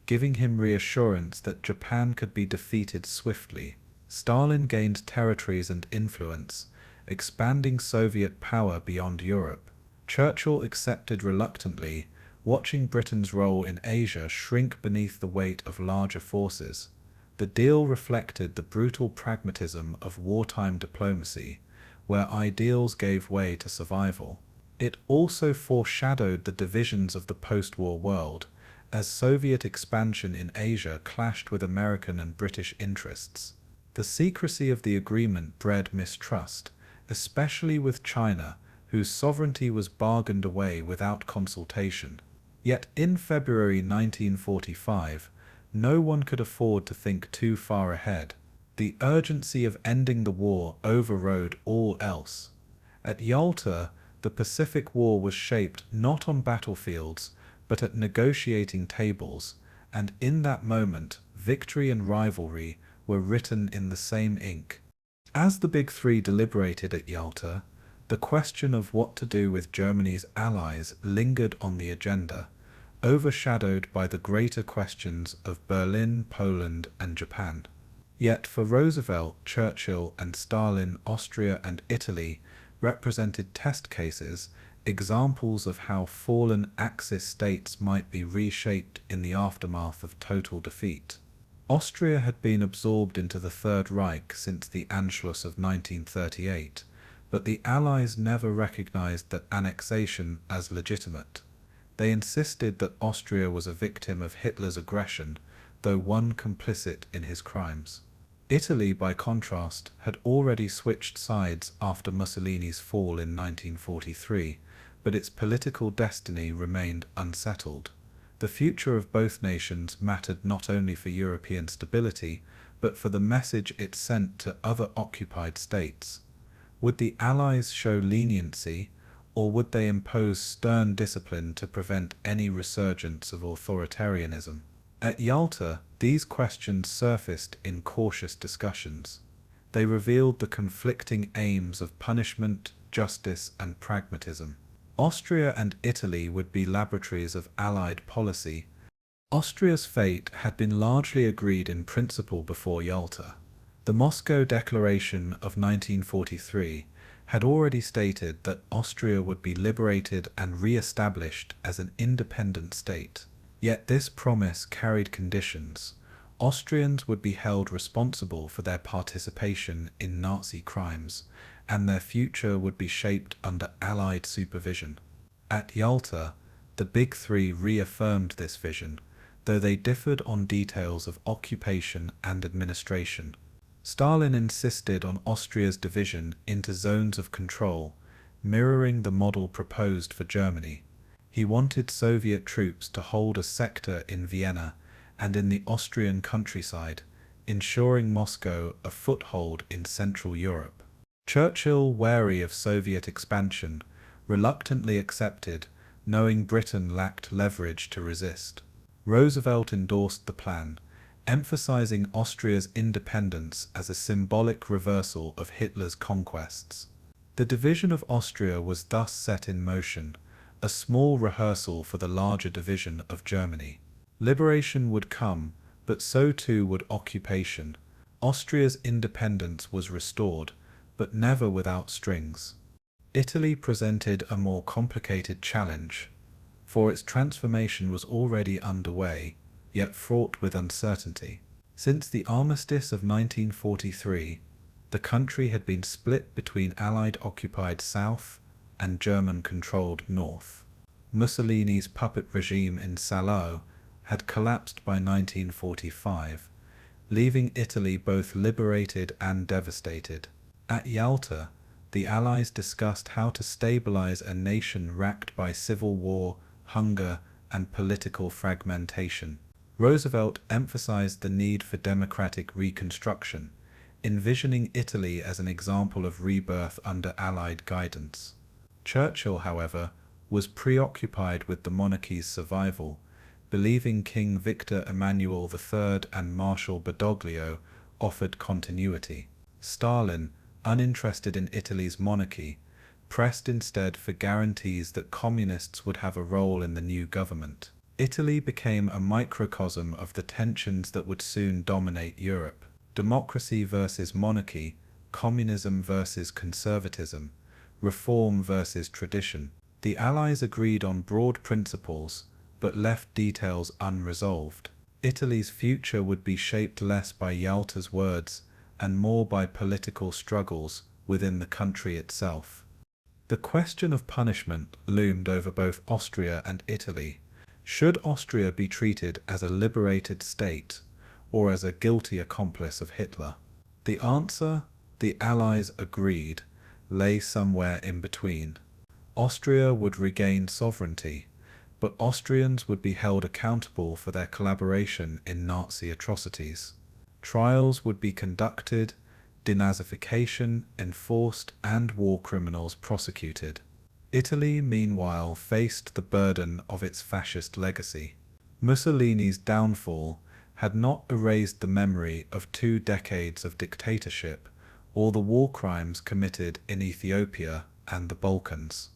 giving him reassurance that Japan could be defeated swiftly. Stalin gained territories and influence, expanding Soviet power beyond Europe. Churchill accepted reluctantly, watching Britain's role in Asia shrink beneath the weight of larger forces. The deal reflected the brutal pragmatism of wartime diplomacy, where ideals gave way to survival. It also foreshadowed the divisions of the post-war world, as Soviet expansion in Asia clashed with American and British interests. The secrecy of the agreement bred mistrust, especially with China, whose sovereignty was bargained away without consultation. Yet in February 1945, no one could afford to think too far ahead. The urgency of ending the war overrode all else. At Yalta, the Pacific War was shaped not on battlefields, but at negotiating tables, and in that moment, victory and rivalry were written in the same ink. As the Big Three deliberated at Yalta, the question of what to do with Germany's allies lingered on the agenda, overshadowed by the greater questions of Berlin, Poland, and Japan. Yet for Roosevelt, Churchill, and Stalin, Austria and Italy represented test cases, examples of how fallen Axis states might be reshaped in the aftermath of total defeat. Austria had been absorbed into the Third Reich since the Anschluss of 1938, but the Allies never recognized that annexation as legitimate. They insisted that Austria was a victim of Hitler's aggression, though one complicit in his crimes. Italy, by contrast, had already switched sides after Mussolini's fall in 1943, but its political destiny remained unsettled. The future of both nations mattered not only for European stability, but for the message it sent to other occupied states. Would the Allies show leniency, or would they impose stern discipline to prevent any resurgence of authoritarianism? At Yalta, these questions surfaced in cautious discussions. They revealed the conflicting aims of punishment, justice, and pragmatism. Austria and Italy would be laboratories of Allied policy, Austria's fate had been largely agreed in principle before Yalta. The Moscow Declaration of 1943 had already stated that Austria would be liberated and re-established as an independent state. Yet this promise carried conditions. Austrians would be held responsible for their participation in Nazi crimes, and their future would be shaped under Allied supervision. At Yalta, the Big Three reaffirmed this vision, though they differed on details of occupation and administration. Stalin insisted on Austria's division into zones of control, mirroring the model proposed for Germany. He wanted Soviet troops to hold a sector in Vienna and in the Austrian countryside, ensuring Moscow a foothold in Central Europe. Churchill, wary of Soviet expansion, reluctantly accepted, knowing Britain lacked leverage to resist. Roosevelt endorsed the plan, emphasizing Austria's independence as a symbolic reversal of Hitler's conquests. The division of Austria was thus set in motion, a small rehearsal for the larger division of Germany. Liberation would come, but so too would occupation. Austria's independence was restored, but never without strings. Italy presented a more complicated challenge, for its transformation was already underway, yet fraught with uncertainty. Since the armistice of 1943, the country had been split between Allied-occupied South and German-controlled North. Mussolini's puppet regime in Salo had collapsed by 1945, leaving Italy both liberated and devastated. At Yalta, the Allies discussed how to stabilize a nation racked by civil war, hunger, and political fragmentation. Roosevelt emphasized the need for democratic reconstruction, envisioning Italy as an example of rebirth under Allied guidance. Churchill, however, was preoccupied with the monarchy's survival, believing King Victor Emmanuel III and Marshal Badoglio offered continuity. Stalin, uninterested in Italy's monarchy, pressed instead for guarantees that communists would have a role in the new government. Italy became a microcosm of the tensions that would soon dominate Europe. Democracy versus monarchy, communism versus conservatism, reform versus tradition. The Allies agreed on broad principles, but left details unresolved. Italy's future would be shaped less by Yalta's words and more by political struggles within the country itself. The question of punishment loomed over both Austria and Italy. Should Austria be treated as a liberated state, or as a guilty accomplice of Hitler? The answer, the Allies agreed, lay somewhere in between. Austria would regain sovereignty, but Austrians would be held accountable for their collaboration in Nazi atrocities. Trials would be conducted, denazification enforced, and war criminals prosecuted. Italy, meanwhile, faced the burden of its fascist legacy. Mussolini's downfall had not erased the memory of 2 decades of dictatorship or the war crimes committed in Ethiopia and the Balkans.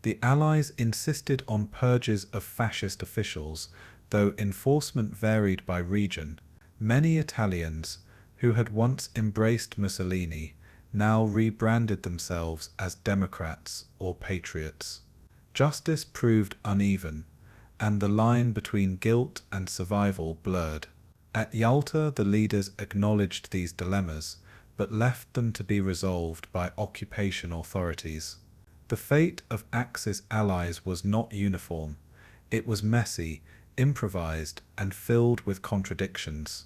The Allies insisted on purges of fascist officials, though enforcement varied by region. Many Italians, who had once embraced Mussolini, now rebranded themselves as Democrats or Patriots. Justice proved uneven, and the line between guilt and survival blurred. At Yalta, the leaders acknowledged these dilemmas, but left them to be resolved by occupation authorities. The fate of Axis allies was not uniform. It was messy, improvised, and filled with contradictions.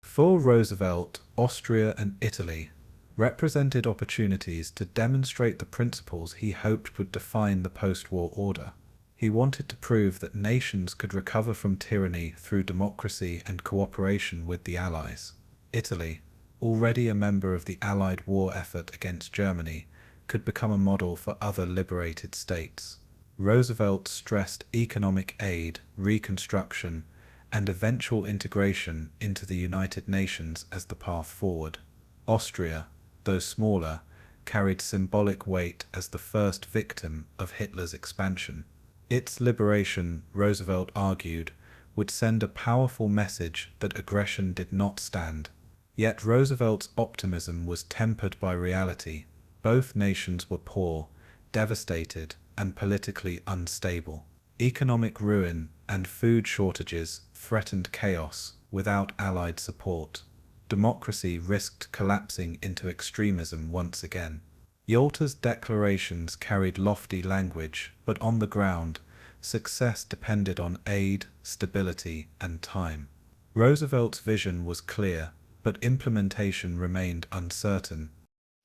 For Roosevelt, Austria and Italy represented opportunities to demonstrate the principles he hoped would define the post-war order. He wanted to prove that nations could recover from tyranny through democracy and cooperation with the Allies. Italy, already a member of the Allied war effort against Germany, could become a model for other liberated states. Roosevelt stressed economic aid, reconstruction, and eventual integration into the United Nations as the path forward. Austria, though smaller, carried symbolic weight as the first victim of Hitler's expansion. Its liberation, Roosevelt argued, would send a powerful message that aggression did not stand. Yet Roosevelt's optimism was tempered by reality. Both nations were poor, devastated, and politically unstable. Economic ruin and food shortages threatened chaos without Allied support. Democracy risked collapsing into extremism once again. Yalta's declarations carried lofty language, but on the ground, success depended on aid, stability, and time. Roosevelt's vision was clear, but implementation remained uncertain.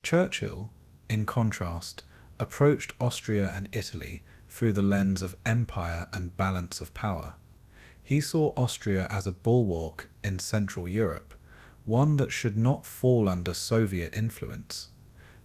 Churchill, in contrast, approached Austria and Italy through the lens of empire and balance of power. He saw Austria as a bulwark in Central Europe, one that should not fall under Soviet influence.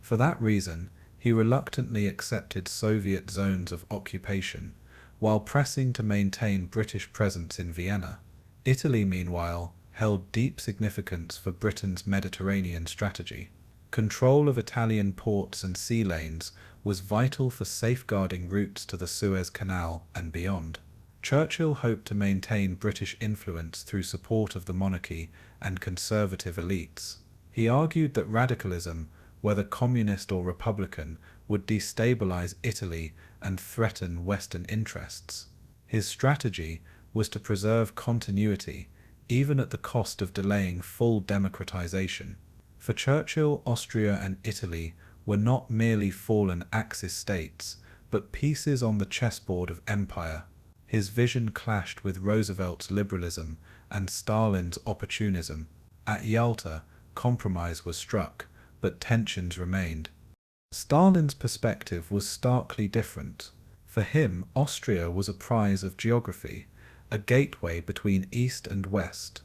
For that reason, he reluctantly accepted Soviet zones of occupation, while pressing to maintain British presence in Vienna. Italy, meanwhile, held deep significance for Britain's Mediterranean strategy. Control of Italian ports and sea lanes was vital for safeguarding routes to the Suez Canal and beyond. Churchill hoped to maintain British influence through support of the monarchy and conservative elites. He argued that radicalism, whether communist or republican, would destabilize Italy and threaten Western interests. His strategy was to preserve continuity, even at the cost of delaying full democratization. For Churchill, Austria and Italy were not merely fallen Axis states, but pieces on the chessboard of empire. His vision clashed with Roosevelt's liberalism and Stalin's opportunism. At Yalta, compromise was struck, but tensions remained. Stalin's perspective was starkly different. For him, Austria was a prize of geography, a gateway between East and West,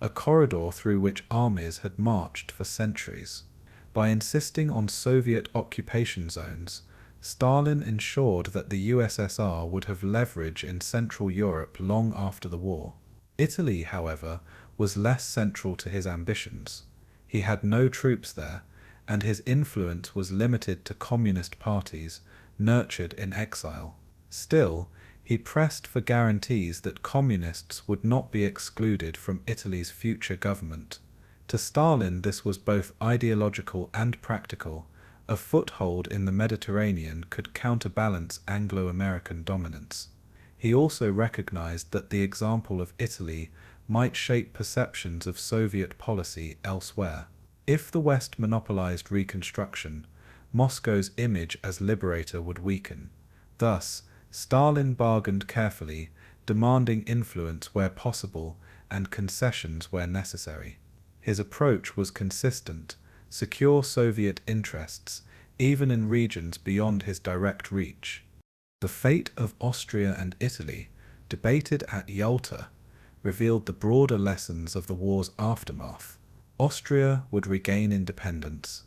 a corridor through which armies had marched for centuries. By insisting on Soviet occupation zones, Stalin ensured that the USSR would have leverage in Central Europe long after the war. Italy, however, was less central to his ambitions. He had no troops there, and his influence was limited to communist parties, nurtured in exile. Still, he pressed for guarantees that communists would not be excluded from Italy's future government. To Stalin, this was both ideological and practical. A foothold in the Mediterranean could counterbalance Anglo-American dominance. He also recognized that the example of Italy might shape perceptions of Soviet policy elsewhere. If the West monopolized reconstruction, Moscow's image as liberator would weaken. Thus, Stalin bargained carefully, demanding influence where possible and concessions where necessary. His approach was consistent: secure Soviet interests, even in regions beyond his direct reach. The fate of Austria and Italy, debated at Yalta, revealed the broader lessons of the war's aftermath. Austria would regain independence,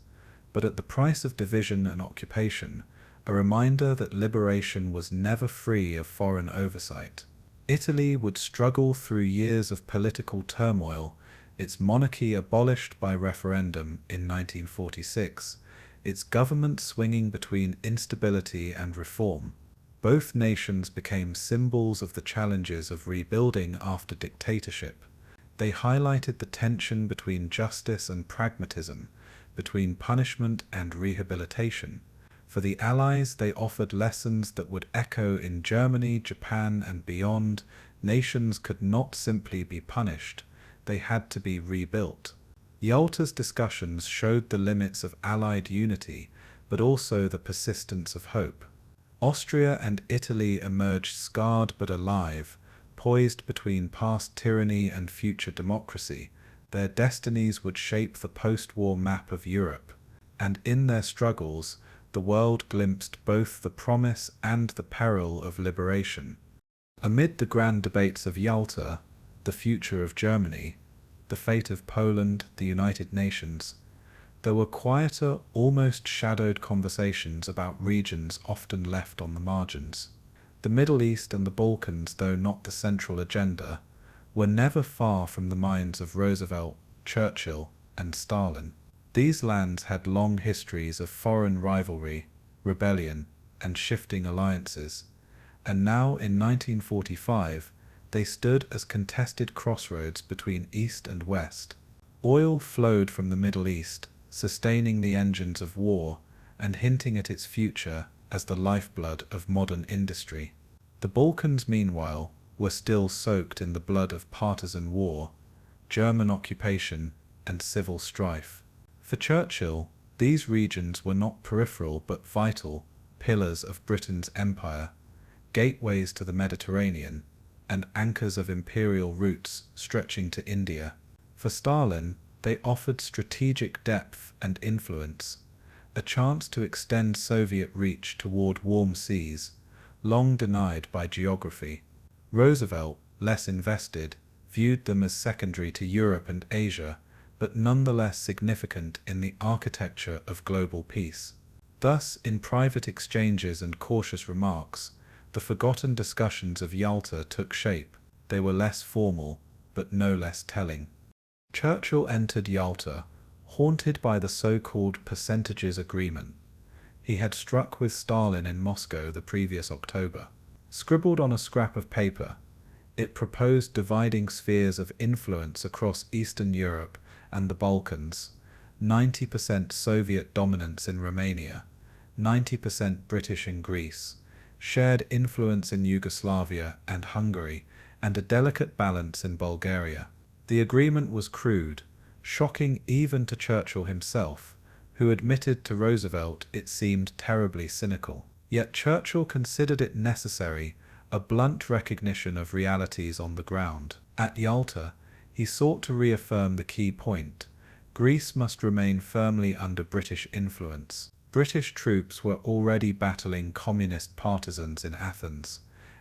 but at the price of division and occupation, a reminder that liberation was never free of foreign oversight. Italy would struggle through years of political turmoil, its monarchy abolished by referendum in 1946, its government swinging between instability and reform. Both nations became symbols of the challenges of rebuilding after dictatorship. They highlighted the tension between justice and pragmatism, between punishment and rehabilitation. For the Allies, they offered lessons that would echo in Germany, Japan, and beyond. Nations could not simply be punished, they had to be rebuilt. Yalta's discussions showed the limits of Allied unity, but also the persistence of hope. Austria and Italy emerged scarred but alive, poised between past tyranny and future democracy. Their destinies would shape the post-war map of Europe, and in their struggles, the world glimpsed both the promise and the peril of liberation. Amid the grand debates of Yalta, the future of Germany, the fate of Poland, the United Nations, there were quieter, almost shadowed conversations about regions often left on the margins. The Middle East and the Balkans, though not the central agenda, were never far from the minds of Roosevelt, Churchill, and Stalin. These lands had long histories of foreign rivalry, rebellion, and shifting alliances, and now in 1945, They stood as contested crossroads between East and West. Oil flowed from the Middle East, sustaining the engines of war and hinting at its future as the lifeblood of modern industry. The Balkans, meanwhile, were still soaked in the blood of partisan war, German occupation, and civil strife. For Churchill, these regions were not peripheral but vital pillars of Britain's empire, gateways to the Mediterranean, and anchors of imperial routes stretching to India. For Stalin, they offered strategic depth and influence, a chance to extend Soviet reach toward warm seas, long denied by geography. Roosevelt, less invested, viewed them as secondary to Europe and Asia, but nonetheless significant in the architecture of global peace. Thus, in private exchanges and cautious remarks, the forgotten discussions of Yalta took shape. They were less formal, but no less telling. Churchill entered Yalta, haunted by the so-called percentages agreement he had struck with Stalin in Moscow the previous October. Scribbled on a scrap of paper, it proposed dividing spheres of influence across Eastern Europe and the Balkans, 90% Soviet dominance in Romania, 90% British in Greece, shared influence in Yugoslavia and Hungary, and a delicate balance in Bulgaria. The agreement was crude, shocking even to Churchill himself, who admitted to Roosevelt it seemed terribly cynical. Yet Churchill considered it necessary, a blunt recognition of realities on the ground. At Yalta, he sought to reaffirm the key point: Greece must remain firmly under British influence. British troops were already battling communist partisans in Athens,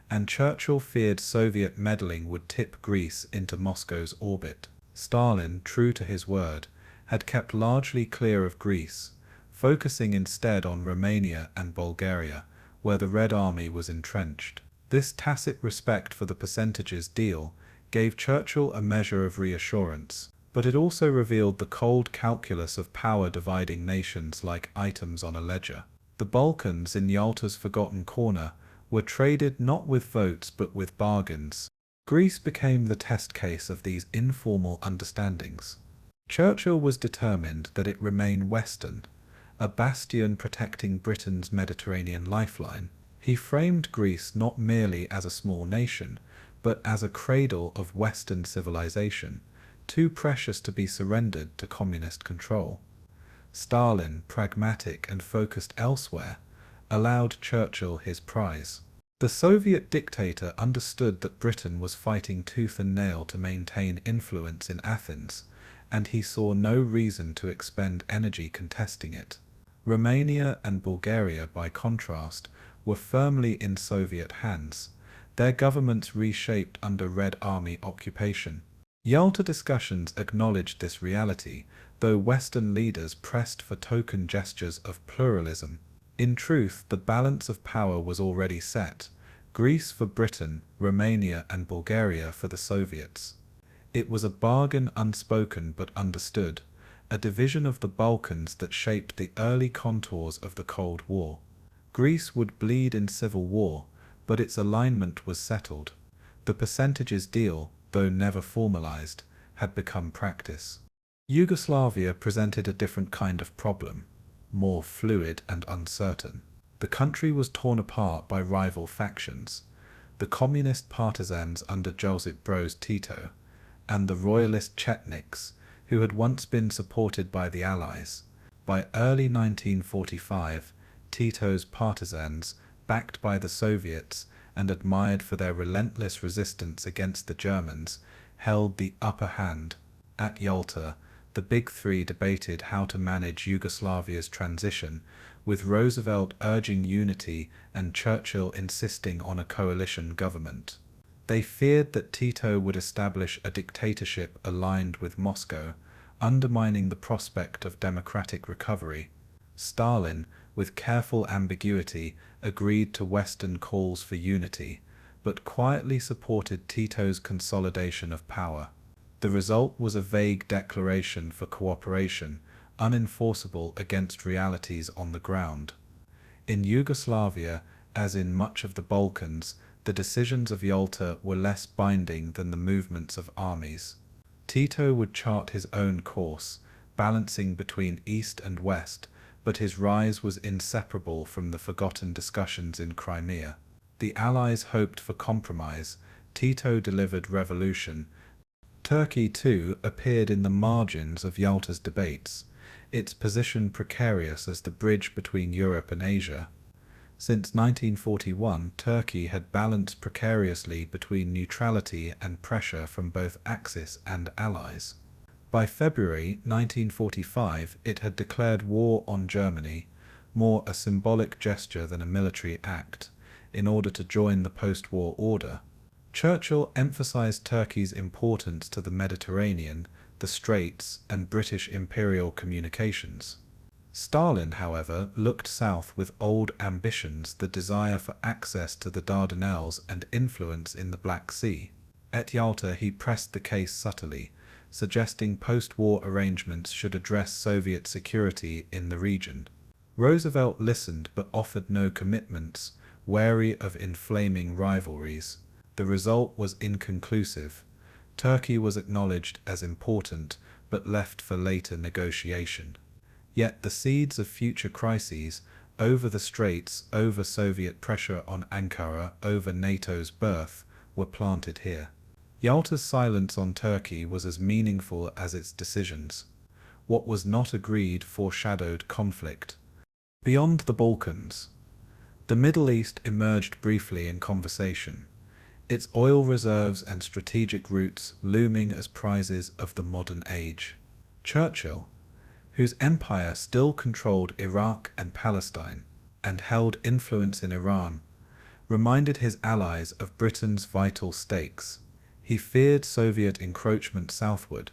and Churchill feared Soviet meddling would tip Greece into Moscow's orbit. Stalin, true to his word, had kept largely clear of Greece, focusing instead on Romania and Bulgaria, where the Red Army was entrenched. This tacit respect for the percentages deal gave Churchill a measure of reassurance, but it also revealed the cold calculus of power dividing nations like items on a ledger. The Balkans, in Yalta's forgotten corner, were traded not with votes but with bargains. Greece became the test case of these informal understandings. Churchill was determined that it remain Western, a bastion protecting Britain's Mediterranean lifeline. He framed Greece not merely as a small nation, but as a cradle of Western civilization, too precious to be surrendered to communist control. Stalin, pragmatic and focused elsewhere, allowed Churchill his prize. The Soviet dictator understood that Britain was fighting tooth and nail to maintain influence in Athens, and he saw no reason to expend energy contesting it. Romania and Bulgaria, by contrast, were firmly in Soviet hands, their governments reshaped under Red Army occupation. Yalta discussions acknowledged this reality, though Western leaders pressed for token gestures of pluralism. In truth, the balance of power was already set: Greece for Britain, Romania and Bulgaria for the Soviets. It was a bargain unspoken but understood, a division of the Balkans that shaped the early contours of the Cold War. Greece would bleed in civil war, but its alignment was settled. The percentages deal, though never formalized, had become practice. Yugoslavia presented a different kind of problem, more fluid and uncertain. The country was torn apart by rival factions: the communist partisans under Joseph Broz Tito, and the royalist Chetniks, who had once been supported by the Allies. By early 1945, Tito's partisans, backed by the Soviets and admired for their relentless resistance against the Germans, held the upper hand. At Yalta, the Big Three debated how to manage Yugoslavia's transition, with Roosevelt urging unity and Churchill insisting on a coalition government. They feared that Tito would establish a dictatorship aligned with Moscow, undermining the prospect of democratic recovery. Stalin, with careful ambiguity, agreed to Western calls for unity, but quietly supported Tito's consolidation of power. The result was a vague declaration for cooperation, unenforceable against realities on the ground. In Yugoslavia, as in much of the Balkans, The decisions of Yalta were less binding than the movements of armies. Tito would chart his own course, balancing between East and West, but his rise was inseparable from the forgotten discussions in Crimea. The Allies hoped for compromise, Tito delivered revolution. Turkey, too, appeared in the margins of Yalta's debates, its position precarious as the bridge between Europe and Asia. Since 1941, Turkey had balanced precariously between neutrality and pressure from both Axis and Allies. By February 1945, it had declared war on Germany, more a symbolic gesture than a military act, in order to join the post-war order. Churchill emphasized Turkey's importance to the Mediterranean, the Straits, and British imperial communications. Stalin, however, looked south with old ambitions, the desire for access to the Dardanelles and influence in the Black Sea. At Yalta he pressed the case subtly, suggesting post-war arrangements should address Soviet security in the region. Roosevelt listened but offered no commitments, wary of inflaming rivalries. The result was inconclusive. Turkey was acknowledged as important, but left for later negotiation. Yet the seeds of future crises, over the Straits, over Soviet pressure on Ankara, over NATO's birth, were planted here. Yalta's silence on Turkey was as meaningful as its decisions. What was not agreed foreshadowed conflict. Beyond the Balkans, the Middle East emerged briefly in conversation, its oil reserves and strategic routes looming as prizes of the modern age. Churchill, whose empire still controlled Iraq and Palestine, and held influence in Iran, reminded his allies of Britain's vital stakes. He feared Soviet encroachment southward,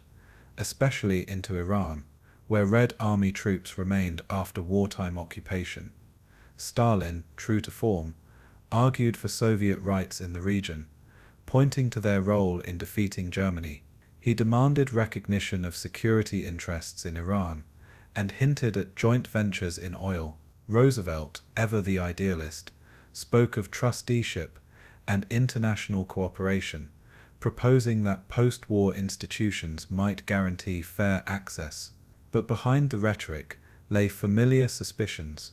especially into Iran, where Red Army troops remained after wartime occupation. Stalin, true to form, argued for Soviet rights in the region, pointing to their role in defeating Germany. He demanded recognition of security interests in Iran, and hinted at joint ventures in oil. Roosevelt, ever the idealist, spoke of trusteeship and international cooperation, proposing that post-war institutions might guarantee fair access. But behind the rhetoric lay familiar suspicions.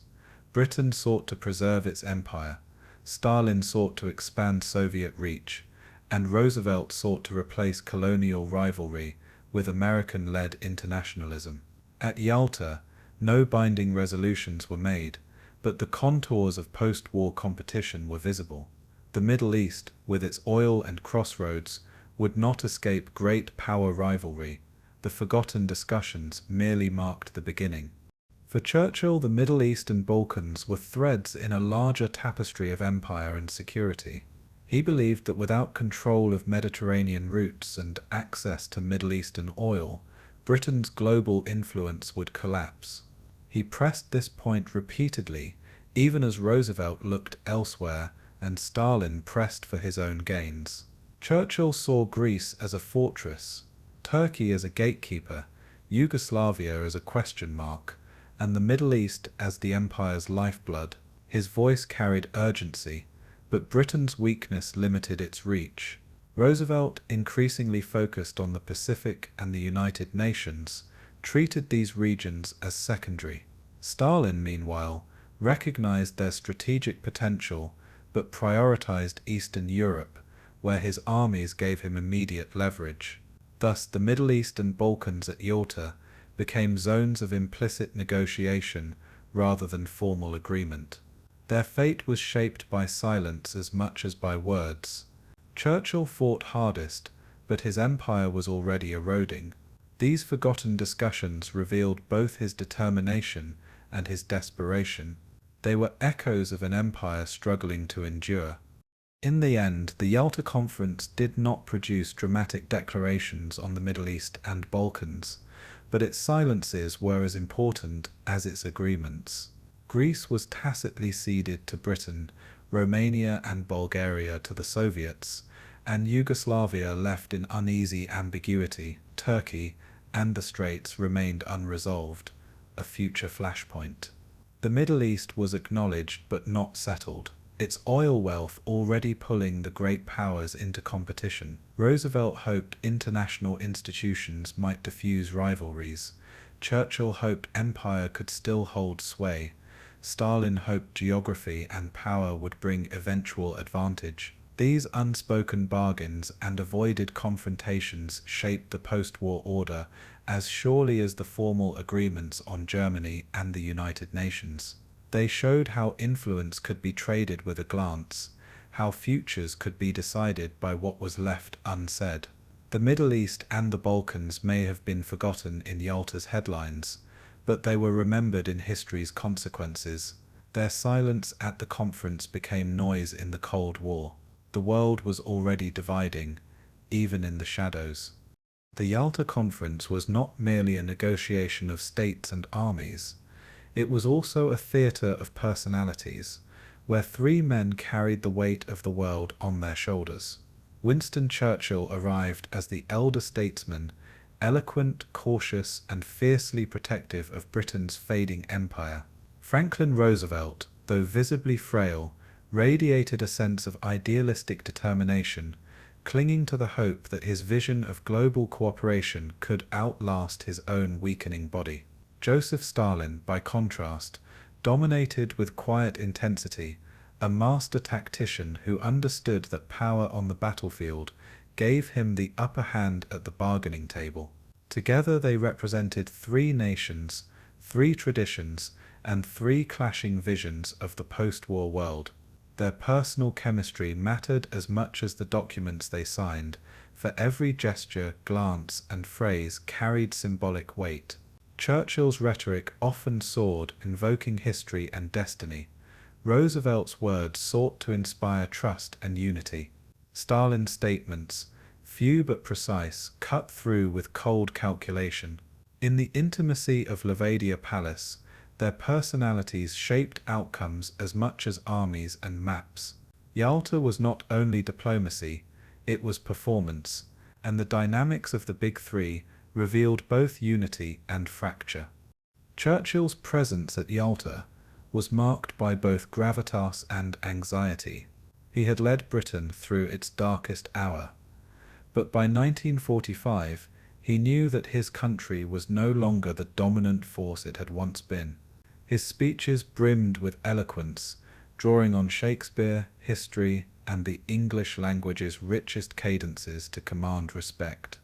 Britain sought to preserve its empire, Stalin sought to expand Soviet reach, and Roosevelt sought to replace colonial rivalry with American-led internationalism. At Yalta, no binding resolutions were made, but the contours of post-war competition were visible. The Middle East, with its oil and crossroads, would not escape great power rivalry. The forgotten discussions merely marked the beginning. For Churchill, the Middle East and Balkans were threads in a larger tapestry of empire and security. He believed that without control of Mediterranean routes and access to Middle Eastern oil, Britain's global influence would collapse. He pressed this point repeatedly, even as Roosevelt looked elsewhere and Stalin pressed for his own gains. Churchill saw Greece as a fortress, Turkey as a gatekeeper, Yugoslavia as a question mark, and the Middle East as the empire's lifeblood. His voice carried urgency, but Britain's weakness limited its reach. Roosevelt, increasingly focused on the Pacific and the United Nations, treated these regions as secondary. Stalin, meanwhile, recognized their strategic potential but prioritized Eastern Europe, where his armies gave him immediate leverage. Thus, the Middle East and Balkans at Yalta became zones of implicit negotiation rather than formal agreement. Their fate was shaped by silence as much as by words. Churchill fought hardest, but his empire was already eroding. These forgotten discussions revealed both his determination and his desperation. They were echoes of an empire struggling to endure. In the end, the Yalta Conference did not produce dramatic declarations on the Middle East and Balkans, but its silences were as important as its agreements. Greece was tacitly ceded to Britain, Romania and Bulgaria to the Soviets, and Yugoslavia left in uneasy ambiguity. Turkey and the Straits remained unresolved, a future flashpoint. The Middle East was acknowledged but not settled. its oil wealth already pulling the great powers into competition. Roosevelt hoped international institutions might diffuse rivalries. Churchill hoped empire could still hold sway. Stalin hoped geography and power would bring eventual advantage. These unspoken bargains and avoided confrontations shaped the post-war order as surely as the formal agreements on Germany and the United Nations. They showed how influence could be traded with a glance, how futures could be decided by what was left unsaid. The Middle East and the Balkans may have been forgotten in Yalta's headlines, but they were remembered in history's consequences. Their silence at the conference became noise in the Cold War. The world was already dividing, even in the shadows. The Yalta Conference was not merely a negotiation of states and armies. It was also a theatre of personalities, where three men carried the weight of the world on their shoulders. Winston Churchill arrived as the elder statesman, eloquent, cautious, and fiercely protective of Britain's fading empire. Franklin Roosevelt, though visibly frail, radiated a sense of idealistic determination, clinging to the hope that his vision of global cooperation could outlast his own weakening body. Joseph Stalin, by contrast, dominated with quiet intensity, a master tactician who understood that power on the battlefield gave him the upper hand at the bargaining table. Together they represented three nations, three traditions, and three clashing visions of the post-war world. Their personal chemistry mattered as much as the documents they signed, for every gesture, glance, and phrase carried symbolic weight. Churchill's rhetoric often soared, invoking history and destiny. Roosevelt's words sought to inspire trust and unity. Stalin's statements, few but precise, cut through with cold calculation. In the intimacy of Levadia Palace, their personalities shaped outcomes as much as armies and maps. Yalta was not only diplomacy, it was performance, and the dynamics of the Big Three revealed both unity and fracture. Churchill's presence at Yalta was marked by both gravitas and anxiety. He had led Britain through its darkest hour. But by 1945, he knew that his country was no longer the dominant force it had once been. His speeches brimmed with eloquence, drawing on Shakespeare, history, and the English language's richest cadences to command respect.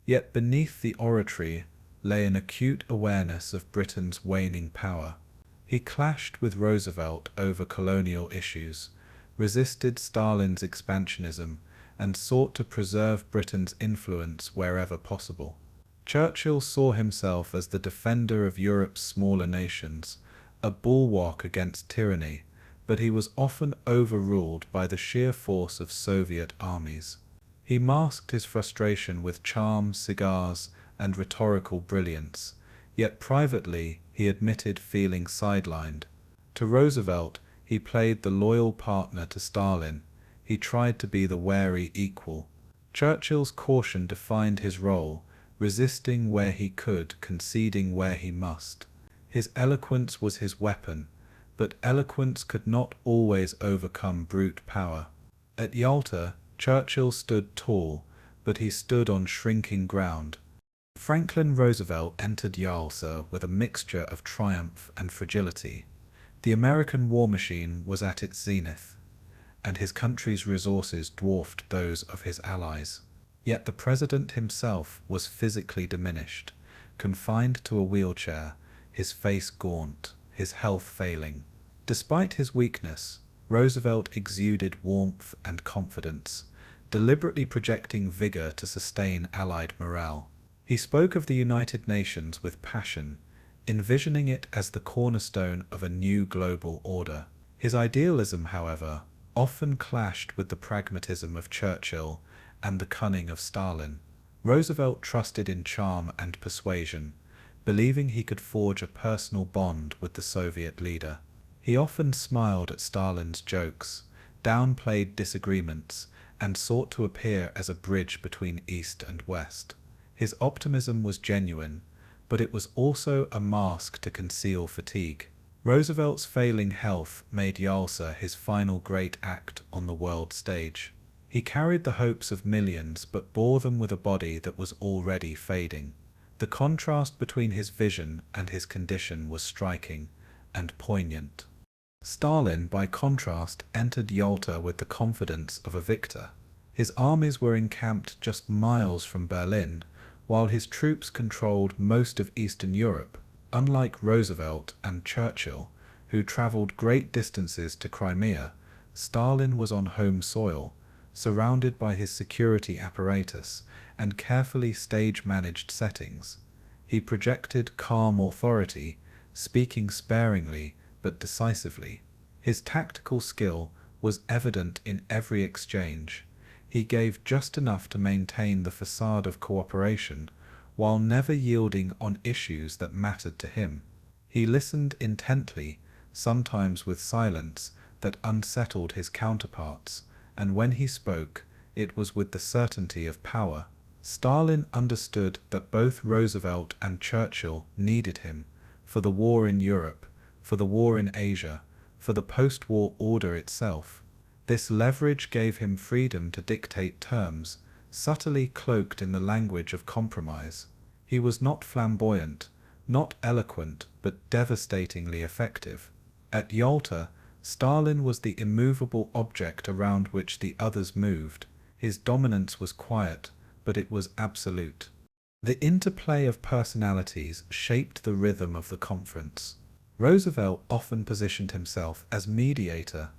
Yet beneath the oratory lay an acute awareness of Britain's waning power. He clashed with Roosevelt over colonial issues, resisted Stalin's expansionism, and sought to preserve Britain's influence wherever possible. Churchill saw himself as the defender of Europe's smaller nations, a bulwark against tyranny, but he was often overruled by the sheer force of Soviet armies. He masked his frustration with charm, cigars, and rhetorical brilliance, yet privately he admitted feeling sidelined. To Roosevelt, he played the loyal partner to Stalin. He tried to be the wary equal. Churchill's caution defined his role, resisting where he could, conceding where he must. His eloquence was his weapon, but eloquence could not always overcome brute power. At Yalta, Churchill stood tall, but he stood on shrinking ground. Franklin Roosevelt entered Yalta with a mixture of triumph and fragility. The American war machine was at its zenith, and his country's resources dwarfed those of his allies. Yet the president himself was physically diminished, confined to a wheelchair, his face gaunt, his health failing. Despite his weakness, Roosevelt exuded warmth and confidence, deliberately projecting vigor to sustain Allied morale. He spoke of the United Nations with passion, envisioning it as the cornerstone of a new global order. His idealism, however, often clashed with the pragmatism of Churchill and the cunning of Stalin. Roosevelt trusted in charm and persuasion, believing he could forge a personal bond with the Soviet leader. He often smiled at Stalin's jokes, downplayed disagreements, and sought to appear as a bridge between East and West. His optimism was genuine, but it was also a mask to conceal fatigue. Roosevelt's failing health made Yalta his final great act on the world stage. He carried the hopes of millions but bore them with a body that was already fading. The contrast between his vision and his condition was striking and poignant. Stalin, by contrast, entered Yalta with the confidence of a victor. His armies were encamped just miles from Berlin, while his troops controlled most of Eastern Europe. Unlike Roosevelt and Churchill, who traveled great distances to Crimea, Stalin was on home soil, surrounded by his security apparatus and carefully stage-managed settings. He projected calm authority, speaking sparingly but decisively. His tactical skill was evident in every exchange. He gave just enough to maintain the facade of cooperation, while never yielding on issues that mattered to him. He listened intently, sometimes with silence that unsettled his counterparts, and when he spoke, it was with the certainty of power. Stalin understood that both Roosevelt and Churchill needed him, for the war in Europe, for the war in Asia, for the post-war order itself. This leverage gave him freedom to dictate terms, subtly cloaked in the language of compromise. He was not flamboyant, not eloquent, but devastatingly effective. At Yalta, Stalin was the immovable object around which the others moved. His dominance was quiet, but it was absolute. The interplay of personalities shaped the rhythm of the conference. Roosevelt often positioned himself as mediator,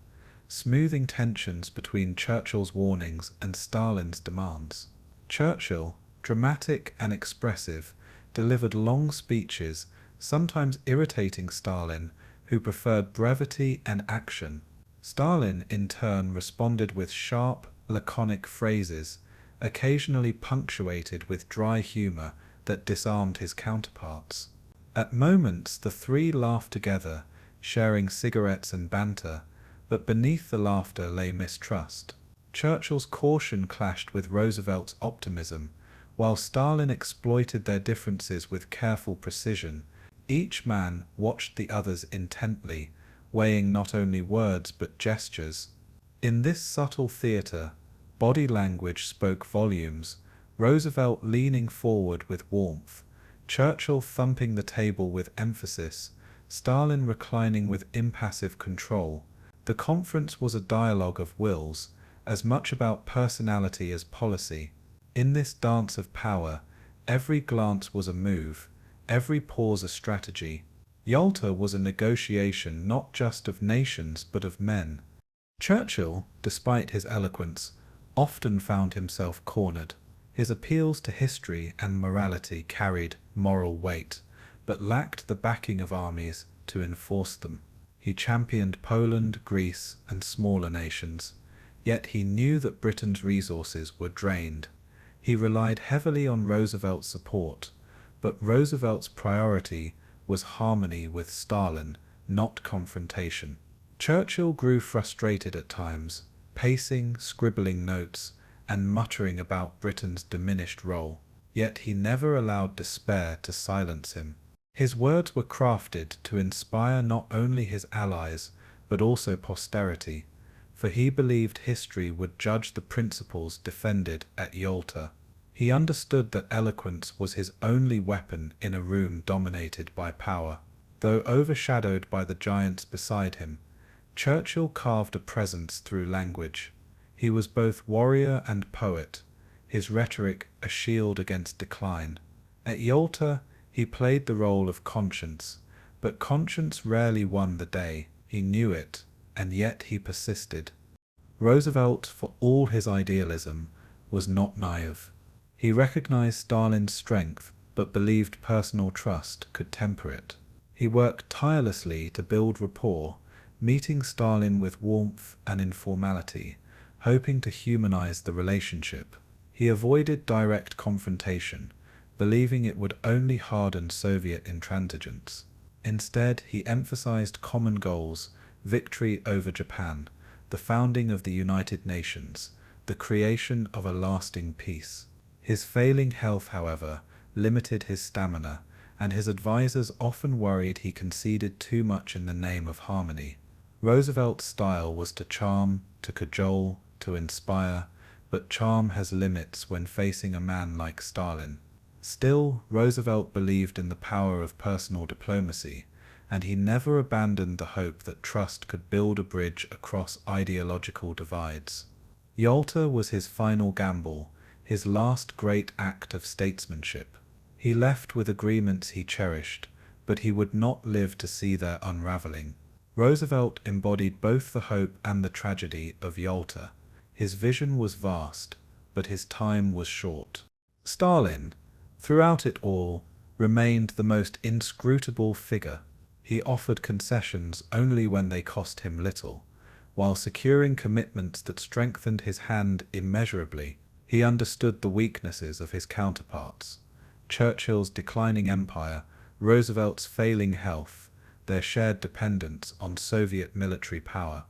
smoothing tensions between Churchill's warnings and Stalin's demands. Churchill, dramatic and expressive, delivered long speeches, sometimes irritating Stalin, who preferred brevity and action. Stalin, in turn, responded with sharp, laconic phrases, occasionally punctuated with dry humor that disarmed his counterparts. At moments, the three laughed together, sharing cigarettes and banter, but beneath the laughter lay mistrust. Churchill's caution clashed with Roosevelt's optimism, while Stalin exploited their differences with careful precision. Each man watched the others intently, weighing not only words but gestures. In this subtle theater, body language spoke volumes, Roosevelt leaning forward with warmth, Churchill thumping the table with emphasis, Stalin reclining with impassive control. The conference was a dialogue of wills, as much about personality as policy. In this dance of power, every glance was a move, every pause a strategy. Yalta was a negotiation not just of nations but of men. Churchill, despite his eloquence, often found himself cornered. His appeals to history and morality carried moral weight, but lacked the backing of armies to enforce them. He championed Poland, Greece, and smaller nations, yet he knew that Britain's resources were drained. He relied heavily on Roosevelt's support, but Roosevelt's priority was harmony with Stalin, not confrontation. Churchill grew frustrated at times, pacing, scribbling notes, and muttering about Britain's diminished role. Yet he never allowed despair to silence him. His words were crafted to inspire not only his allies, but also posterity, for he believed history would judge the principles defended at Yalta. He understood that eloquence was his only weapon in a room dominated by power. Though overshadowed by the giants beside him, Churchill carved a presence through language. He was both warrior and poet, his rhetoric a shield against decline. At Yalta, he played the role of conscience, but conscience rarely won the day. He knew it, and yet he persisted. Roosevelt, for all his idealism, was not naive. He recognized Stalin's strength, but believed personal trust could temper it. He worked tirelessly to build rapport, meeting Stalin with warmth and informality, hoping to humanize the relationship. He avoided direct confrontation, believing it would only harden Soviet intransigence. Instead, he emphasized common goals: victory over Japan, the founding of the United Nations, the creation of a lasting peace. His failing health, however, limited his stamina, and his advisors often worried he conceded too much in the name of harmony. Roosevelt's style was to charm, to cajole, to inspire, but charm has limits when facing a man like Stalin. Still, Roosevelt believed in the power of personal diplomacy, and he never abandoned the hope that trust could build a bridge across ideological divides. Yalta was his final gamble, his last great act of statesmanship. He left with agreements he cherished, but he would not live to see their unraveling. Roosevelt embodied both the hope and the tragedy of Yalta. His vision was vast, but his time was short. Stalin, throughout it all, remained the most inscrutable figure. He offered concessions only when they cost him little, while securing commitments that strengthened his hand immeasurably. He understood the weaknesses of his counterparts: Churchill's declining empire, Roosevelt's failing health, their shared dependence on Soviet military power.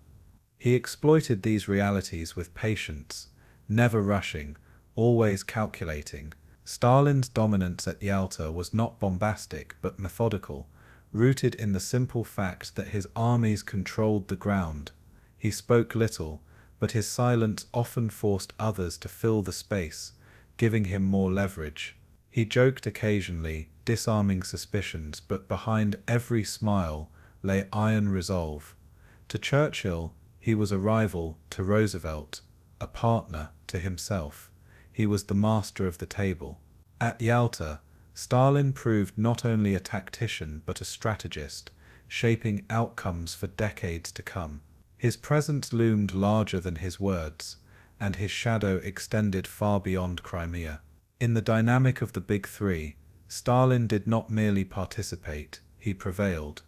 He exploited these realities with patience, never rushing, always calculating. Stalin's dominance at Yalta was not bombastic but methodical, rooted in the simple fact that his armies controlled the ground. He spoke little, but his silence often forced others to fill the space, giving him more leverage. He joked occasionally, disarming suspicions, but behind every smile lay iron resolve. To Churchill, he was a rival; to Roosevelt, a partner; to himself, he was the master of the table. At Yalta, Stalin proved not only a tactician but a strategist, shaping outcomes for decades to come. His presence loomed larger than his words, and his shadow extended far beyond Crimea. In the dynamic of the Big Three, Stalin did not merely participate, he prevailed.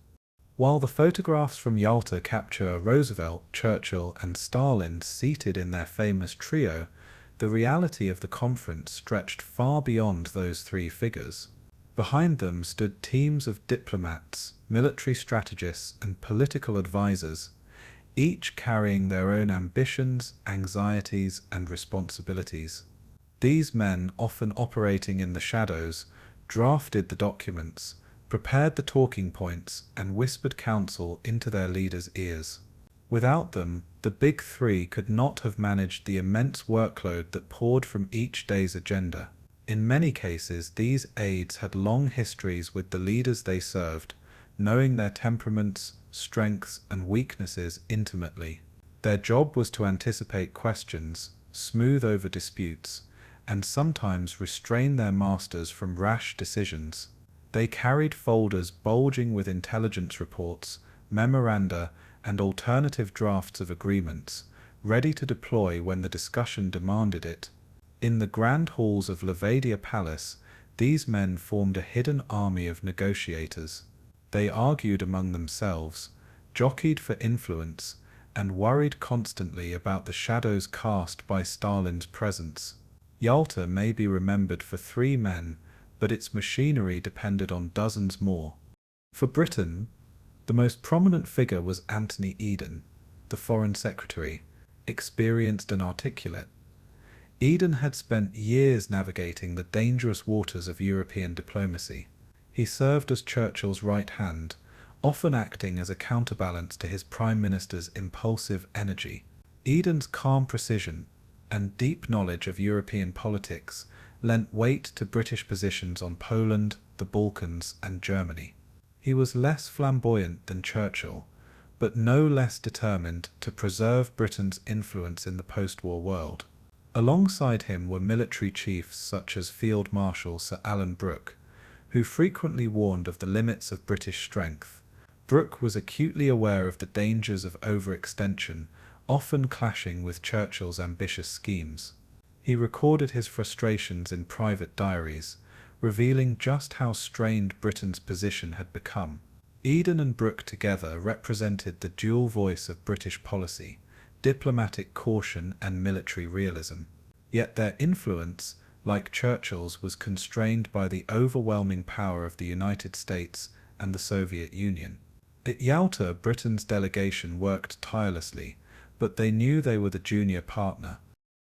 While the photographs from Yalta capture Roosevelt, Churchill, and Stalin seated in their famous trio, the reality of the conference stretched far beyond those three figures. Behind them stood teams of diplomats, military strategists, and political advisors, each carrying their own ambitions, anxieties, and responsibilities. These men, often operating in the shadows, drafted the documents, prepared the talking points, and whispered counsel into their leaders' ears. Without them, the Big Three could not have managed the immense workload that poured from each day's agenda. In many cases, these aides had long histories with the leaders they served, knowing their temperaments, strengths, and weaknesses intimately. Their job was to anticipate questions, smooth over disputes, and sometimes restrain their masters from rash decisions. They carried folders bulging with intelligence reports, memoranda, and alternative drafts of agreements, ready to deploy when the discussion demanded it. In the grand halls of Levadia Palace, these men formed a hidden army of negotiators. They argued among themselves, jockeyed for influence, and worried constantly about the shadows cast by Stalin's presence. Yalta may be remembered for three men, but its machinery depended on dozens more. For Britain, the most prominent figure was Anthony Eden, the Foreign Secretary, experienced and articulate. Eden had spent years navigating the dangerous waters of European diplomacy. He served as Churchill's right hand, often acting as a counterbalance to his Prime Minister's impulsive energy. Eden's calm precision and deep knowledge of European politics lent weight to British positions on Poland, the Balkans, and Germany. He was less flamboyant than Churchill, but no less determined to preserve Britain's influence in the post-war world. Alongside him were military chiefs such as Field Marshal Sir Alan Brooke, who frequently warned of the limits of British strength. Brooke was acutely aware of the dangers of overextension, often clashing with Churchill's ambitious schemes. He recorded his frustrations in private diaries, revealing just how strained Britain's position had become. Eden and Brooke together represented the dual voice of British policy, diplomatic caution and military realism. Yet their influence, like Churchill's, was constrained by the overwhelming power of the United States and the Soviet Union. At Yalta, Britain's delegation worked tirelessly, but they knew they were the junior partner.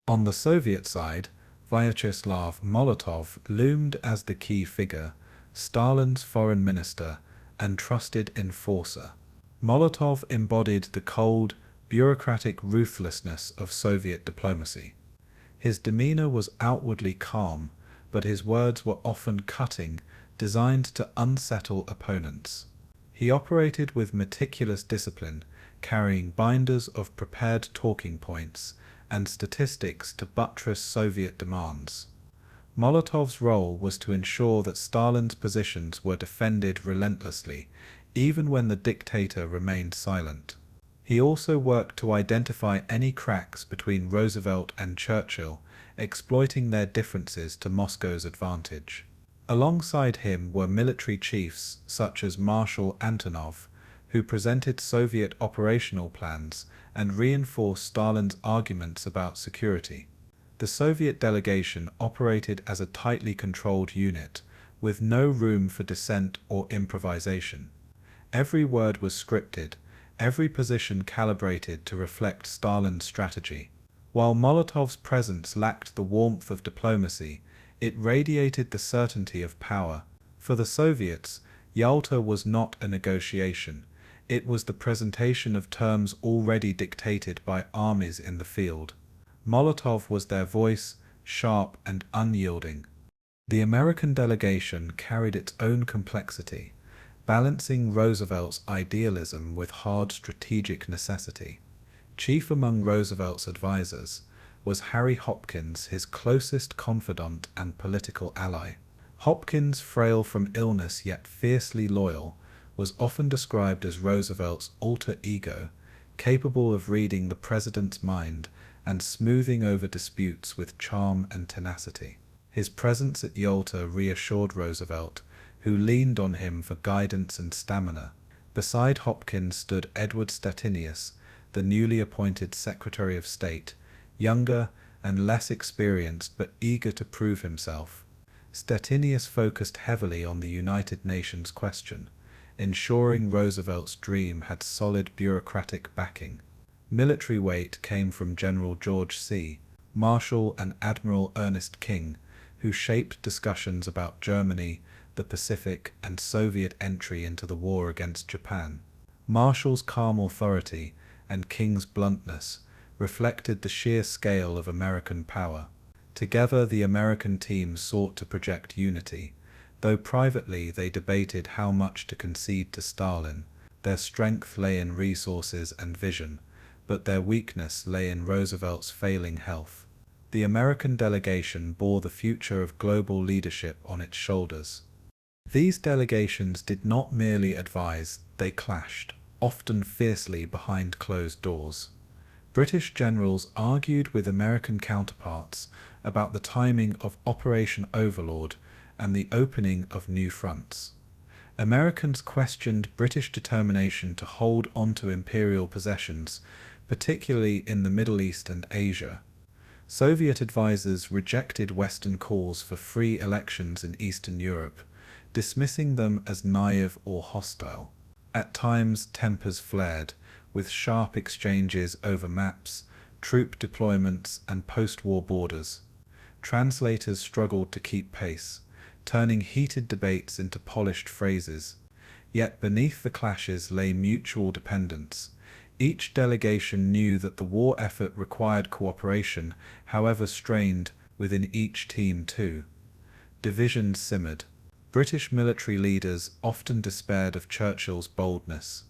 On the Soviet side, Vyacheslav Molotov loomed as the key figure, Stalin's foreign minister and trusted enforcer. Molotov embodied the cold, bureaucratic ruthlessness of Soviet diplomacy. His demeanor was outwardly calm, but his words were often cutting, designed to unsettle opponents. He operated with meticulous discipline, carrying binders of prepared talking points and statistics to buttress Soviet demands. Molotov's role was to ensure that Stalin's positions were defended relentlessly, even when the dictator remained silent. He also worked to identify any cracks between Roosevelt and Churchill, exploiting their differences to Moscow's advantage. Alongside him were military chiefs such as Marshal Antonov, who presented Soviet operational plans and reinforced Stalin's arguments about security. The Soviet delegation operated as a tightly controlled unit, with no room for dissent or improvisation. Every word was scripted, every position calibrated to reflect Stalin's strategy. While Molotov's presence lacked the warmth of diplomacy, it radiated the certainty of power. For the Soviets, Yalta was not a negotiation. It was the presentation of terms already dictated by armies in the field. Molotov was their voice, sharp and unyielding. The American delegation carried its own complexity, balancing Roosevelt's idealism with hard strategic necessity. Chief among Roosevelt's advisors was Harry Hopkins, his closest confidant and political ally. Hopkins, frail from illness yet fiercely loyal, was often described as Roosevelt's alter ego, capable of reading the president's mind and smoothing over disputes with charm and tenacity. His presence at Yalta reassured Roosevelt, who leaned on him for guidance and stamina. Beside Hopkins stood Edward Stettinius, the newly appointed Secretary of State, younger and less experienced but eager to prove himself. Stettinius focused heavily on the United Nations question, ensuring Roosevelt's dream had solid bureaucratic backing. Military weight came from General George C. Marshall and Admiral Ernest King, who shaped discussions about Germany, the Pacific, and Soviet entry into the war against Japan. Marshall's calm authority and King's bluntness reflected the sheer scale of American power. Together, the American team sought to project unity, though privately they debated how much to concede to Stalin. Their strength lay in resources and vision, but their weakness lay in Roosevelt's failing health. The American delegation bore the future of global leadership on its shoulders. These delegations did not merely advise, they clashed, often fiercely behind closed doors. British generals argued with American counterparts about the timing of Operation Overlord and the opening of new fronts. Americans questioned British determination to hold onto imperial possessions, particularly in the Middle East and Asia. Soviet advisors rejected Western calls for free elections in Eastern Europe, dismissing them as naive or hostile. At times, tempers flared, with sharp exchanges over maps, troop deployments, and post-war borders. Translators struggled to keep pace, turning heated debates into polished phrases. Yet beneath the clashes lay mutual dependence. Each delegation knew that the war effort required cooperation, however strained, within each team too. Divisions simmered. British military leaders often despaired of Churchill's boldness.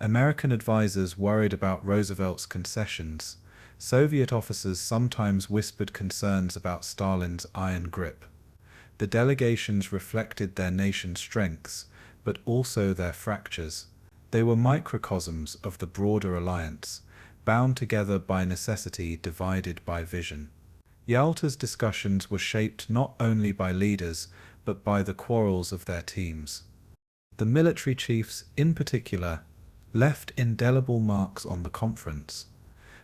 American advisors worried about Roosevelt's concessions. Soviet officers sometimes whispered concerns about Stalin's iron grip. The delegations reflected their nation's strengths, but also their fractures. They were microcosms of the broader alliance, bound together by necessity, divided by vision. Yalta's discussions were shaped not only by leaders, but by the quarrels of their teams. The military chiefs, in particular, left indelible marks on the conference.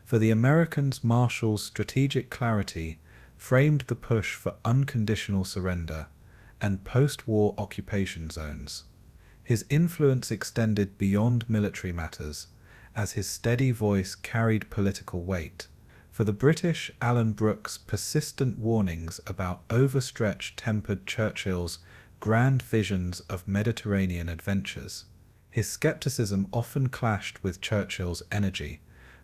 For the Americans, Marshall's strategic clarity framed the push for unconditional surrender and post-war occupation zones. His influence extended beyond military matters, as his steady voice carried political weight. For the British, Alan Brooke's persistent warnings about overstretched tempered Churchill's grand visions of Mediterranean adventures. His skepticism often clashed with Churchill's energy,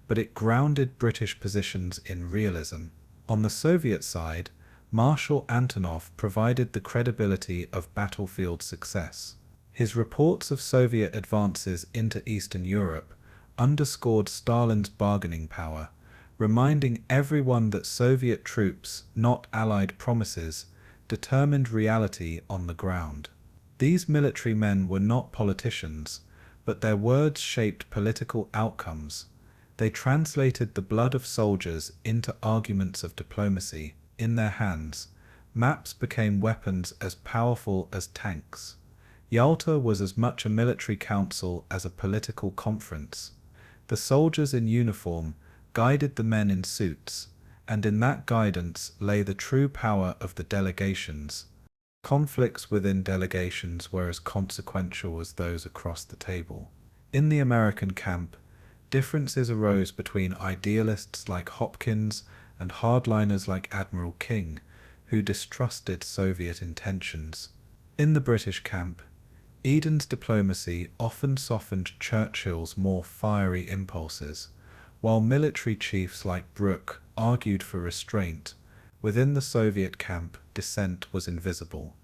but it grounded British positions in realism. On the Soviet side, Marshal Antonov provided the credibility of battlefield success. His reports of Soviet advances into Eastern Europe underscored Stalin's bargaining power, reminding everyone that Soviet troops, not Allied promises, determined reality on the ground. These military men were not politicians, but their words shaped political outcomes. They translated the blood of soldiers into arguments of diplomacy. In their hands, maps became weapons as powerful as tanks. Yalta was as much a military council as a political conference. The soldiers in uniform guided the men in suits, and in that guidance lay the true power of the delegations. Conflicts within delegations were as consequential as those across the table. In the American camp, differences arose between idealists like Hopkins and hardliners like Admiral King, who distrusted Soviet intentions. In the British camp, Eden's diplomacy often softened Churchill's more fiery impulses, while military chiefs like Brooke argued for restraint. Within the Soviet camp, dissent was invisible.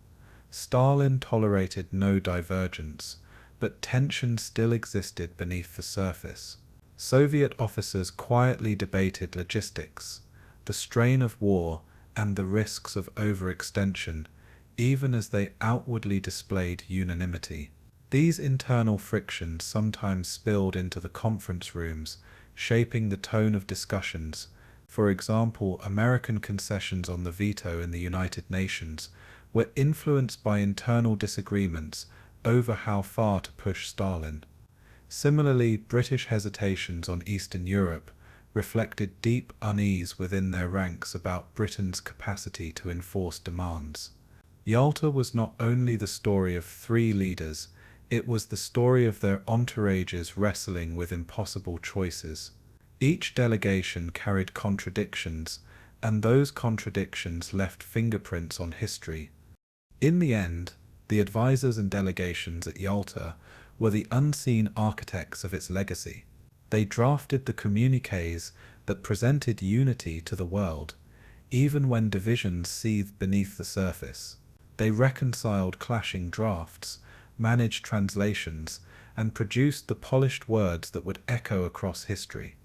Stalin tolerated no divergence, but tension still existed beneath the surface. Soviet officers quietly debated logistics, the strain of war, and the risks of overextension, even as they outwardly displayed unanimity. These internal frictions sometimes spilled into the conference rooms, shaping the tone of discussions. For example, American concessions on the veto in the United Nations were influenced by internal disagreements over how far to push Stalin. Similarly, British hesitations on Eastern Europe reflected deep unease within their ranks about Britain's capacity to enforce demands. Yalta was not only the story of three leaders, it was the story of their entourages wrestling with impossible choices. Each delegation carried contradictions, and those contradictions left fingerprints on history. In the end, the advisors and delegations at Yalta were the unseen architects of its legacy. They drafted the communiques that presented unity to the world, even when divisions seethed beneath the surface. They reconciled clashing drafts, managed translations, and produced the polished words that would echo across history.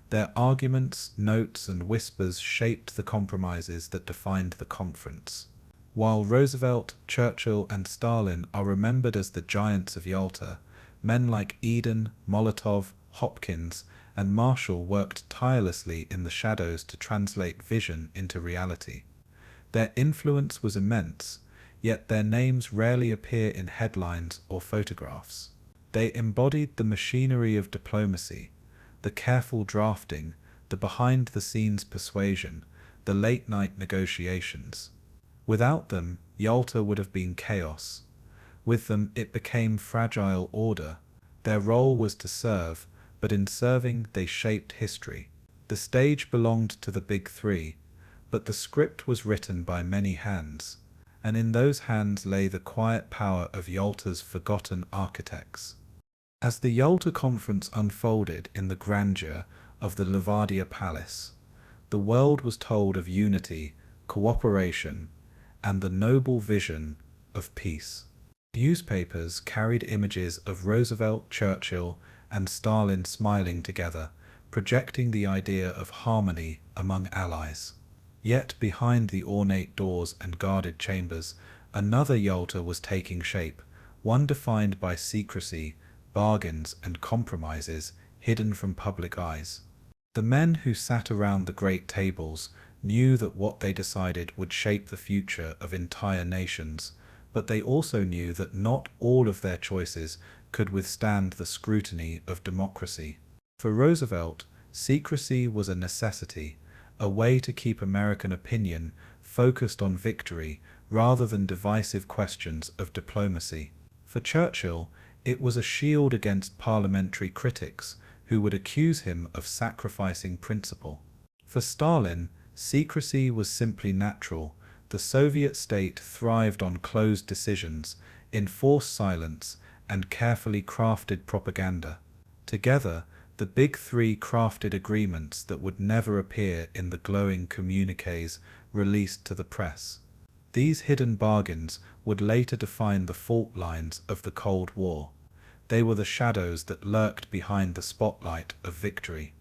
Their arguments, notes, and whispers shaped the compromises that defined the conference. While Roosevelt, Churchill, and Stalin are remembered as the giants of Yalta, men like Eden, Molotov, Hopkins, and Marshall worked tirelessly in the shadows to translate vision into reality. Their influence was immense, yet their names rarely appear in headlines or photographs. They embodied the machinery of diplomacy, the careful drafting, the behind-the-scenes persuasion, the late-night negotiations. Without them, Yalta would have been chaos. With them, it became fragile order. Their role was to serve, but in serving, they shaped history. The stage belonged to the Big Three, but the script was written by many hands, and in those hands lay the quiet power of Yalta's forgotten architects. As the Yalta Conference unfolded in the grandeur of the Levadia Palace, the world was told of unity, cooperation, and the noble vision of peace. Newspapers carried images of Roosevelt, Churchill, and Stalin smiling together, projecting the idea of harmony among allies. Yet behind the ornate doors and guarded chambers, another Yalta was taking shape, one defined by secrecy, bargains, and compromises hidden from public eyes. The men who sat around the great tables knew that what they decided would shape the future of entire nations, but they also knew that not all of their choices could withstand the scrutiny of democracy. For Roosevelt, secrecy was a necessity, a way to keep American opinion focused on victory rather than divisive questions of diplomacy. For Churchill, it was a shield against parliamentary critics who would accuse him of sacrificing principle. For Stalin, secrecy was simply natural, The Soviet state thrived on closed decisions, enforced silence, and carefully crafted propaganda. Together, the Big Three crafted agreements that would never appear in the glowing communiques released to the press. These hidden bargains would later define the fault lines of the Cold War. They were the shadows that lurked behind the spotlight of victory.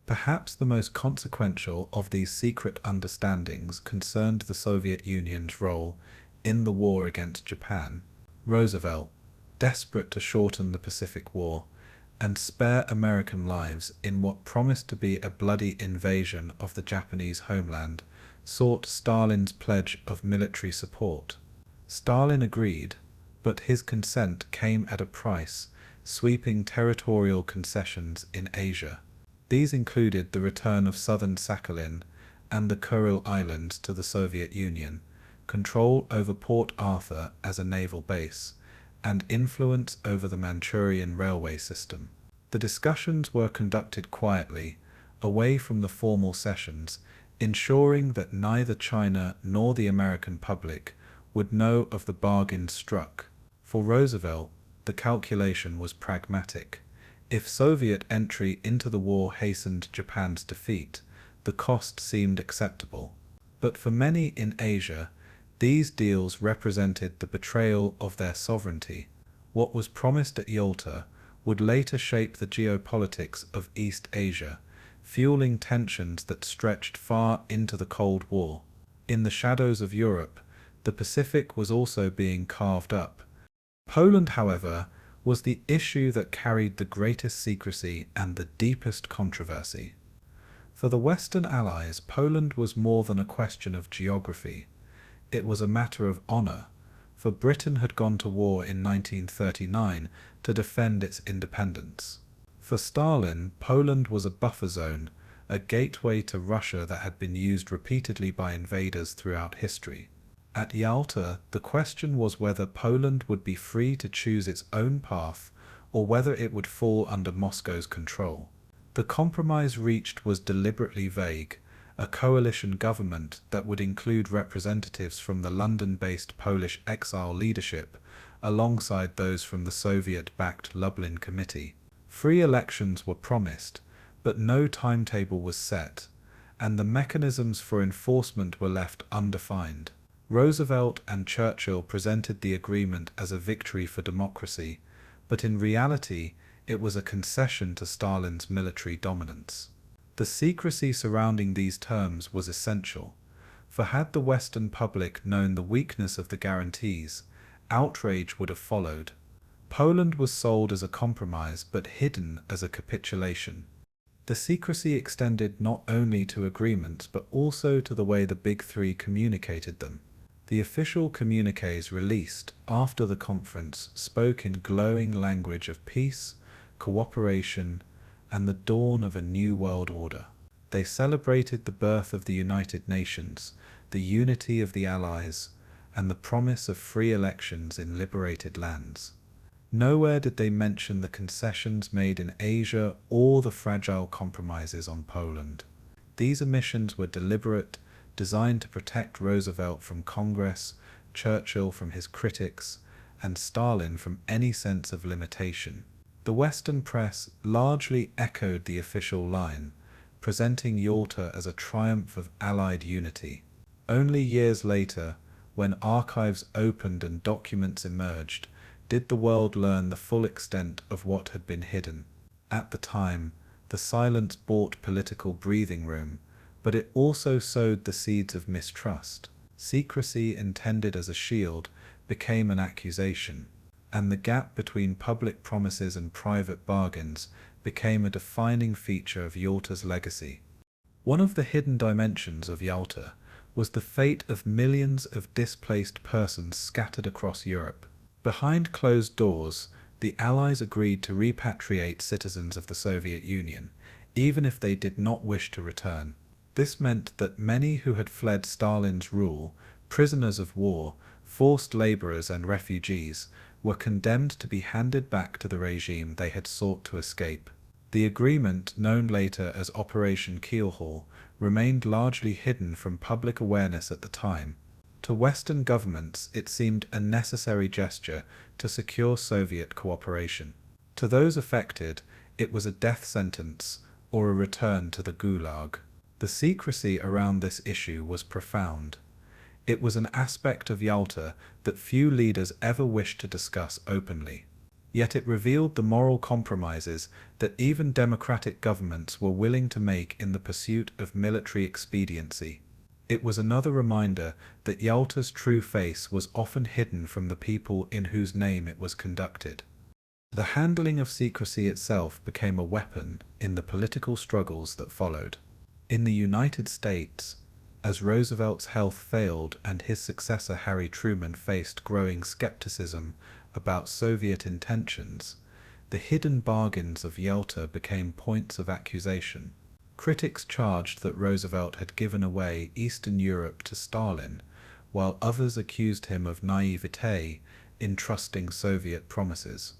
Perhaps the most consequential of these secret understandings concerned the Soviet Union's role in the war against Japan. Roosevelt, desperate to shorten the Pacific War and spare American lives in what promised to be a bloody invasion of the Japanese homeland, sought Stalin's pledge of military support. Stalin agreed, but his consent came at a price, sweeping territorial concessions in Asia. These included the return of southern Sakhalin and the Kuril Islands to the Soviet Union, control over Port Arthur as a naval base, and influence over the Manchurian railway system. The discussions were conducted quietly, away from the formal sessions, ensuring that neither China nor the American public would know of the bargain struck. For Roosevelt, the calculation was pragmatic. If Soviet entry into the war hastened Japan's defeat, the cost seemed acceptable. But for many in Asia, these deals represented the betrayal of their sovereignty. What was promised at Yalta would later shape the geopolitics of East Asia, fueling tensions that stretched far into the Cold War. In the shadows of Europe, the Pacific was also being carved up. Poland, however, was the issue that carried the greatest secrecy and the deepest controversy. For the Western Allies, Poland was more than a question of geography. It was a matter of honor, for Britain had gone to war in 1939 to defend its independence. For Stalin, Poland was a buffer zone, a gateway to Russia that had been used repeatedly by invaders throughout history. At Yalta, the question was whether Poland would be free to choose its own path or whether it would fall under Moscow's control. The compromise reached was deliberately vague, a coalition government that would include representatives from the London-based Polish exile leadership, alongside those from the Soviet-backed Lublin Committee. Free elections were promised, but no timetable was set, and the mechanisms for enforcement were left undefined. Roosevelt and Churchill presented the agreement as a victory for democracy, but in reality it was a concession to Stalin's military dominance. The secrecy surrounding these terms was essential, for had the Western public known the weakness of the guarantees, outrage would have followed. Poland was sold as a compromise but hidden as a capitulation. The secrecy extended not only to agreements but also to the way the Big Three communicated them. The official communiques released after the conference spoke in glowing language of peace, cooperation, and the dawn of a new world order. They celebrated the birth of the United Nations, the unity of the Allies, and the promise of free elections in liberated lands. Nowhere did they mention the concessions made in Asia or the fragile compromises on Poland. These omissions were deliberate, designed to protect Roosevelt from Congress, Churchill from his critics, and Stalin from any sense of limitation. The Western press largely echoed the official line, presenting Yalta as a triumph of Allied unity. Only years later, when archives opened and documents emerged, did the world learn the full extent of what had been hidden. At the time, the silence bought political breathing room, but it also sowed the seeds of mistrust. Secrecy intended as a shield became an accusation, and the gap between public promises and private bargains became a defining feature of Yalta's legacy. One of the hidden dimensions of Yalta was the fate of millions of displaced persons scattered across Europe. Behind closed doors, the Allies agreed to repatriate citizens of the Soviet Union, even if they did not wish to return. This meant that many who had fled Stalin's rule, prisoners of war, forced laborers and refugees, were condemned to be handed back to the regime they had sought to escape. The agreement, known later as Operation Keelhaul, remained largely hidden from public awareness at the time. To Western governments, it seemed a necessary gesture to secure Soviet cooperation. To those affected, it was a death sentence or a return to the Gulag. The secrecy around this issue was profound. It was an aspect of Yalta that few leaders ever wished to discuss openly. Yet it revealed the moral compromises that even democratic governments were willing to make in the pursuit of military expediency. It was another reminder that Yalta's true face was often hidden from the people in whose name it was conducted. The handling of secrecy itself became a weapon in the political struggles that followed. In the United States, as Roosevelt's health failed and his successor Harry Truman faced growing skepticism about Soviet intentions, the hidden bargains of Yalta became points of accusation. Critics charged that Roosevelt had given away Eastern Europe to Stalin, while others accused him of naivete in trusting Soviet promises.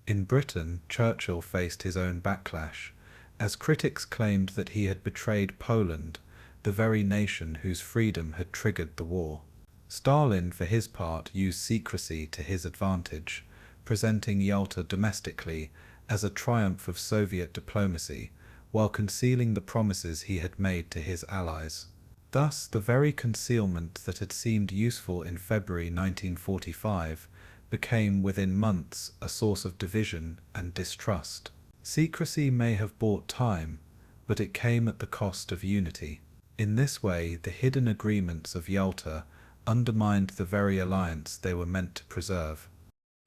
In Britain, Churchill faced his own backlash, as critics claimed that he had betrayed Poland, the very nation whose freedom had triggered the war. Stalin, for his part, used secrecy to his advantage, presenting Yalta domestically as a triumph of Soviet diplomacy, while concealing the promises he had made to his allies. Thus, the very concealment that had seemed useful in February 1945 became within months a source of division and distrust. Secrecy may have bought time, but it came at the cost of unity. In this way, the hidden agreements of Yalta undermined the very alliance they were meant to preserve.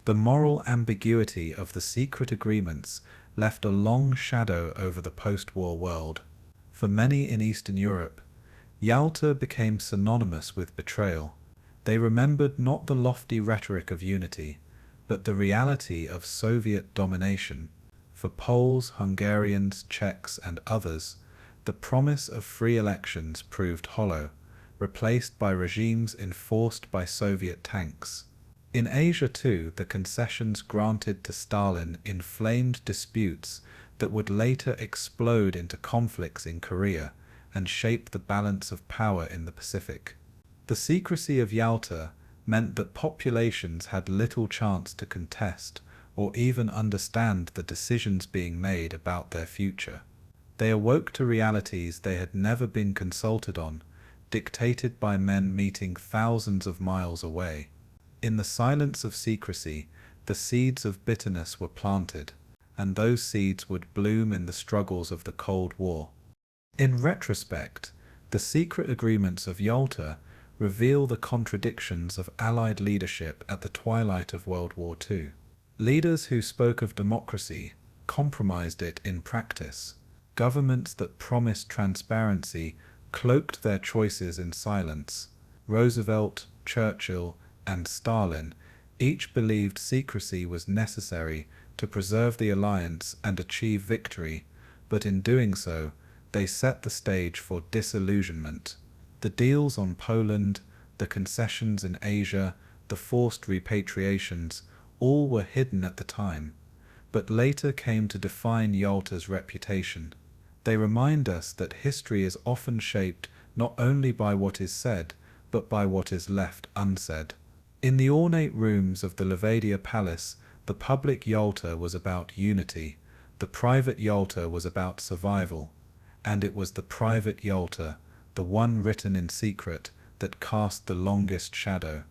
The moral ambiguity of the secret agreements left a long shadow over the post-war world. For many in Eastern Europe, Yalta became synonymous with betrayal. They remembered not the lofty rhetoric of unity, but the reality of Soviet domination. For Poles, Hungarians, Czechs, and others, the promise of free elections proved hollow, replaced by regimes enforced by Soviet tanks. In Asia too, the concessions granted to Stalin inflamed disputes that would later explode into conflicts in Korea and shape the balance of power in the Pacific. The secrecy of Yalta meant that populations had little chance to contest or even understand the decisions being made about their future. They awoke to realities they had never been consulted on, dictated by men meeting thousands of miles away. In the silence of secrecy, the seeds of bitterness were planted, and those seeds would bloom in the struggles of the Cold War. In retrospect, the secret agreements of Yalta reveal the contradictions of Allied leadership at the twilight of World War II. Leaders who spoke of democracy compromised it in practice. Governments that promised transparency cloaked their choices in silence. Roosevelt, Churchill, and Stalin each believed secrecy was necessary to preserve the alliance and achieve victory, but in doing so, they set the stage for disillusionment. The deals on Poland, the concessions in Asia, the forced repatriations, all were hidden at the time, but later came to define Yalta's reputation. They remind us that history is often shaped not only by what is said, but by what is left unsaid. In the ornate rooms of the Levadia Palace, the public Yalta was about unity, the private Yalta was about survival, and it was the private Yalta, the one written in secret, that cast the longest shadow.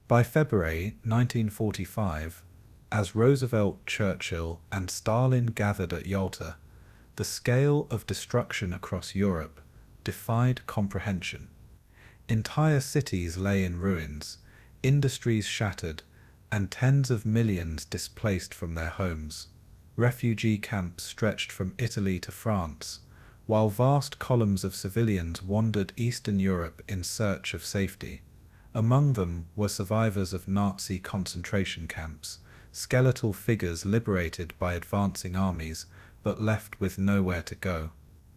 By February 1945, as Roosevelt, Churchill, and Stalin gathered at Yalta, the scale of destruction across Europe defied comprehension. Entire cities lay in ruins, industries shattered, and tens of millions displaced from their homes. Refugee camps stretched from Italy to France, while vast columns of civilians wandered Eastern Europe in search of safety. Among them were survivors of Nazi concentration camps, skeletal figures liberated by advancing armies, but left with nowhere to go.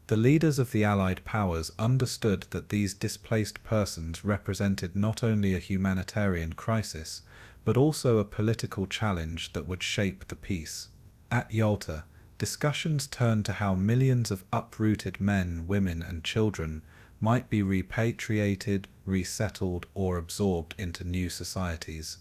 The leaders of the Allied powers understood that these displaced persons represented not only a humanitarian crisis, but also a political challenge that would shape the peace. At Yalta, discussions turned to how millions of uprooted men, women, and children might be repatriated, resettled, or absorbed into new societies.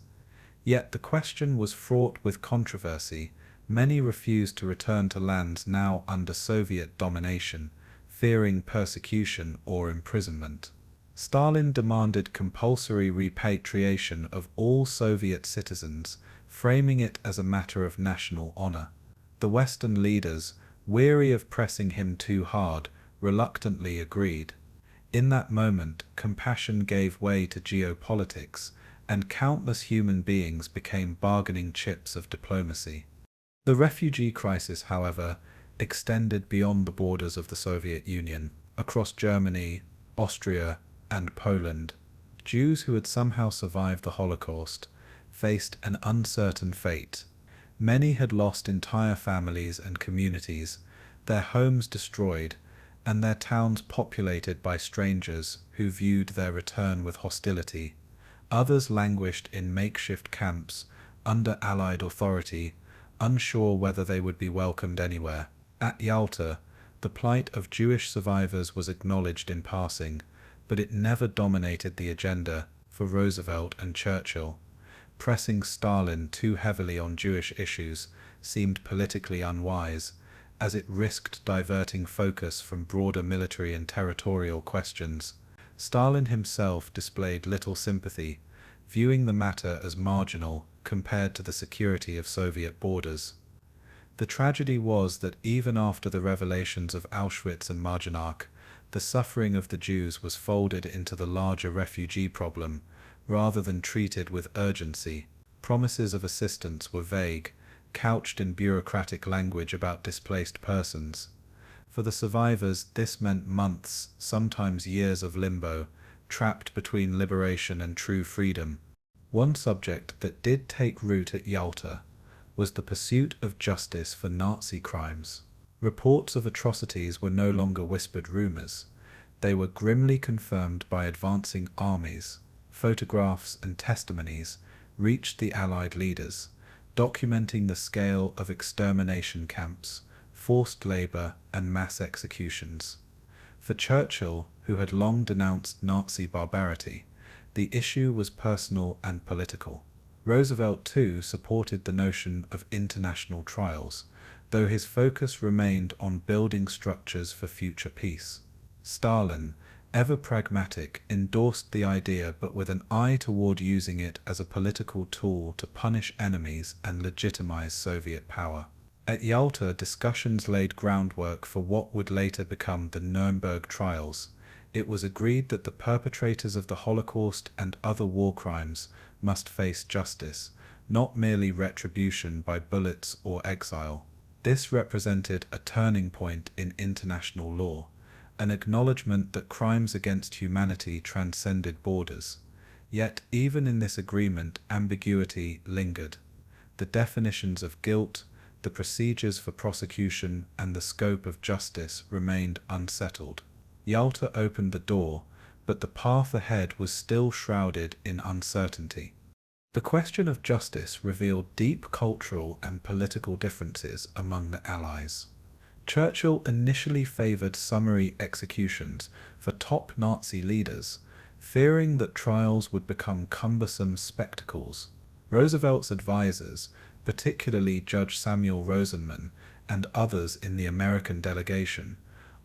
Yet the question was fraught with controversy. Many refused to return to lands now under Soviet domination, fearing persecution or imprisonment. Stalin demanded compulsory repatriation of all Soviet citizens, framing it as a matter of national honor. The Western leaders, weary of pressing him too hard, reluctantly agreed. In that moment, compassion gave way to geopolitics, and countless human beings became bargaining chips of diplomacy. The refugee crisis, however, extended beyond the borders of the Soviet Union. Across Germany, Austria, and Poland, Jews who had somehow survived the Holocaust faced an uncertain fate. Many had lost entire families and communities, their homes destroyed, and their towns populated by strangers who viewed their return with hostility. Others languished in makeshift camps under Allied authority, unsure whether they would be welcomed anywhere. At Yalta, the plight of Jewish survivors was acknowledged in passing, but it never dominated the agenda for Roosevelt and Churchill. Pressing Stalin too heavily on Jewish issues seemed politically unwise, as it risked diverting focus from broader military and territorial questions. Stalin himself displayed little sympathy, viewing the matter as marginal compared to the security of Soviet borders. The tragedy was that even after the revelations of Auschwitz and Majdanek, the suffering of the Jews was folded into the larger refugee problem, rather than treated with urgency. Promises of assistance were vague, couched in bureaucratic language about displaced persons. For the survivors, this meant months, sometimes years of limbo, trapped between liberation and true freedom. One subject that did take root at Yalta was the pursuit of justice for Nazi crimes. Reports of atrocities were no longer whispered rumors. They were grimly confirmed by advancing armies. Photographs and testimonies reached the Allied leaders, documenting the scale of extermination camps, forced labor, and mass executions. For Churchill, who had long denounced Nazi barbarity, the issue was personal and political. Roosevelt, too, supported the notion of international trials, though his focus remained on building structures for future peace. Stalin, ever pragmatic, endorsed the idea, but with an eye toward using it as a political tool to punish enemies and legitimize Soviet power. At Yalta, discussions laid groundwork for what would later become the Nuremberg trials. It was agreed that the perpetrators of the Holocaust and other war crimes must face justice, not merely retribution by bullets or exile. This represented a turning point in international law, an acknowledgement that crimes against humanity transcended borders. Yet even in this agreement, ambiguity lingered. The definitions of guilt, the procedures for prosecution, and the scope of justice remained unsettled. Yalta opened the door, but the path ahead was still shrouded in uncertainty. The question of justice revealed deep cultural and political differences among the Allies. Churchill initially favored summary executions for top Nazi leaders, fearing that trials would become cumbersome spectacles. Roosevelt's advisors, particularly Judge Samuel Rosenman and others in the American delegation,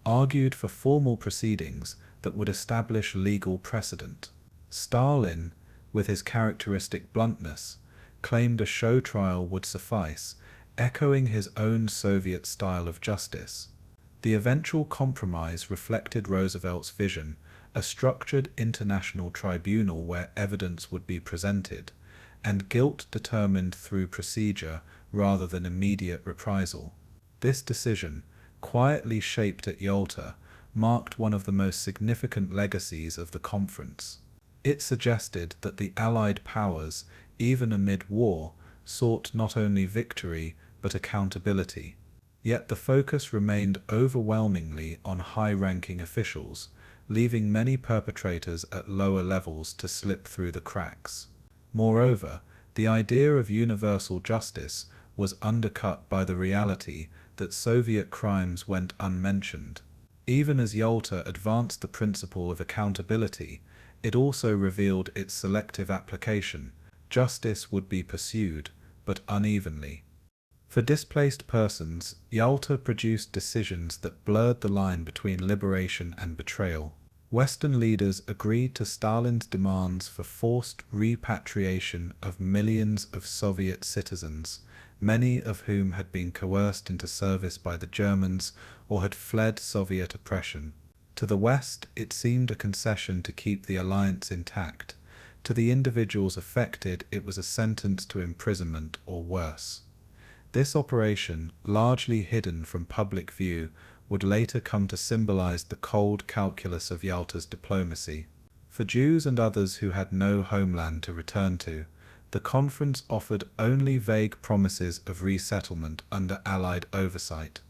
argued for formal proceedings that would establish legal precedent. Stalin, with his characteristic bluntness, claimed a show trial would suffice, echoing his own Soviet style of justice. The eventual compromise reflected Roosevelt's vision, a structured international tribunal where evidence would be presented, and guilt determined through procedure rather than immediate reprisal. This decision, quietly shaped at Yalta, marked one of the most significant legacies of the conference. It suggested that the Allied powers, even amid war, sought not only victory but accountability. Yet the focus remained overwhelmingly on high-ranking officials, leaving many perpetrators at lower levels to slip through the cracks. Moreover, the idea of universal justice was undercut by the reality that Soviet crimes went unmentioned. Even as Yalta advanced the principle of accountability, it also revealed its selective application. Justice would be pursued, but unevenly. For displaced persons, Yalta produced decisions that blurred the line between liberation and betrayal. Western leaders agreed to Stalin's demands for forced repatriation of millions of Soviet citizens, many of whom had been coerced into service by the Germans or had fled Soviet oppression. To the West, it seemed a concession to keep the alliance intact. To the individuals affected, it was a sentence to imprisonment or worse. This operation, largely hidden from public view, would later come to symbolize the cold calculus of Yalta's diplomacy. For Jews and others who had no homeland to return to, the conference offered only vague promises of resettlement under Allied oversight.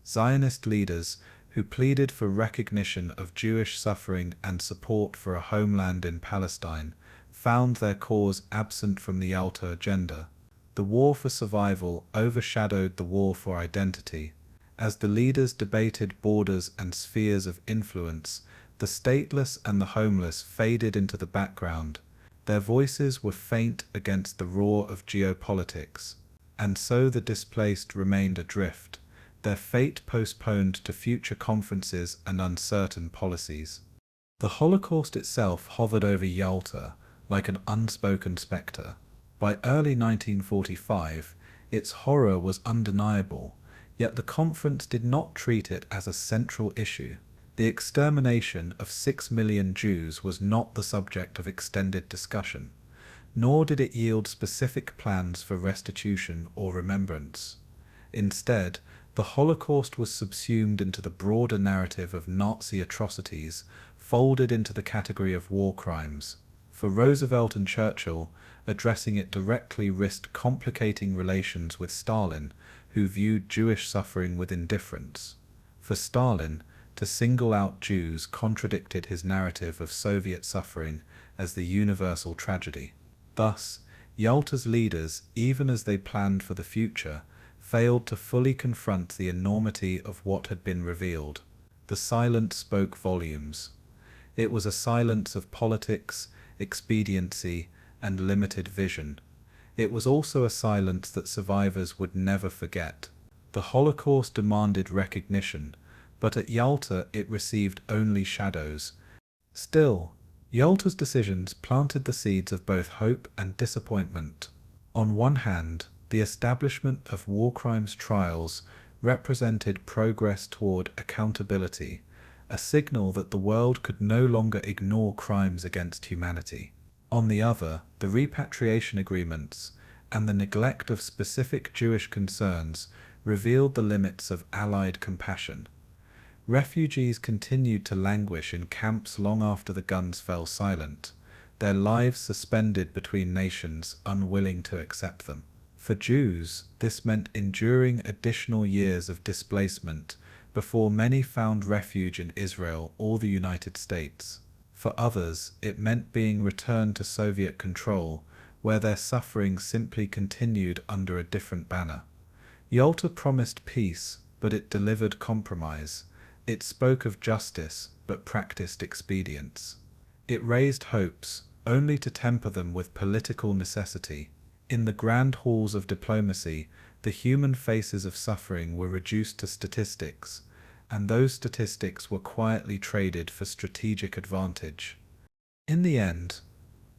Zionist leaders, who pleaded for recognition of Jewish suffering and support for a homeland in Palestine, found their cause absent from the Yalta agenda. The war for survival overshadowed the war for identity. As the leaders debated borders and spheres of influence, the stateless and the homeless faded into the background. Their voices were faint against the roar of geopolitics, and so the displaced remained adrift, their fate postponed to future conferences and uncertain policies. The Holocaust itself hovered over Yalta like an unspoken spectre. By early 1945, its horror was undeniable, yet the conference did not treat it as a central issue. The extermination of 6 million Jews was not the subject of extended discussion, nor did it yield specific plans for restitution or remembrance. Instead, the Holocaust was subsumed into the broader narrative of Nazi atrocities, folded into the category of war crimes. For Roosevelt and Churchill, addressing it directly risked complicating relations with Stalin, who viewed Jewish suffering with indifference. For Stalin, to single out Jews contradicted his narrative of Soviet suffering as the universal tragedy. Thus, Yalta's leaders, even as they planned for the future, failed to fully confront the enormity of what had been revealed. The silence spoke volumes. It was a silence of politics, expediency, and limited vision. It was also a silence that survivors would never forget. The Holocaust demanded recognition, but at Yalta it received only shadows. Still, Yalta's decisions planted the seeds of both hope and disappointment. On one hand, the establishment of war crimes trials represented progress toward accountability, a signal that the world could no longer ignore crimes against humanity. On the other, the repatriation agreements and the neglect of specific Jewish concerns revealed the limits of Allied compassion. Refugees continued to languish in camps long after the guns fell silent, their lives suspended between nations unwilling to accept them. For Jews, this meant enduring additional years of displacement before many found refuge in Israel or the United States. For others, it meant being returned to Soviet control, where their suffering simply continued under a different banner. Yalta promised peace, but it delivered compromise. It spoke of justice, but practiced expedience. It raised hopes, only to temper them with political necessity. In the grand halls of diplomacy, the human faces of suffering were reduced to statistics, and those statistics were quietly traded for strategic advantage. In the end,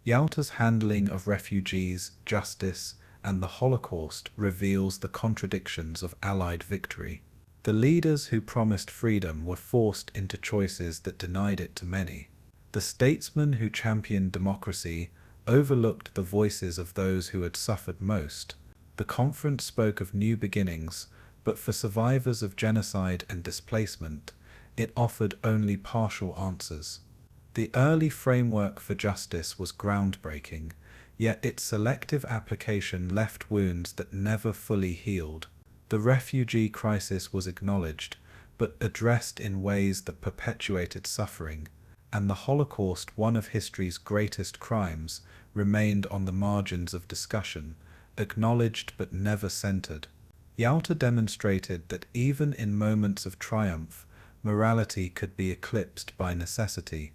Yalta's handling of refugees, justice, and the Holocaust reveals the contradictions of Allied victory. The leaders who promised freedom were forced into choices that denied it to many. The statesmen who championed democracy overlooked the voices of those who had suffered most. The conference spoke of new beginnings, but for survivors of genocide and displacement, it offered only partial answers. The early framework for justice was groundbreaking, yet its selective application left wounds that never fully healed. The refugee crisis was acknowledged, but addressed in ways that perpetuated suffering, and the Holocaust, one of history's greatest crimes, remained on the margins of discussion, acknowledged but never centered. Yalta demonstrated that even in moments of triumph, morality could be eclipsed by necessity.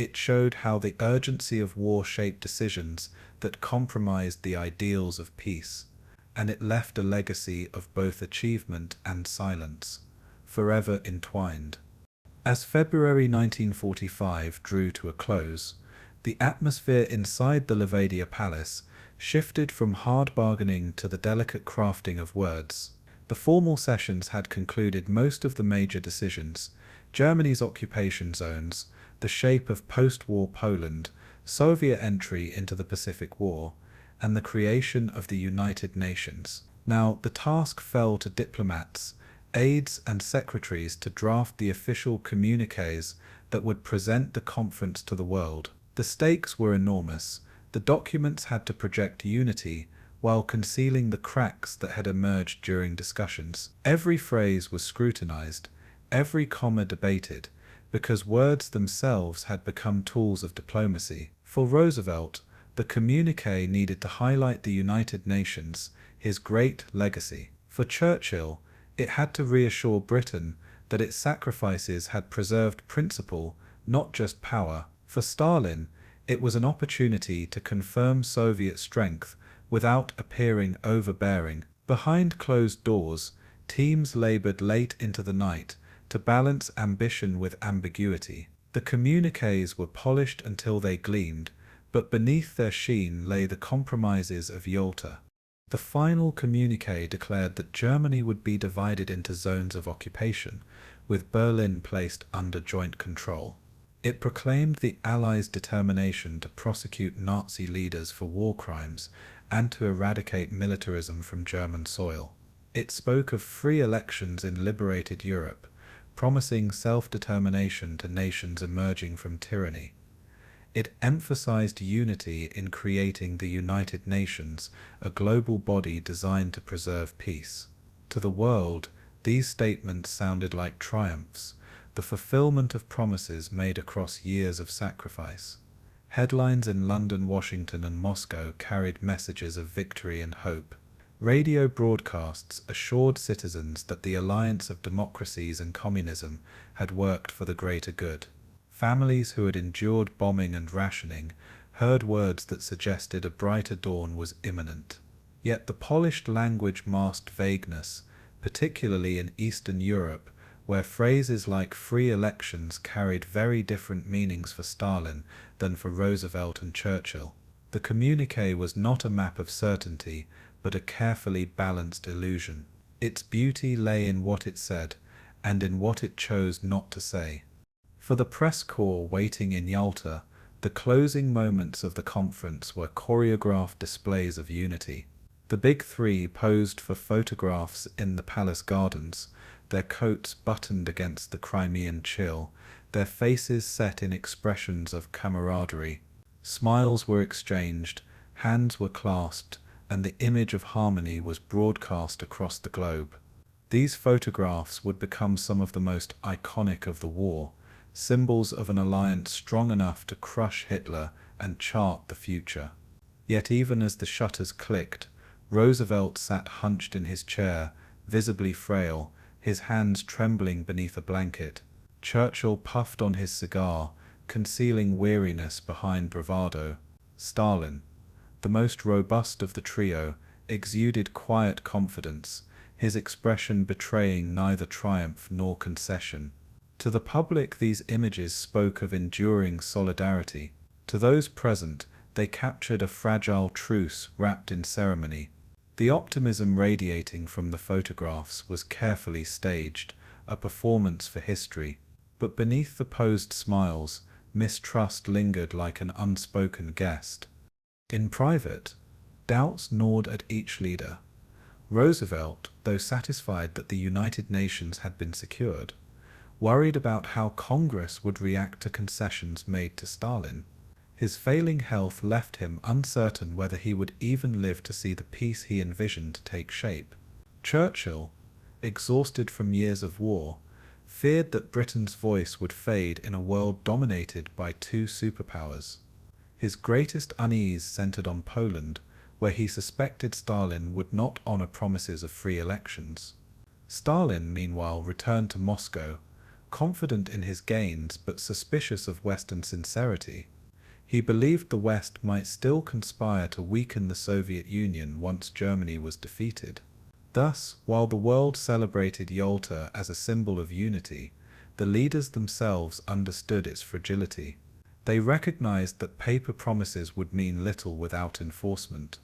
It showed how the urgency of war shaped decisions that compromised the ideals of peace, and it left a legacy of both achievement and silence, forever entwined. As February 1945 drew to a close, the atmosphere inside the Levadia Palace shifted from hard bargaining to the delicate crafting of words. The formal sessions had concluded most of the major decisions: Germany's occupation zones, the shape of post-war Poland, Soviet entry into the Pacific War, and the creation of the United Nations. Now, the task fell to diplomats, aides and secretaries to draft the official communiques that would present the conference to the world. The stakes were enormous. The documents had to project unity while concealing the cracks that had emerged during discussions. Every phrase was scrutinized, every comma debated, because words themselves had become tools of diplomacy. For Roosevelt, the communique needed to highlight the United Nations, his great legacy. For Churchill, it had to reassure Britain that its sacrifices had preserved principle, not just power. For Stalin, it was an opportunity to confirm Soviet strength without appearing overbearing. Behind closed doors, teams labored late into the night to balance ambition with ambiguity. The communiques were polished until they gleamed, but beneath their sheen lay the compromises of Yalta. The final communique declared that Germany would be divided into zones of occupation, with Berlin placed under joint control. It proclaimed the Allies' determination to prosecute Nazi leaders for war crimes and to eradicate militarism from German soil. It spoke of free elections in liberated Europe, promising self-determination to nations emerging from tyranny. It emphasized unity in creating the United Nations, a global body designed to preserve peace. To the world, these statements sounded like triumphs, the fulfillment of promises made across years of sacrifice. Headlines in London, Washington, and Moscow carried messages of victory and hope. Radio broadcasts assured citizens that the alliance of democracies and communism had worked for the greater good. Families who had endured bombing and rationing heard words that suggested a brighter dawn was imminent. Yet the polished language masked vagueness, particularly in Eastern Europe, where phrases like free elections carried very different meanings for Stalin than for Roosevelt and Churchill. The communique was not a map of certainty, but a carefully balanced illusion. Its beauty lay in what it said, and in what it chose not to say. For the press corps waiting in Yalta, the closing moments of the conference were choreographed displays of unity. The big three posed for photographs in the palace gardens, their coats buttoned against the Crimean chill, their faces set in expressions of camaraderie. Smiles were exchanged, hands were clasped, and the image of harmony was broadcast across the globe. These photographs would become some of the most iconic of the war, symbols of an alliance strong enough to crush Hitler and chart the future. Yet even as the shutters clicked, Roosevelt sat hunched in his chair, visibly frail, his hands trembling beneath a blanket. Churchill puffed on his cigar, concealing weariness behind bravado. Stalin, the most robust of the trio, exuded quiet confidence, his expression betraying neither triumph nor concession. To the public, these images spoke of enduring solidarity. To those present, they captured a fragile truce wrapped in ceremony. The optimism radiating from the photographs was carefully staged, a performance for history. But beneath the posed smiles, mistrust lingered like an unspoken guest. In private, doubts gnawed at each leader. Roosevelt, though satisfied that the United Nations had been secured, worried about how Congress would react to concessions made to Stalin. His failing health left him uncertain whether he would even live to see the peace he envisioned take shape. Churchill, exhausted from years of war, feared that Britain's voice would fade in a world dominated by two superpowers. His greatest unease centered on Poland, where he suspected Stalin would not honor promises of free elections. Stalin, meanwhile, returned to Moscow, confident in his gains but suspicious of Western sincerity. He believed the West might still conspire to weaken the Soviet Union once Germany was defeated. Thus, while the world celebrated Yalta as a symbol of unity, the leaders themselves understood its fragility. They recognized that paper promises would mean little without enforcement.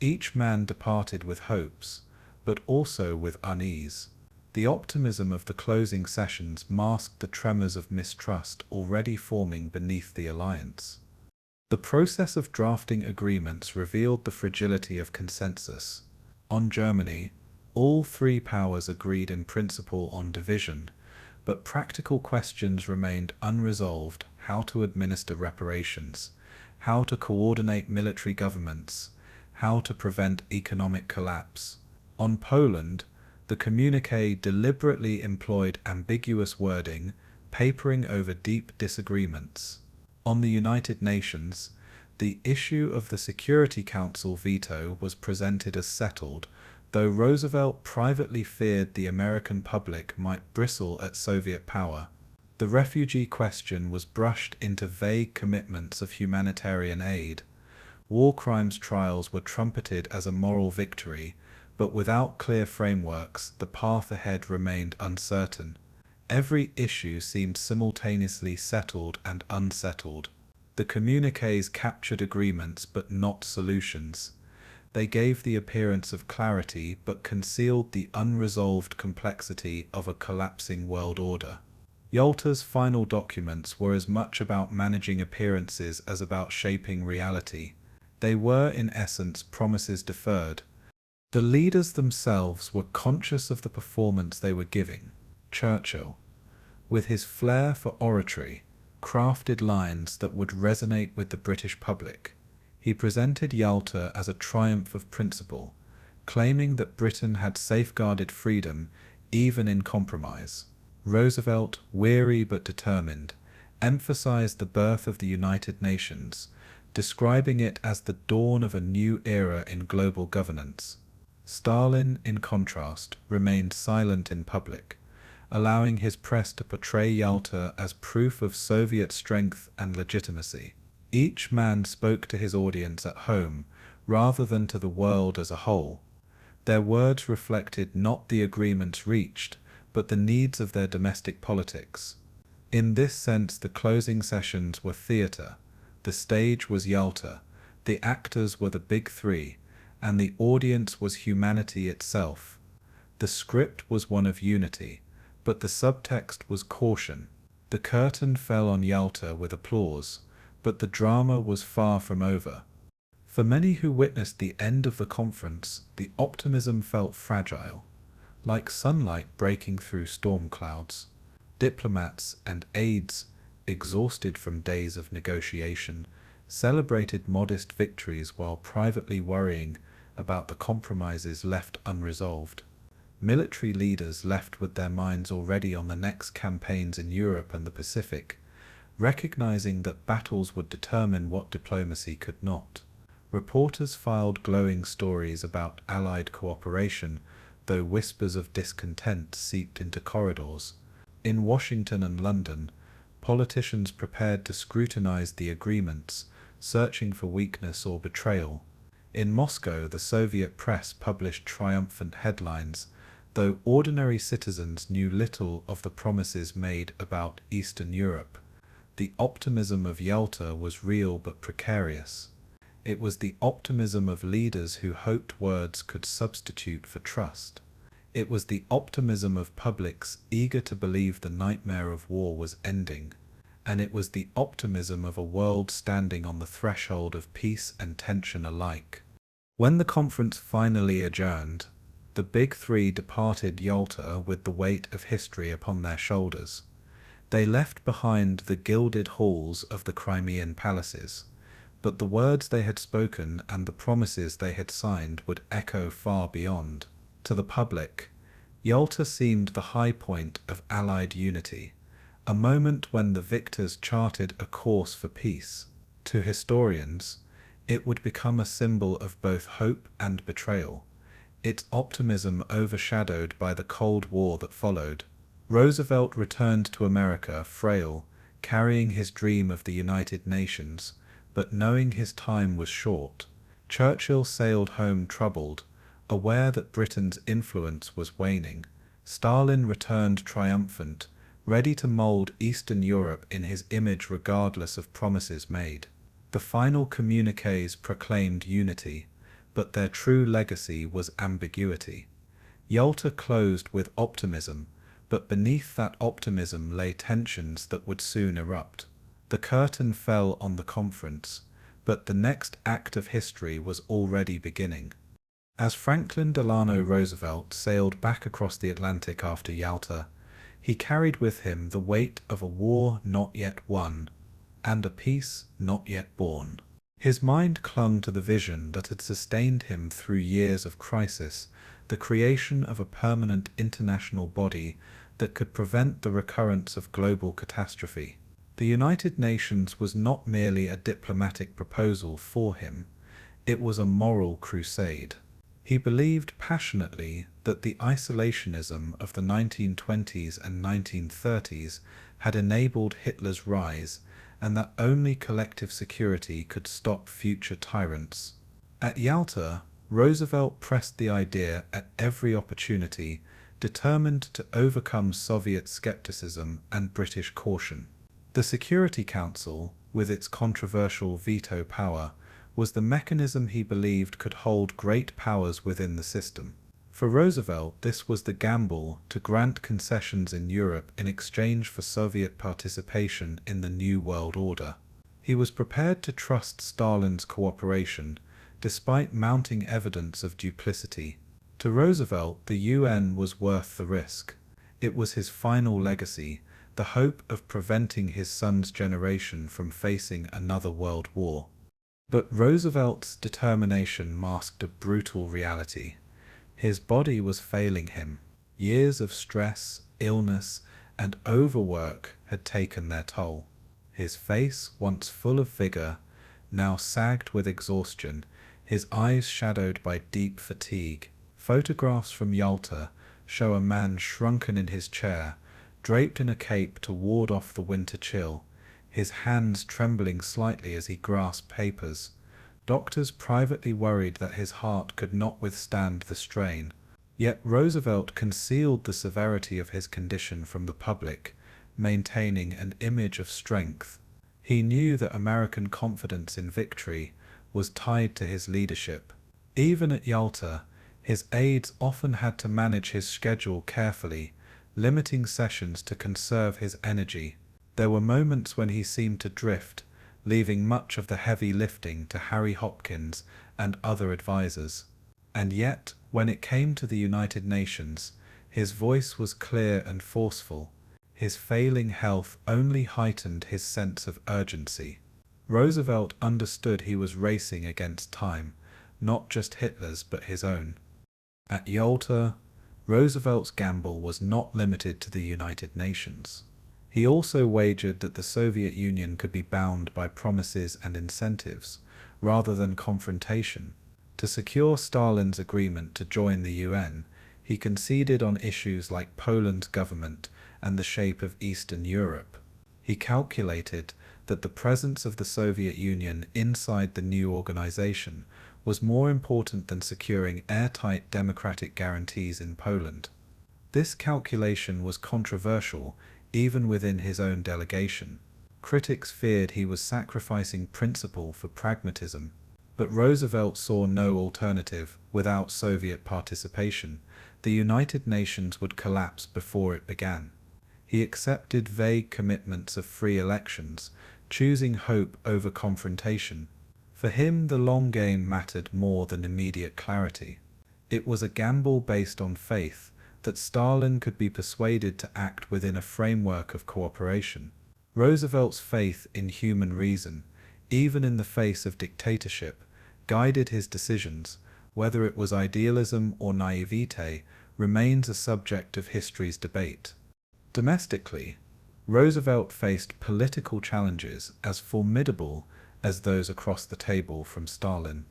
Each man departed with hopes, but also with unease. The optimism of the closing sessions masked the tremors of mistrust already forming beneath the alliance. The process of drafting agreements revealed the fragility of consensus. On Germany, all three powers agreed in principle on division, but practical questions remained unresolved: how to administer reparations, how to coordinate military governments, how to prevent economic collapse. On Poland, the communiqué deliberately employed ambiguous wording, papering over deep disagreements. On the United Nations, the issue of the Security Council veto was presented as settled, though Roosevelt privately feared the American public might bristle at Soviet power. The refugee question was brushed into vague commitments of humanitarian aid. War crimes trials were trumpeted as a moral victory, but without clear frameworks, the path ahead remained uncertain. Every issue seemed simultaneously settled and unsettled. The communiques captured agreements but not solutions. They gave the appearance of clarity but concealed the unresolved complexity of a collapsing world order. Yalta's final documents were as much about managing appearances as about shaping reality. They were, in essence, promises deferred. The leaders themselves were conscious of the performance they were giving. Churchill, with his flair for oratory, crafted lines that would resonate with the British public. He presented Yalta as a triumph of principle, claiming that Britain had safeguarded freedom even in compromise. Roosevelt, weary but determined, emphasized the birth of the United Nations, describing it as the dawn of a new era in global governance. Stalin, in contrast, remained silent in public, allowing his press to portray Yalta as proof of Soviet strength and legitimacy. Each man spoke to his audience at home, rather than to the world as a whole. Their words reflected not the agreements reached, but the needs of their domestic politics. In this sense, the closing sessions were theatre. The stage was Yalta, the actors were the big three, and the audience was humanity itself. The script was one of unity, but the subtext was caution. The curtain fell on Yalta with applause, but the drama was far from over. For many who witnessed the end of the conference, the optimism felt fragile, like sunlight breaking through storm clouds. Diplomats and aides, exhausted from days of negotiation, celebrated modest victories while privately worrying about the compromises left unresolved. Military leaders left with their minds already on the next campaigns in Europe and the Pacific, recognizing that battles would determine what diplomacy could not. Reporters filed glowing stories about Allied cooperation, though whispers of discontent seeped into corridors. In Washington and London, politicians prepared to scrutinize the agreements, searching for weakness or betrayal. In Moscow, the Soviet press published triumphant headlines, though ordinary citizens knew little of the promises made about Eastern Europe. The optimism of Yalta was real but precarious. It was the optimism of leaders who hoped words could substitute for trust. It was the optimism of publics eager to believe the nightmare of war was ending, and it was the optimism of a world standing on the threshold of peace and tension alike. When the conference finally adjourned, the big three departed Yalta with the weight of history upon their shoulders. They left behind the gilded halls of the Crimean palaces, but the words they had spoken and the promises they had signed would echo far beyond. To the public, Yalta seemed the high point of Allied unity, a moment when the victors charted a course for peace. To historians, it would become a symbol of both hope and betrayal, its optimism overshadowed by the Cold War that followed. Roosevelt returned to America frail, carrying his dream of the United Nations, but knowing his time was short. Churchill sailed home troubled, aware that Britain's influence was waning. Stalin returned triumphant, ready to mold Eastern Europe in his image regardless of promises made. The final communiques proclaimed unity, but their true legacy was ambiguity. Yalta closed with optimism, but beneath that optimism lay tensions that would soon erupt. The curtain fell on the conference, but the next act of history was already beginning. As Franklin Delano Roosevelt sailed back across the Atlantic after Yalta, he carried with him the weight of a war not yet won, and a peace not yet born. His mind clung to the vision that had sustained him through years of crisis, the creation of a permanent international body that could prevent the recurrence of global catastrophe. The United Nations was not merely a diplomatic proposal for him, it was a moral crusade. He believed passionately that the isolationism of the 1920s and 1930s had enabled Hitler's rise, and that only collective security could stop future tyrants. At Yalta, Roosevelt pressed the idea at every opportunity, determined to overcome Soviet skepticism and British caution. The Security Council, with its controversial veto power, was the mechanism he believed could hold great powers within the system. For Roosevelt, this was the gamble to grant concessions in Europe in exchange for Soviet participation in the New World Order. He was prepared to trust Stalin's cooperation, despite mounting evidence of duplicity. To Roosevelt, the UN was worth the risk. It was his final legacy, the hope of preventing his son's generation from facing another world war. But Roosevelt's determination masked a brutal reality. His body was failing him. Years of stress, illness, and overwork had taken their toll. His face, once full of vigor, now sagged with exhaustion, his eyes shadowed by deep fatigue. Photographs from Yalta show a man shrunken in his chair, draped in a cape to ward off the winter chill, his hands trembling slightly as he grasped papers. Doctors privately worried that his heart could not withstand the strain. Yet Roosevelt concealed the severity of his condition from the public, maintaining an image of strength. He knew that American confidence in victory was tied to his leadership. Even at Yalta, his aides often had to manage his schedule carefully, limiting sessions to conserve his energy. There were moments when he seemed to drift, leaving much of the heavy lifting to Harry Hopkins and other advisors. And yet, when it came to the United Nations, his voice was clear and forceful. His failing health only heightened his sense of urgency. Roosevelt understood he was racing against time, not just Hitler's but his own. At Yalta, Roosevelt's gamble was not limited to the United Nations. He also wagered that the Soviet Union could be bound by promises and incentives, rather than confrontation. To secure Stalin's agreement to join the UN, he conceded on issues like Poland's government and the shape of Eastern Europe. He calculated that the presence of the Soviet Union inside the new organization was more important than securing airtight democratic guarantees in Poland. This calculation was controversial even within his own delegation. Critics feared he was sacrificing principle for pragmatism, but Roosevelt saw no alternative. Without Soviet participation, the United Nations would collapse before it began. He accepted vague commitments of free elections, choosing hope over confrontation. For him, the long game mattered more than immediate clarity. It was a gamble based on faith that Stalin could be persuaded to act within a framework of cooperation. Roosevelt's faith in human reason, even in the face of dictatorship, guided his decisions. Whether it was idealism or naivete remains a subject of history's debate. Domestically, Roosevelt faced political challenges as formidable as those across the table from Stalin.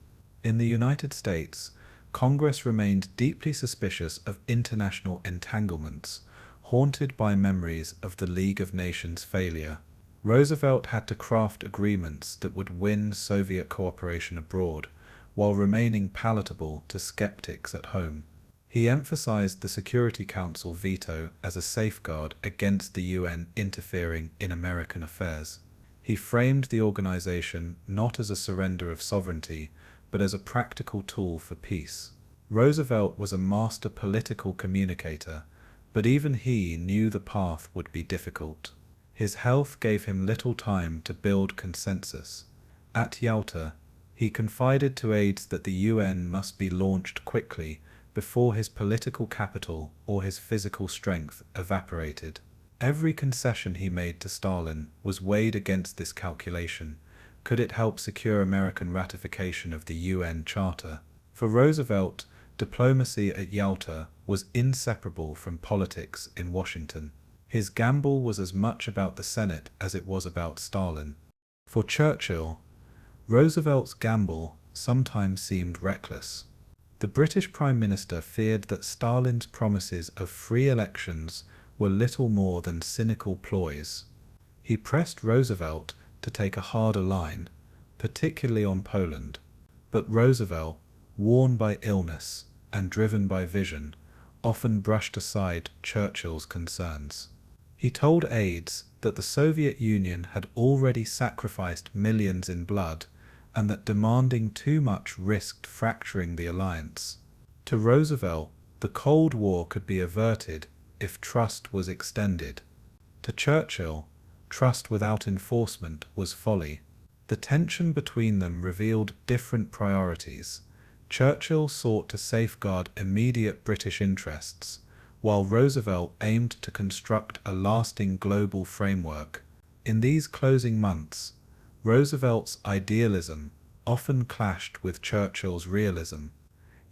In the United States, Congress remained deeply suspicious of international entanglements, haunted by memories of the League of Nations failure. Roosevelt had to craft agreements that would win Soviet cooperation abroad, while remaining palatable to skeptics at home. He emphasized the Security Council veto as a safeguard against the UN interfering in American affairs. He framed the organization not as a surrender of sovereignty, but as a practical tool for peace. Roosevelt was a master political communicator, but even he knew the path would be difficult. His health gave him little time to build consensus. At Yalta, he confided to aides that the UN must be launched quickly before his political capital or his physical strength evaporated. Every concession he made to Stalin was weighed against this calculation. Could it help secure American ratification of the UN Charter? For Roosevelt, diplomacy at Yalta was inseparable from politics in Washington. His gamble was as much about the Senate as it was about Stalin. For Churchill, Roosevelt's gamble sometimes seemed reckless. The British Prime Minister feared that Stalin's promises of free elections were little more than cynical ploys. He pressed Roosevelt to take a harder line, particularly on Poland. But Roosevelt, worn by illness and driven by vision, often brushed aside Churchill's concerns. He told aides that the Soviet Union had already sacrificed millions in blood and that demanding too much risked fracturing the alliance. To Roosevelt, the Cold War could be averted if trust was extended. To Churchill, trust without enforcement was folly. The tension between them revealed different priorities. Churchill sought to safeguard immediate British interests, while Roosevelt aimed to construct a lasting global framework. In these closing months, Roosevelt's idealism often clashed with Churchill's realism,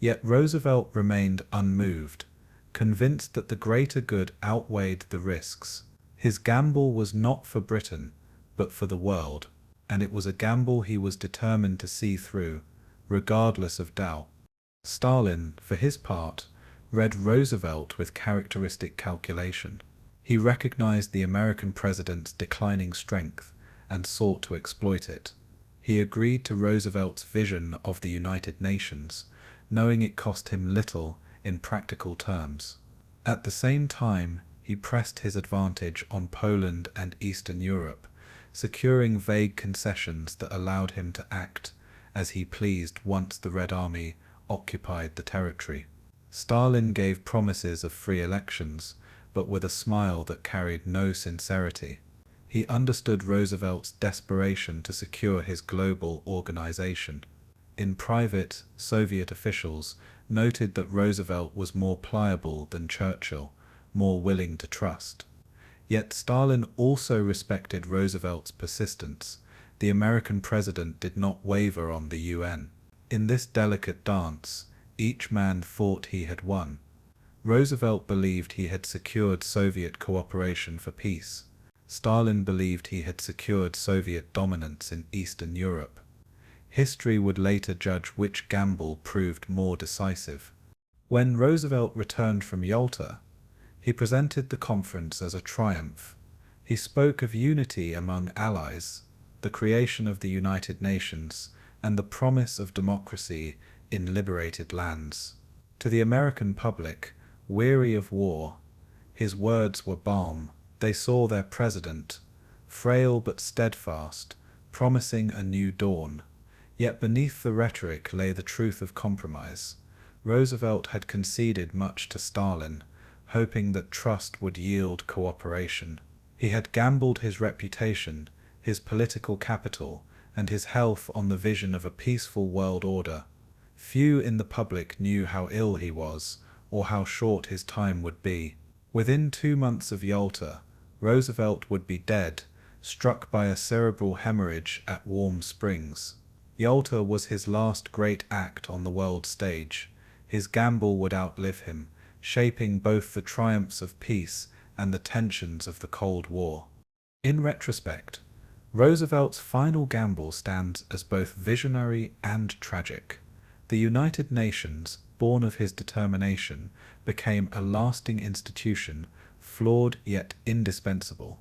yet Roosevelt remained unmoved, convinced that the greater good outweighed the risks. His gamble was not for Britain, but for the world, and it was a gamble he was determined to see through, regardless of doubt. Stalin, for his part, read Roosevelt with characteristic calculation. He recognized the American president's declining strength and sought to exploit it. He agreed to Roosevelt's vision of the United Nations, knowing it cost him little in practical terms. At the same time, he pressed his advantage on Poland and Eastern Europe, securing vague concessions that allowed him to act as he pleased once the Red Army occupied the territory. Stalin gave promises of free elections, but with a smile that carried no sincerity. He understood Roosevelt's desperation to secure his global organization. In private, Soviet officials noted that Roosevelt was more pliable than Churchill, more willing to trust. Yet Stalin also respected Roosevelt's persistence. The American president did not waver on the UN. In this delicate dance, each man thought he had won. Roosevelt believed he had secured Soviet cooperation for peace. Stalin believed he had secured Soviet dominance in Eastern Europe. History would later judge which gamble proved more decisive. When Roosevelt returned from Yalta, he presented the conference as a triumph. He spoke of unity among allies, the creation of the United Nations, and the promise of democracy in liberated lands. To the American public, weary of war, his words were balm. They saw their president, frail but steadfast, promising a new dawn. Yet beneath the rhetoric lay the truth of compromise. Roosevelt had conceded much to Stalin, hoping that trust would yield cooperation. He had gambled his reputation, his political capital, and his health on the vision of a peaceful world order. Few in the public knew how ill he was, or how short his time would be. Within 2 months of Yalta, Roosevelt would be dead, struck by a cerebral hemorrhage at Warm Springs. Yalta was his last great act on the world stage. His gamble would outlive him, shaping both the triumphs of peace and the tensions of the Cold War. In retrospect, Roosevelt's final gamble stands as both visionary and tragic. The United Nations, born of his determination, became a lasting institution, flawed yet indispensable.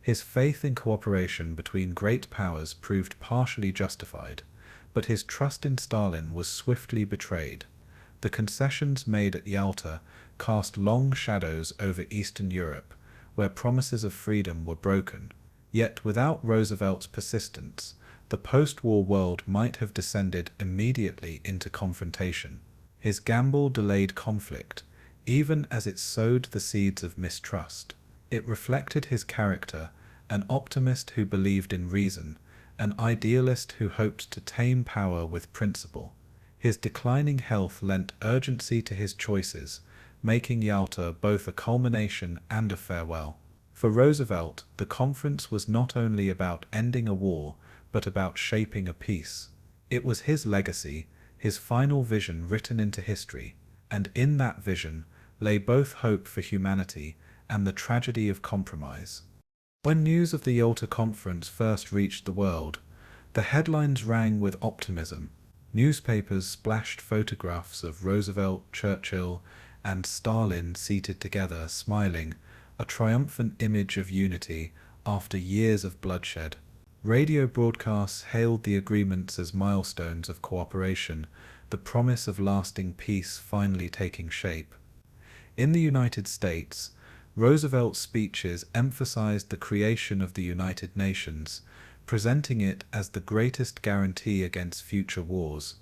His faith in cooperation between great powers proved partially justified, but his trust in Stalin was swiftly betrayed. The concessions made at Yalta cast long shadows over Eastern Europe, where promises of freedom were broken. Yet without Roosevelt's persistence, the post-war world might have descended immediately into confrontation. His gamble delayed conflict, even as it sowed the seeds of mistrust. It reflected his character, an optimist who believed in reason, an idealist who hoped to tame power with principle. His declining health lent urgency to his choices, making Yalta both a culmination and a farewell. For Roosevelt, the conference was not only about ending a war, but about shaping a peace. It was his legacy, his final vision written into history, and in that vision lay both hope for humanity and the tragedy of compromise. When news of the Yalta Conference first reached the world, the headlines rang with optimism. Newspapers splashed photographs of Roosevelt, Churchill, and Stalin seated together, smiling, a triumphant image of unity after years of bloodshed. Radio broadcasts hailed the agreements as milestones of cooperation, the promise of lasting peace finally taking shape. In the United States, Roosevelt's speeches emphasized the creation of the United Nations, presenting it as the greatest guarantee against future wars.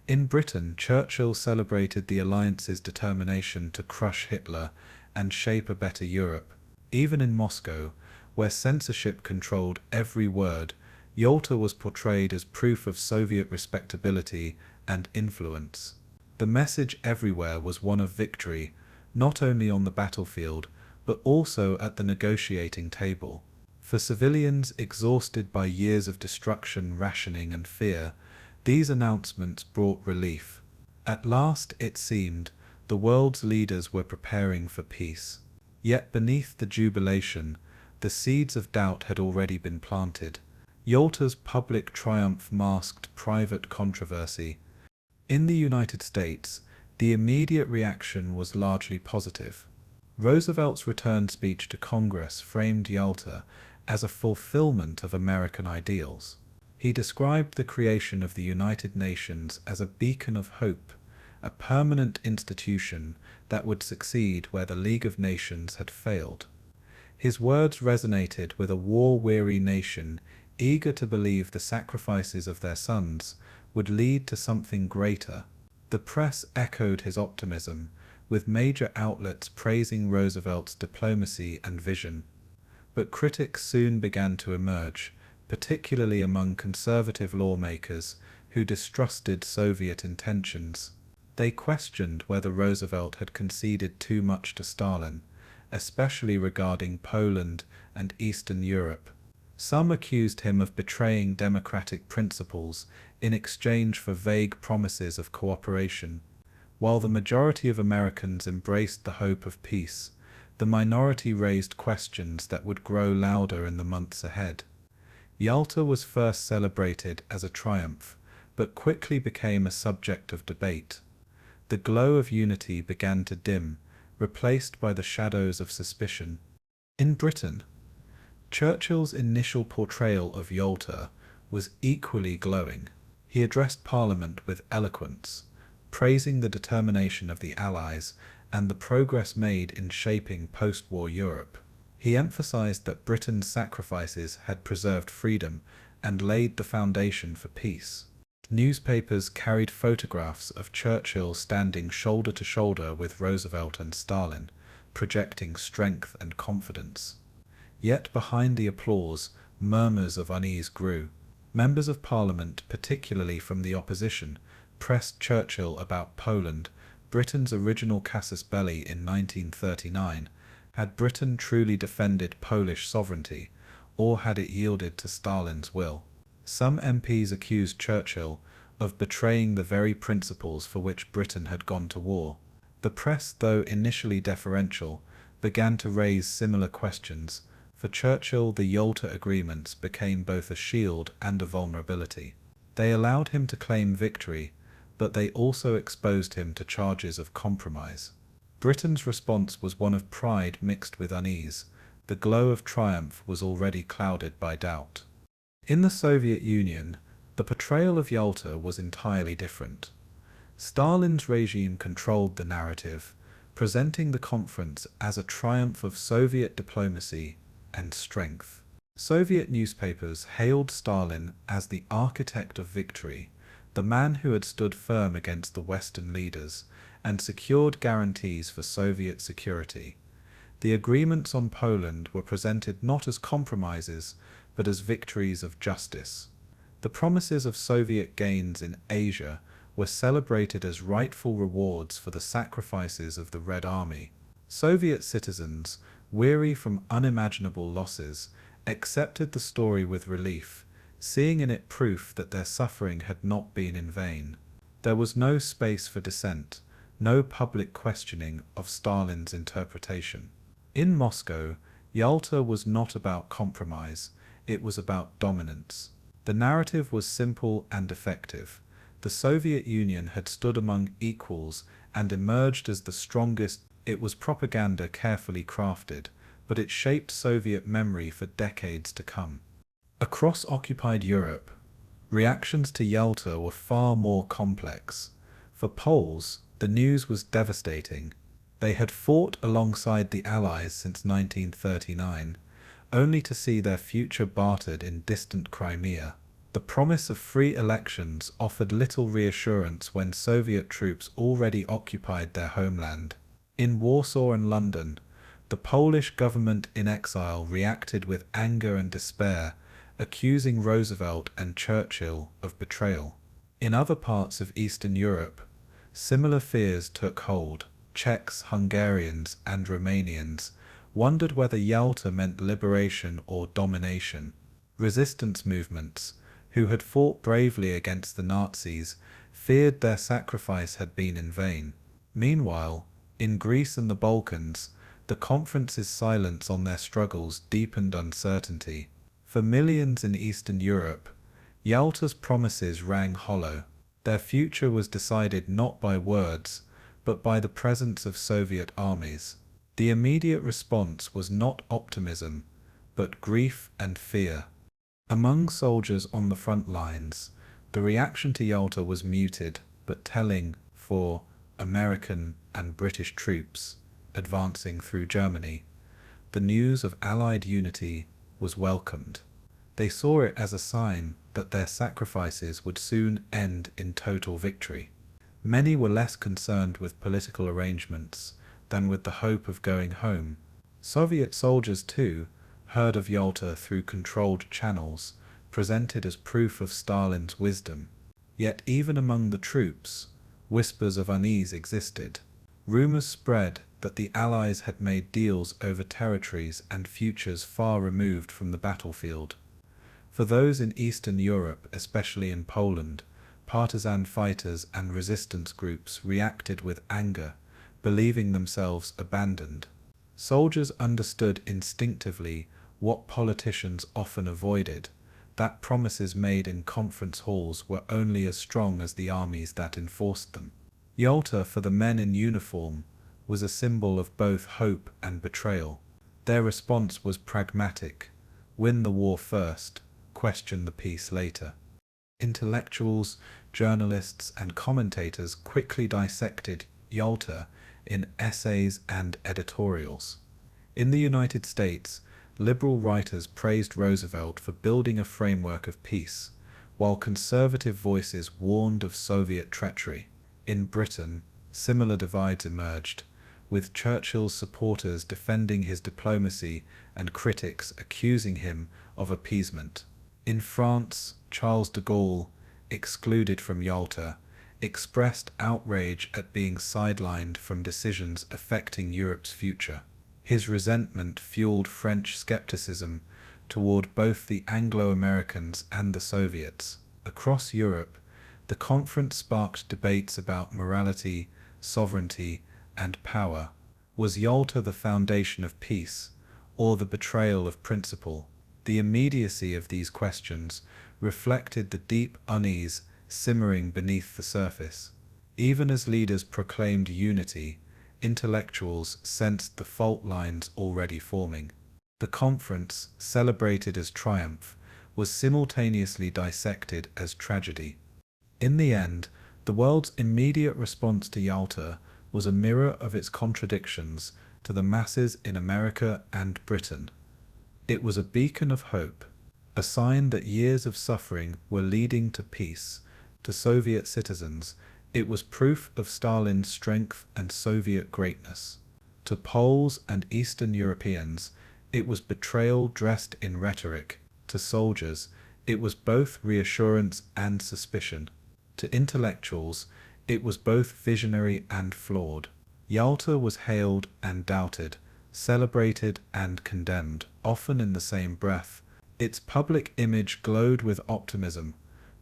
In Britain, Churchill celebrated the alliance's determination to crush Hitler and shape a better Europe. Even in Moscow, where censorship controlled every word, Yalta was portrayed as proof of Soviet respectability and influence. The message everywhere was one of victory, not only on the battlefield, but also at the negotiating table. For civilians exhausted by years of destruction, rationing, and fear, these announcements brought relief. At last, it seemed, the world's leaders were preparing for peace. Yet beneath the jubilation, the seeds of doubt had already been planted. Yalta's public triumph masked private controversy. In the United States, the immediate reaction was largely positive. Roosevelt's return speech to Congress framed Yalta as a fulfillment of American ideals. He described the creation of the United Nations as a beacon of hope, a permanent institution that would succeed where the League of Nations had failed. His words resonated with a war-weary nation eager to believe the sacrifices of their sons would lead to something greater. The press echoed his optimism, with major outlets praising Roosevelt's diplomacy and vision. But critics soon began to emerge, particularly among conservative lawmakers who distrusted Soviet intentions. They questioned whether Roosevelt had conceded too much to Stalin, especially regarding Poland and Eastern Europe. Some accused him of betraying democratic principles in exchange for vague promises of cooperation. While the majority of Americans embraced the hope of peace, the minority raised questions that would grow louder in the months ahead. Yalta was first celebrated as a triumph, but quickly became a subject of debate. The glow of unity began to dim, replaced by the shadows of suspicion. In Britain, Churchill's initial portrayal of Yalta was equally glowing. He addressed Parliament with eloquence, praising the determination of the Allies and the progress made in shaping post-war Europe. He emphasized that Britain's sacrifices had preserved freedom and laid the foundation for peace. Newspapers carried photographs of Churchill standing shoulder to shoulder with Roosevelt and Stalin, projecting strength and confidence. Yet behind the applause, murmurs of unease grew. Members of Parliament, particularly from the opposition, pressed Churchill about Poland, Britain's original casus belli in 1939. Had Britain truly defended Polish sovereignty, or had it yielded to Stalin's will? Some MPs accused Churchill of betraying the very principles for which Britain had gone to war. The press, though initially deferential, began to raise similar questions. For Churchill, the Yalta agreements became both a shield and a vulnerability. They allowed him to claim victory, but they also exposed him to charges of compromise. Britain's response was one of pride mixed with unease. The glow of triumph was already clouded by doubt. In the Soviet Union, the portrayal of Yalta was entirely different. Stalin's regime controlled the narrative, presenting the conference as a triumph of Soviet diplomacy and strength. Soviet newspapers hailed Stalin as the architect of victory, the man who had stood firm against the Western leaders and secured guarantees for Soviet security. The agreements on Poland were presented not as compromises, but as victories of justice. The promises of Soviet gains in Asia were celebrated as rightful rewards for the sacrifices of the Red Army. Soviet citizens, weary from unimaginable losses, accepted the story with relief, seeing in it proof that their suffering had not been in vain. There was no space for dissent, no public questioning of Stalin's interpretation. In Moscow, Yalta was not about compromise, it was about dominance. The narrative was simple and effective. The Soviet Union had stood among equals and emerged as the strongest. It was propaganda carefully crafted, but it shaped Soviet memory for decades to come. Across occupied Europe, reactions to Yalta were far more complex. For Poles, the news was devastating. They had fought alongside the Allies since 1939, only to see their future bartered in distant Crimea. The promise of free elections offered little reassurance when Soviet troops already occupied their homeland. In Warsaw and London, the Polish government in exile reacted with anger and despair, accusing Roosevelt and Churchill of betrayal. In other parts of Eastern Europe, similar fears took hold. Czechs, Hungarians, and Romanians wondered whether Yalta meant liberation or domination. Resistance movements, who had fought bravely against the Nazis, feared their sacrifice had been in vain. Meanwhile, in Greece and the Balkans, the conference's silence on their struggles deepened uncertainty. For millions in Eastern Europe, Yalta's promises rang hollow. Their future was decided not by words, but by the presence of Soviet armies. The immediate response was not optimism, but grief and fear. Among soldiers on the front lines, the reaction to Yalta was muted but telling. For American and British troops advancing through Germany, the news of Allied unity was welcomed. They saw it as a sign that their sacrifices would soon end in total victory. Many were less concerned with political arrangements than with the hope of going home. Soviet soldiers, too, heard of Yalta through controlled channels, presented as proof of Stalin's wisdom. Yet even among the troops, whispers of unease existed. Rumors spread that the Allies had made deals over territories and futures far removed from the battlefield. For those in Eastern Europe, especially in Poland, partisan fighters and resistance groups reacted with anger, believing themselves abandoned. Soldiers understood instinctively what politicians often avoided, that promises made in conference halls were only as strong as the armies that enforced them. Yalta, for the men in uniform, was a symbol of both hope and betrayal. Their response was pragmatic: win the war first, question the peace later. Intellectuals, journalists, and commentators quickly dissected Yalta in essays and editorials. In the United States, liberal writers praised Roosevelt for building a framework of peace, while conservative voices warned of Soviet treachery. In Britain, similar divides emerged, with Churchill's supporters defending his diplomacy and critics accusing him of appeasement. In France, Charles de Gaulle, excluded from Yalta, expressed outrage at being sidelined from decisions affecting Europe's future. His resentment fueled French skepticism toward both the Anglo-Americans and the Soviets. Across Europe, the conference sparked debates about morality, sovereignty, and power. Was Yalta the foundation of peace, or the betrayal of principle? The immediacy of these questions reflected the deep unease simmering beneath the surface. Even as leaders proclaimed unity, intellectuals sensed the fault lines already forming. The conference, celebrated as triumph, was simultaneously dissected as tragedy. In the end, the world's immediate response to Yalta was a mirror of its contradictions to the masses in America and Britain. It was a beacon of hope, a sign that years of suffering were leading to peace. To Soviet citizens, it was proof of Stalin's strength and Soviet greatness. To Poles and Eastern Europeans, it was betrayal dressed in rhetoric. To soldiers, it was both reassurance and suspicion. To intellectuals, it was both visionary and flawed. Yalta was hailed and doubted, celebrated and condemned, often in the same breath. Its public image glowed with optimism,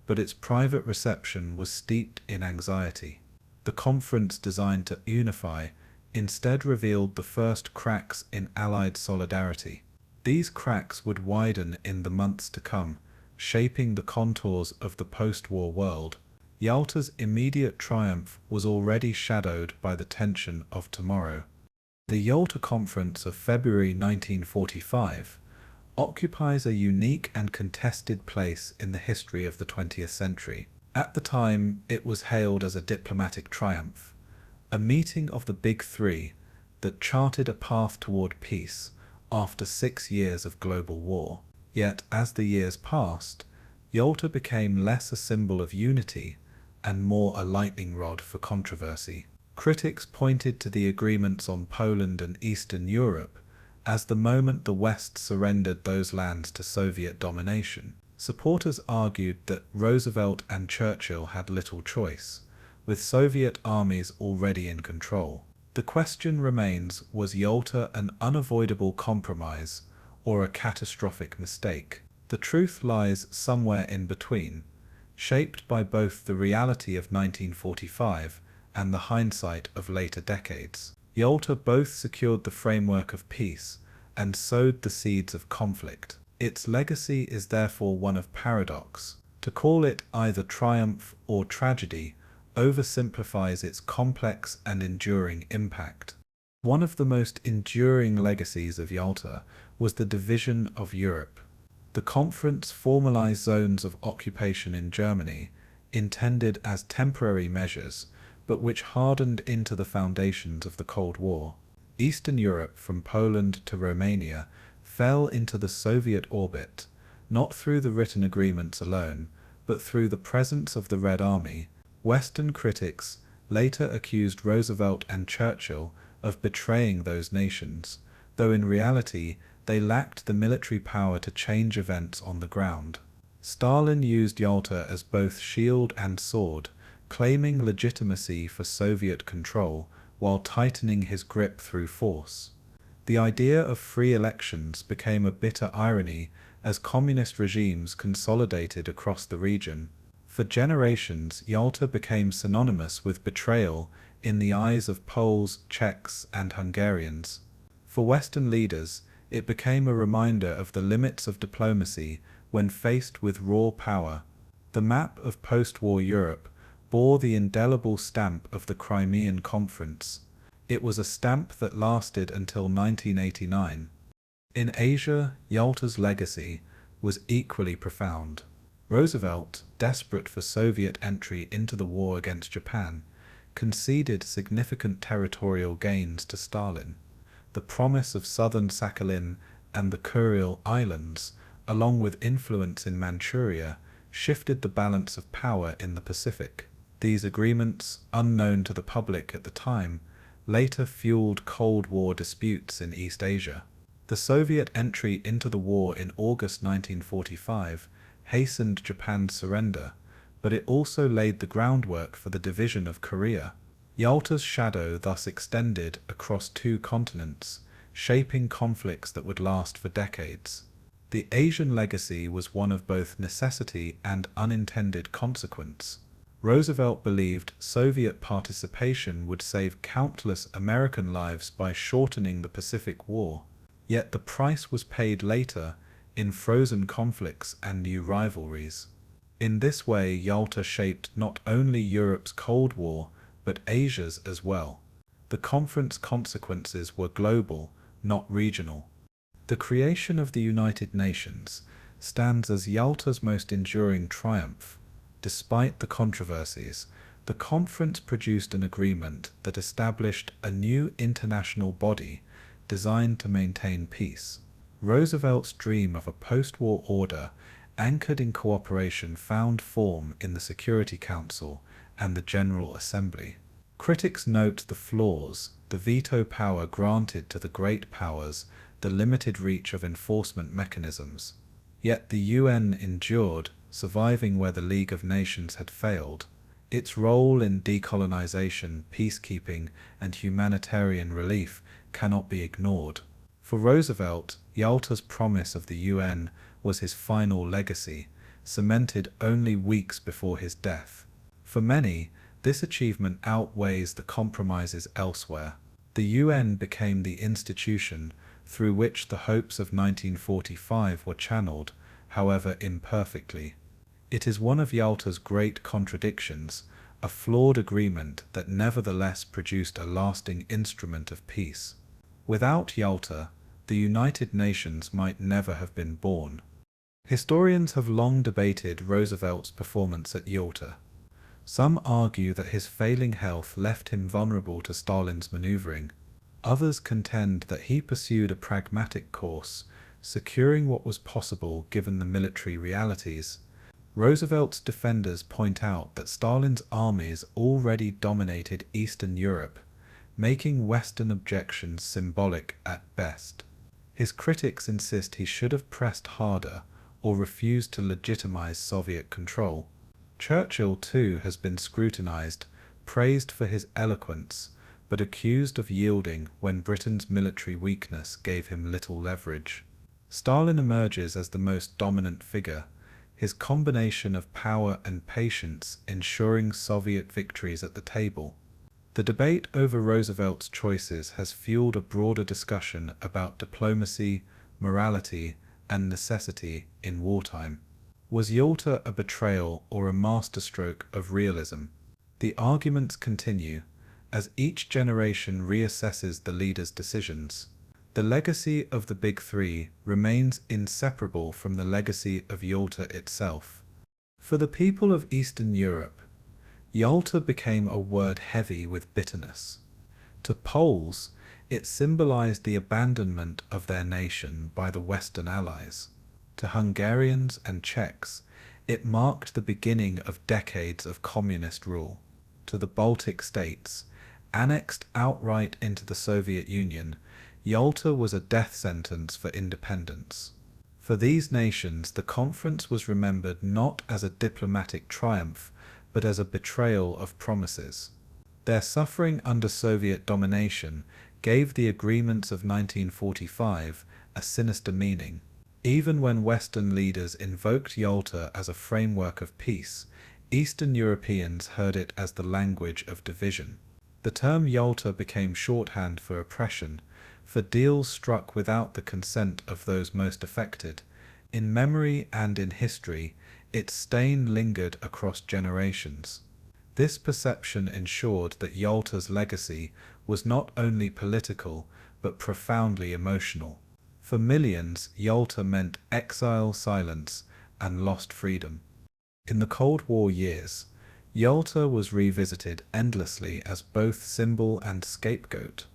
but its private reception was steeped in anxiety. The conference, designed to unify, instead revealed the first cracks in Allied solidarity. These cracks would widen in the months to come, shaping the contours of the post-war world. Yalta's immediate triumph was already shadowed by the tension of tomorrow. The Yalta Conference of February 1945 occupies a unique and contested place in the history of the 20th century. At the time, it was hailed as a diplomatic triumph, a meeting of the Big Three that charted a path toward peace after 6 years of global war. Yet, as the years passed, Yalta became less a symbol of unity and more a lightning rod for controversy. Critics pointed to the agreements on Poland and Eastern Europe as the moment the West surrendered those lands to Soviet domination. Supporters argued that Roosevelt and Churchill had little choice, with Soviet armies already in control. The question remains, was Yalta an unavoidable compromise or a catastrophic mistake? The truth lies somewhere in between, shaped by both the reality of 1945 and the hindsight of later decades. Yalta both secured the framework of peace and sowed the seeds of conflict. Its legacy is therefore one of paradox. To call it either triumph or tragedy oversimplifies its complex and enduring impact. One of the most enduring legacies of Yalta was the division of Europe. The conference formalized zones of occupation in Germany, intended as temporary measures, but which hardened into the foundations of the Cold War. Eastern Europe, from Poland to Romania, fell into the Soviet orbit, not through the written agreements alone, but through the presence of the Red Army. Western critics later accused Roosevelt and Churchill of betraying those nations, though in reality they lacked the military power to change events on the ground. Stalin used Yalta as both shield and sword, claiming legitimacy for Soviet control while tightening his grip through force. The idea of free elections became a bitter irony as communist regimes consolidated across the region. For generations, Yalta became synonymous with betrayal in the eyes of Poles, Czechs, and Hungarians. For Western leaders, it became a reminder of the limits of diplomacy when faced with raw power. The map of post-war Europe bore the indelible stamp of the Crimean Conference. It was a stamp that lasted until 1989. In Asia, Yalta's legacy was equally profound. Roosevelt, desperate for Soviet entry into the war against Japan, conceded significant territorial gains to Stalin. The promise of southern Sakhalin and the Kuril Islands, along with influence in Manchuria, shifted the balance of power in the Pacific. These agreements, unknown to the public at the time, later fueled Cold War disputes in East Asia. The Soviet entry into the war in August 1945 hastened Japan's surrender, but it also laid the groundwork for the division of Korea. Yalta's shadow thus extended across 2 continents, shaping conflicts that would last for decades. The Asian legacy was one of both necessity and unintended consequence. Roosevelt believed Soviet participation would save countless American lives by shortening the Pacific War, yet the price was paid later in frozen conflicts and new rivalries. In this way, Yalta shaped not only Europe's Cold War, but Asia's as well. The conference consequences were global, not regional. The creation of the United Nations stands as Yalta's most enduring triumph. Despite the controversies, the conference produced an agreement that established a new international body designed to maintain peace. Roosevelt's dream of a post-war order anchored in cooperation found form in the Security Council and the General Assembly. Critics note the flaws, the veto power granted to the great powers, the limited reach of enforcement mechanisms. Yet the UN endured, surviving where the League of Nations had failed. Its role in decolonization, peacekeeping, and humanitarian relief cannot be ignored. For Roosevelt, Yalta's promise of the UN was his final legacy, cemented only weeks before his death. For many, this achievement outweighs the compromises elsewhere. The UN became the institution through which the hopes of 1945 were channeled, however imperfectly. It is one of Yalta's great contradictions, a flawed agreement that nevertheless produced a lasting instrument of peace. Without Yalta, the United Nations might never have been born. Historians have long debated Roosevelt's performance at Yalta. Some argue that his failing health left him vulnerable to Stalin's maneuvering. Others contend that he pursued a pragmatic course, securing what was possible given the military realities. Roosevelt's defenders point out that Stalin's armies already dominated Eastern Europe, making Western objections symbolic at best. His critics insist he should have pressed harder or refused to legitimize Soviet control. Churchill, too, has been scrutinized, praised for his eloquence, but accused of yielding when Britain's military weakness gave him little leverage. Stalin emerges as the most dominant figure, his combination of power and patience ensuring Soviet victories at the table. The debate over Roosevelt's choices has fueled a broader discussion about diplomacy, morality, and necessity in wartime. Was Yalta a betrayal or a masterstroke of realism? The arguments continue, as each generation reassesses the leader's decisions. The legacy of the Big Three remains inseparable from the legacy of Yalta itself. For the people of Eastern Europe, Yalta became a word heavy with bitterness. To Poles, it symbolized the abandonment of their nation by the Western Allies. To Hungarians and Czechs, it marked the beginning of decades of communist rule. To the Baltic states, annexed outright into the Soviet Union, Yalta was a death sentence for independence. For these nations, the conference was remembered not as a diplomatic triumph, but as a betrayal of promises. Their suffering under Soviet domination gave the agreements of 1945 a sinister meaning. Even when Western leaders invoked Yalta as a framework of peace, Eastern Europeans heard it as the language of division. The term Yalta became shorthand for oppression, for deals struck without the consent of those most affected. In memory and in history, its stain lingered across generations. This perception ensured that Yalta's legacy was not only political, but profoundly emotional. For millions, Yalta meant exile, silence, and lost freedom. In the Cold War years, Yalta was revisited endlessly as both symbol and scapegoat.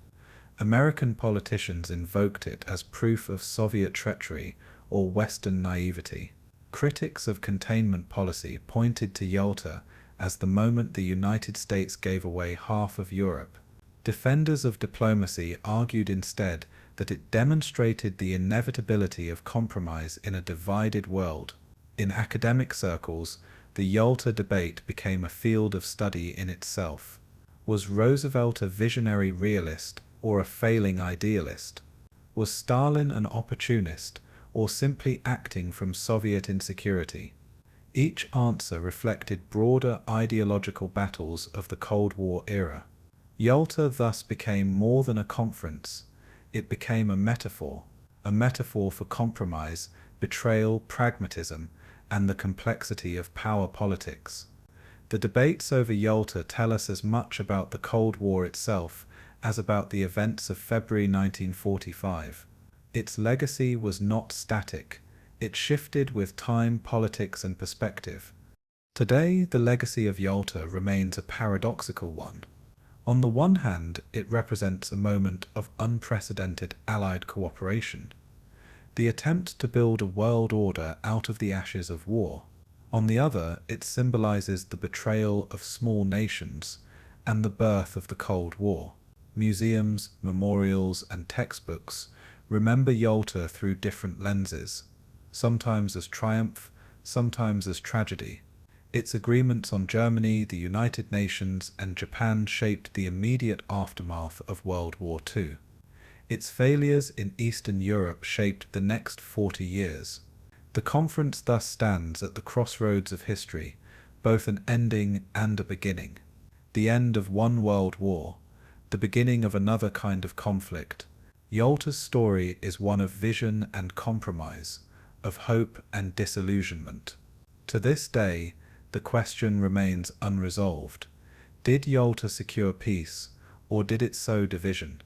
American politicians invoked it as proof of Soviet treachery or Western naivety. Critics of containment policy pointed to Yalta as the moment the United States gave away half of Europe. Defenders of diplomacy argued instead that it demonstrated the inevitability of compromise in a divided world. In academic circles, the Yalta debate became a field of study in itself. Was Roosevelt a visionary realist or a failing idealist? Was Stalin an opportunist or simply acting from Soviet insecurity? Each answer reflected broader ideological battles of the Cold War era. Yalta thus became more than a conference. It became a metaphor for compromise, betrayal, pragmatism, and the complexity of power politics. The debates over Yalta tell us as much about the Cold War itself as about the events of February 1945. Its legacy was not static. It shifted with time, politics, and perspective. Today, the legacy of Yalta remains a paradoxical one. On the one hand, it represents a moment of unprecedented Allied cooperation, the attempt to build a world order out of the ashes of war. On the other, it symbolizes the betrayal of small nations and the birth of the Cold War. Museums, memorials, and textbooks remember Yalta through different lenses, sometimes as triumph, sometimes as tragedy. Its agreements on Germany, the United Nations, and Japan shaped the immediate aftermath of World War II. Its failures in Eastern Europe shaped the next 40 years. The conference thus stands at the crossroads of history, both an ending and a beginning. The end of one world war, the beginning of another kind of conflict. Yalta's story is one of vision and compromise, of hope and disillusionment. To this day, the question remains unresolved. Did Yalta secure peace, or did it sow division?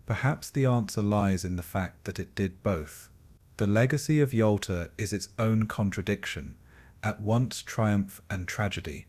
Perhaps the answer lies in the fact that it did both. The legacy of Yalta is its own contradiction, at once triumph and tragedy.